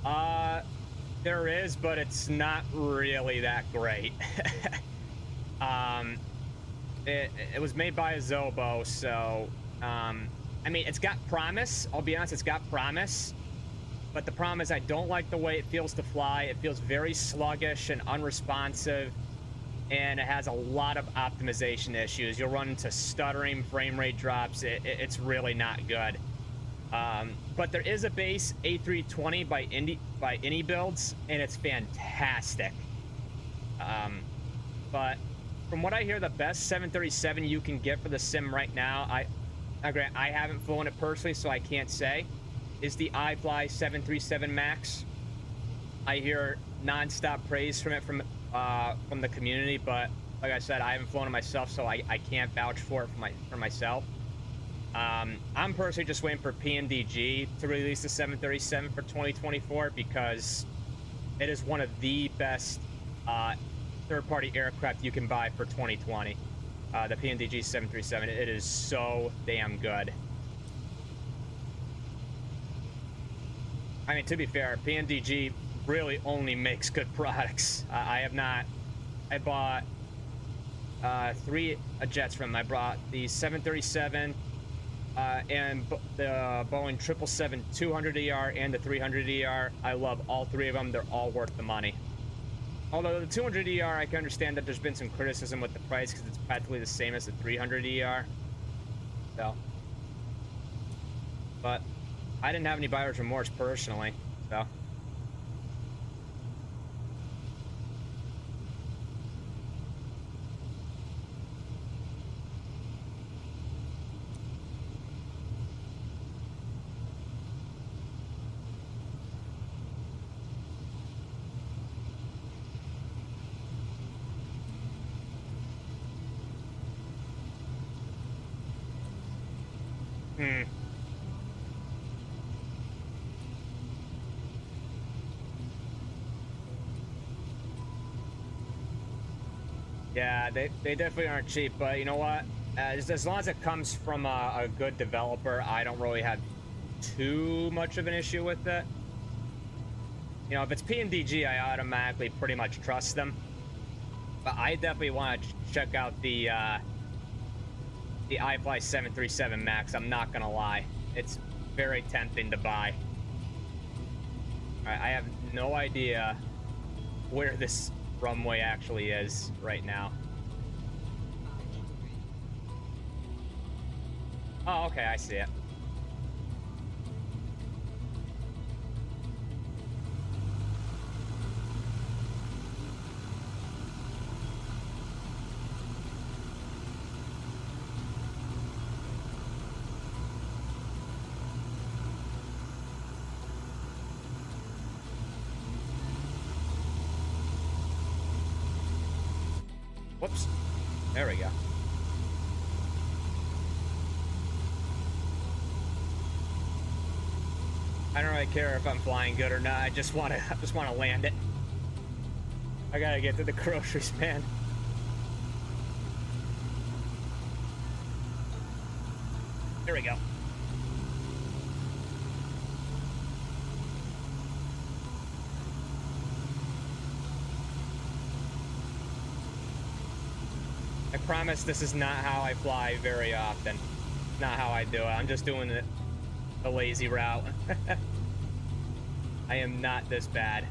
it. There is, but it's not really that great. It was made by a Zobo, so I mean, it's got promise. I'll be honest, it's got promise. But the problem is I don't like the way it feels to fly. It feels very sluggish and unresponsive, and it has a lot of optimization issues. You'll run into stuttering, frame rate drops. It's really not good. But there is a base A320 by Any Builds, and it's fantastic. But from what I hear, the best 737 you can get for the sim right now, I haven't flown it personally, so I can't say, is the iFly 737 Max. I hear non-stop praise from it from the community, but like I said, I haven't flown it myself, so I can't vouch for it for myself. I'm personally just waiting for PNDG to release the 737 for 2024 because it is one of the best third-party aircraft you can buy for 2020. The PNDG 737, it is so damn good. I mean, to be fair, PNDG really only makes good products. I bought 3 jets from them. I brought the 737 and the Boeing 777-200ER and the 300ER. I love all 3 of them. They're all worth the money. Although the 200ER, I can understand that there's been some criticism with the price because it's practically the same as the 300ER. So, but I didn't have any buyer's remorse personally, so. Yeah, they definitely aren't cheap, but you know what? As long as it comes from a good developer, I don't really have too much of an issue with it. You know, if it's PNDG, I automatically pretty much trust them. But I definitely want to check out the iFly 737 Max. I'm not gonna lie, it's very tempting to buy. All right, I have no idea where this runway actually is right now. Oh, okay, I see it. Whoops. There we go. I don't really care if I'm flying good or not. I just want to land it. I gotta get to the groceries, man. There we go. I promise this is not how I fly very often. Not how I do it. I'm just doing it the lazy route. I am not this bad.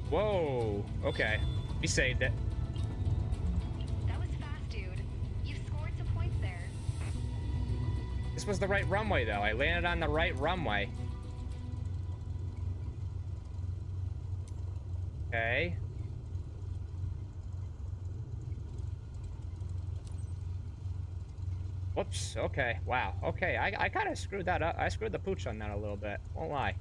Whoa. Okay. We saved it. That was fast, dude. You scored some points there. This was the right runway, though. I landed on the right runway. Okay. Whoops. Okay. Wow. Okay. I kind of screwed that up. I screwed the pooch on that a little bit. Won't lie.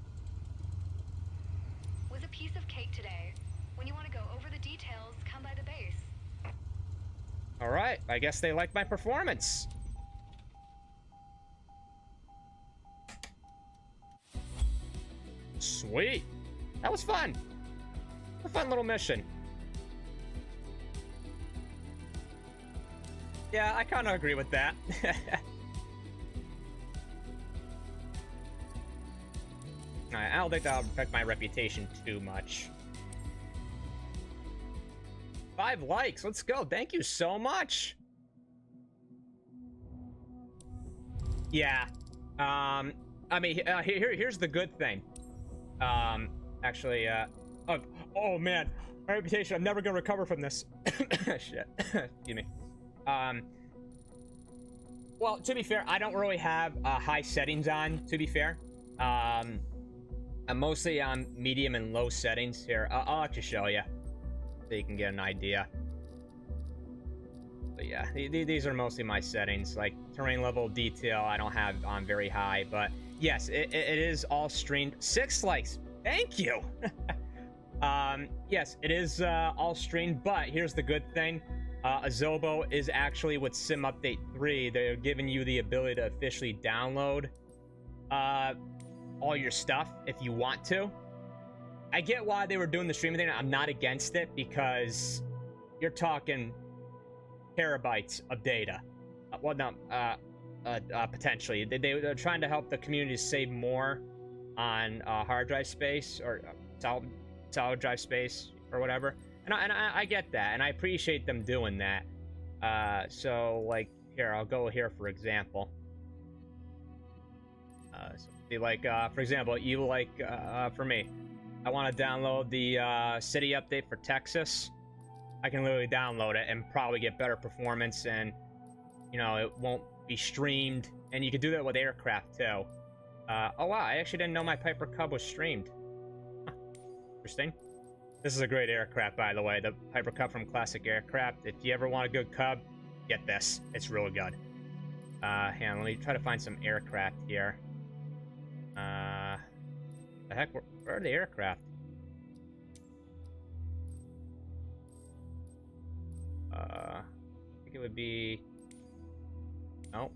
Was a piece of cake today. When you want to go over the details, come by the base. All right. I guess they like my performance. Sweet. That was fun. A fun little mission. Yeah, I kind of agree with that. Alright, I don't think that'll affect my reputation too much. 5 likes, let's go. Thank you so much. Yeah. I mean, here's the good thing. Actually, oh man, my reputation, I'm never gonna recover from this. Shit. Excuse me. Well, to be fair, I don't really have high settings on, to be fair. I'm mostly on medium and low settings here. I'll actually show you so you can get an idea. But yeah, these are mostly my settings. Like terrain level detail, I don't have on very high, but yes, it is all streamed. 6 likes, thank you. Yes, it is all streamed, but here's the good thing. Azobo is actually with Sim Update 3. They're giving you the ability to officially download all your stuff if you want to. I get why they were doing the streaming thing. I'm not against it because you're talking terabytes of data. Well, no, potentially. They're trying to help the community save more on hard drive space or solid drive space or whatever. And I get that, and I appreciate them doing that. So, like, here, I'll go here, for example. So be like, for example, you like, for me, I want to download the city update for Texas. I can literally download it and probably get better performance, and, you know, it won't be streamed. And you can do that with aircraft, too. Oh, wow, I actually didn't know my Piper Cub was streamed. Huh. Interesting. This is a great aircraft, by the way. The Piper Cub from Classic Aircraft. If you ever want a good Cub, get this. It's really good. Hang on, let me try to find some aircraft here. The heck, where are the aircraft? I think it would be... No,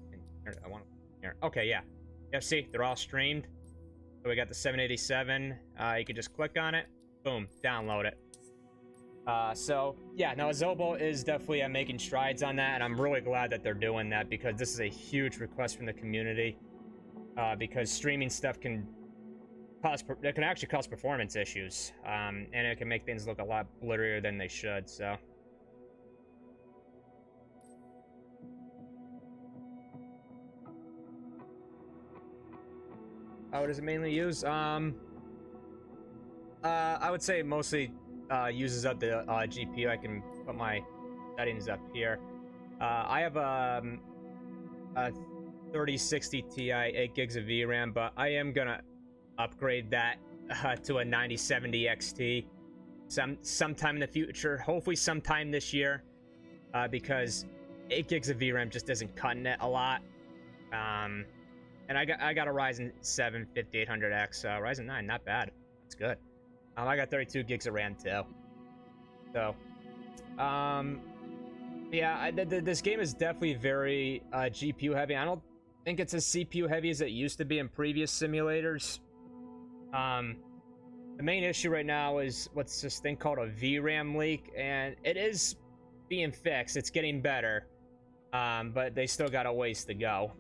I want here. Okay, yeah. Yeah, see, they're all streamed. So we got the 787. You can just click on it. Boom, download it. So, yeah, now Azobo is definitely making strides on that, and I'm really glad that they're doing that because this is a huge request from the community. Because streaming stuff can actually cause performance issues, and it can make things look a lot blurrier than they should, so. What does it mainly use? I would say it mostly uses up the GPU. I can put my settings up here. I have a 3060 Ti, 8 gigs of VRAM, but I am gonna upgrade that to a 9070 XT sometime in the future. Hopefully sometime this year, because 8 gigs of VRAM just isn't cutting it a lot. And I got a Ryzen 7 5800X, Ryzen 9, not bad. It's good. I got 32 gigs of RAM too. So, yeah, this game is definitely very GPU heavy. I don't think it's as CPU heavy as it used to be in previous simulators. The main issue right now is what's this thing called a VRAM leak, and it is being fixed. It's getting better, but they still got a ways to go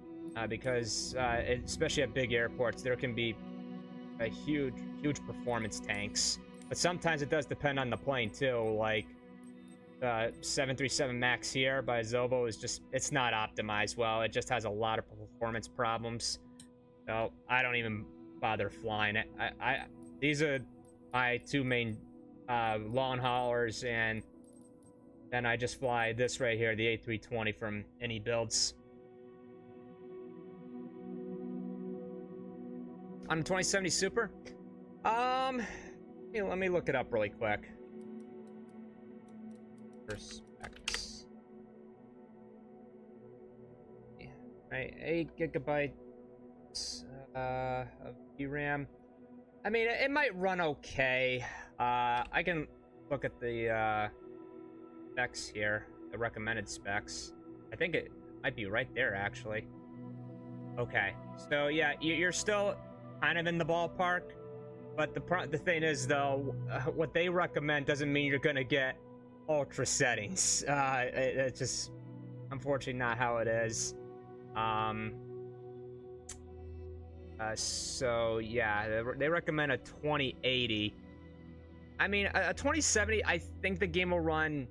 because, especially at big airports, there can be a huge performance tanks. But sometimes it does depend on the plane too. Like 737 Max here by Zobo is just, it's not optimized well. It just has a lot of performance problems. So I don't even bother flying it. These are my two main long haulers, and then I just fly this right here, the A320 from any builds. On the 2070 Super? Let me look it up really quick. Specs. Yeah, 8 gigabytes of VRAM. I mean, it might run okay. I can look at the specs here, the recommended specs. I think it might be right there, actually. Okay, so yeah, you're still kind of in the ballpark, but the thing is, though, what they recommend doesn't mean you're gonna get ultra settings. It's just unfortunately not how it is. So yeah, they recommend a 2080. I mean, a 2070, I think the game will run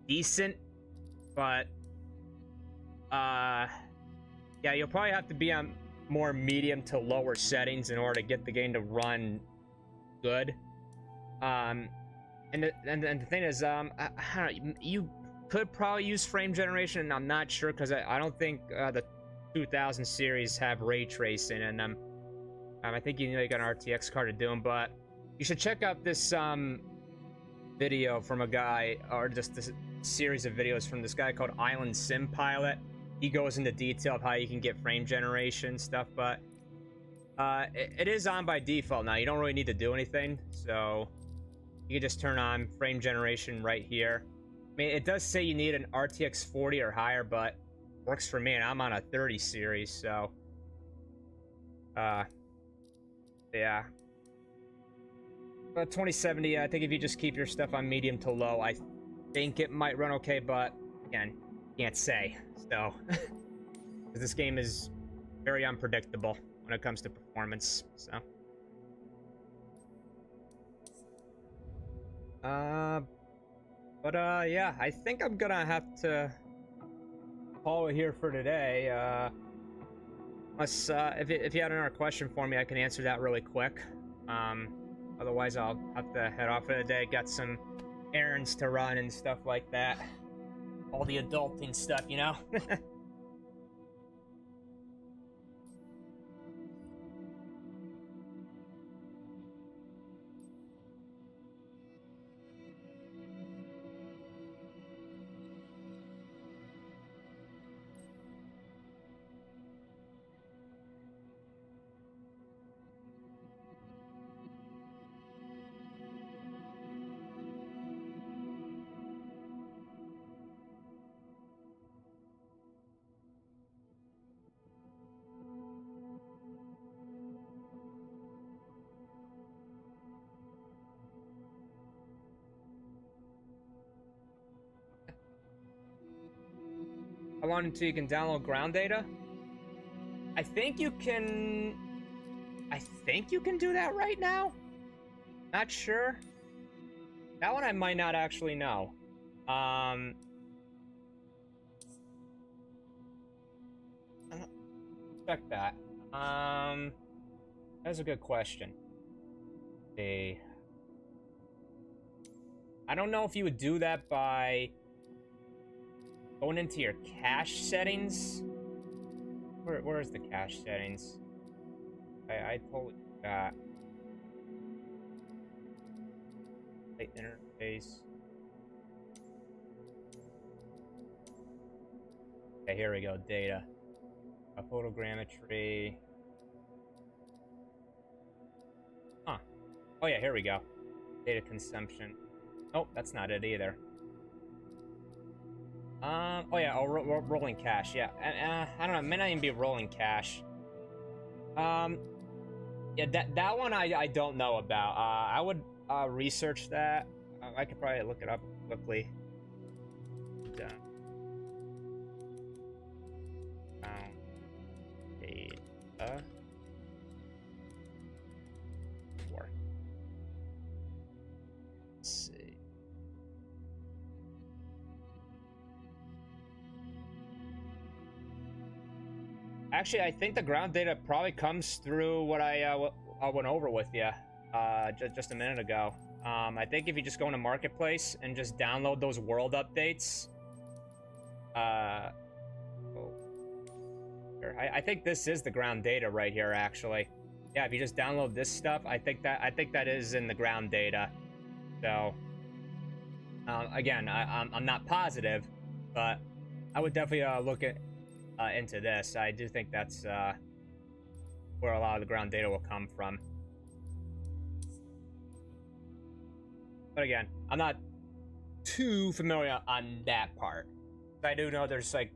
decent, but yeah, you'll probably have to be on more medium to lower settings in order to get the game to run good. And the thing is, I don't know, you could probably use frame generation, and I'm not sure because I don't think the 2000 series have ray tracing in them. I think you need like an RTX card to do them, but you should check out this video from a guy, or just this series of videos from this guy called Island Sim Pilot. He goes into detail of how you can get frame generation stuff, but it is on by default now. You don't really need to do anything, so you can just turn on frame generation right here. I mean, it does say you need an RTX 40 or higher, but works for me, and I'm on a 30 series, so yeah. But 2070, I think if you just keep your stuff on medium to low, I think it might run okay, but again, can't say. So, because this game is very unpredictable when it comes to performance, so. Yeah, I think I'm gonna have to call it here for today. Unless, if you had another question for me, I can answer that really quick. Otherwise, I'll have to head off for the day. Got some errands to run and stuff like that. All the adulting stuff, you know? How long until you can download ground data? I think you can do that right now. Not sure. That one I might not actually know. Check that. That's a good question. See. I don't know if you would do that by going into your cache settings. Where's the cache settings? I totally forgot. Light interface. Okay, here we go. Data. Photogrammetry. Huh. Oh yeah, here we go. Data consumption. Oh, that's not it either. Oh yeah, rolling cash, yeah. I don't know, it may not even be rolling cash. Yeah, that one I don't know about. I would research that. I could probably look it up quickly. Data. Let's see. Actually, I think the ground data probably comes through what I went over with you just a minute ago. I think if you just go into Marketplace and just download those world updates, I think this is the ground data right here. Actually, yeah. If you just download this stuff, I think that is in the ground data. So, again, I'm not positive, but I would definitely look into this. I do think that's where a lot of the ground data will come from. But again, I'm not too familiar on that part. I do know there's like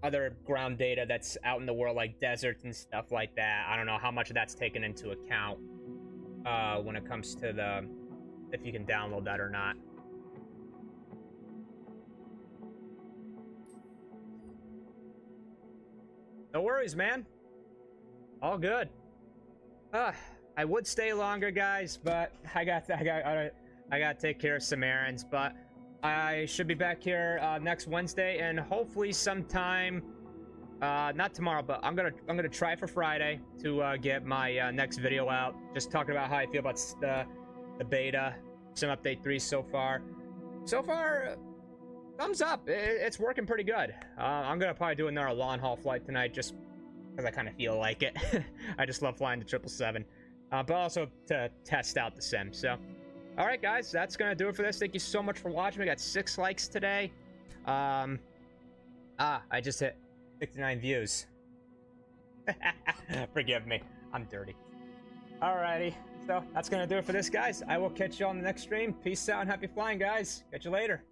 other ground data that's out in the world, like deserts and stuff like that. I don't know how much of that's taken into account when it comes to if you can download that or not. No worries, man. All good. I would stay longer, guys, but I got to take care of some errands. But I should be back here next Wednesday, and hopefully sometime, not tomorrow, but I'm gonna try for Friday to get my next video out, just talking about how I feel about the beta, some update 3 so far. So far, thumbs up. It's working pretty good. I'm gonna probably do another long haul flight tonight, just because I kind of feel like it. I just love flying the 777, but also to test out the sim. So, all right, guys, that's gonna do it for this. Thank you so much for watching. We got 6 likes today. I just hit 69 views. Forgive me, I'm dirty. Alrighty, so that's gonna do it for this, guys. I will catch you on the next stream. Peace out and happy flying, guys. Catch you later.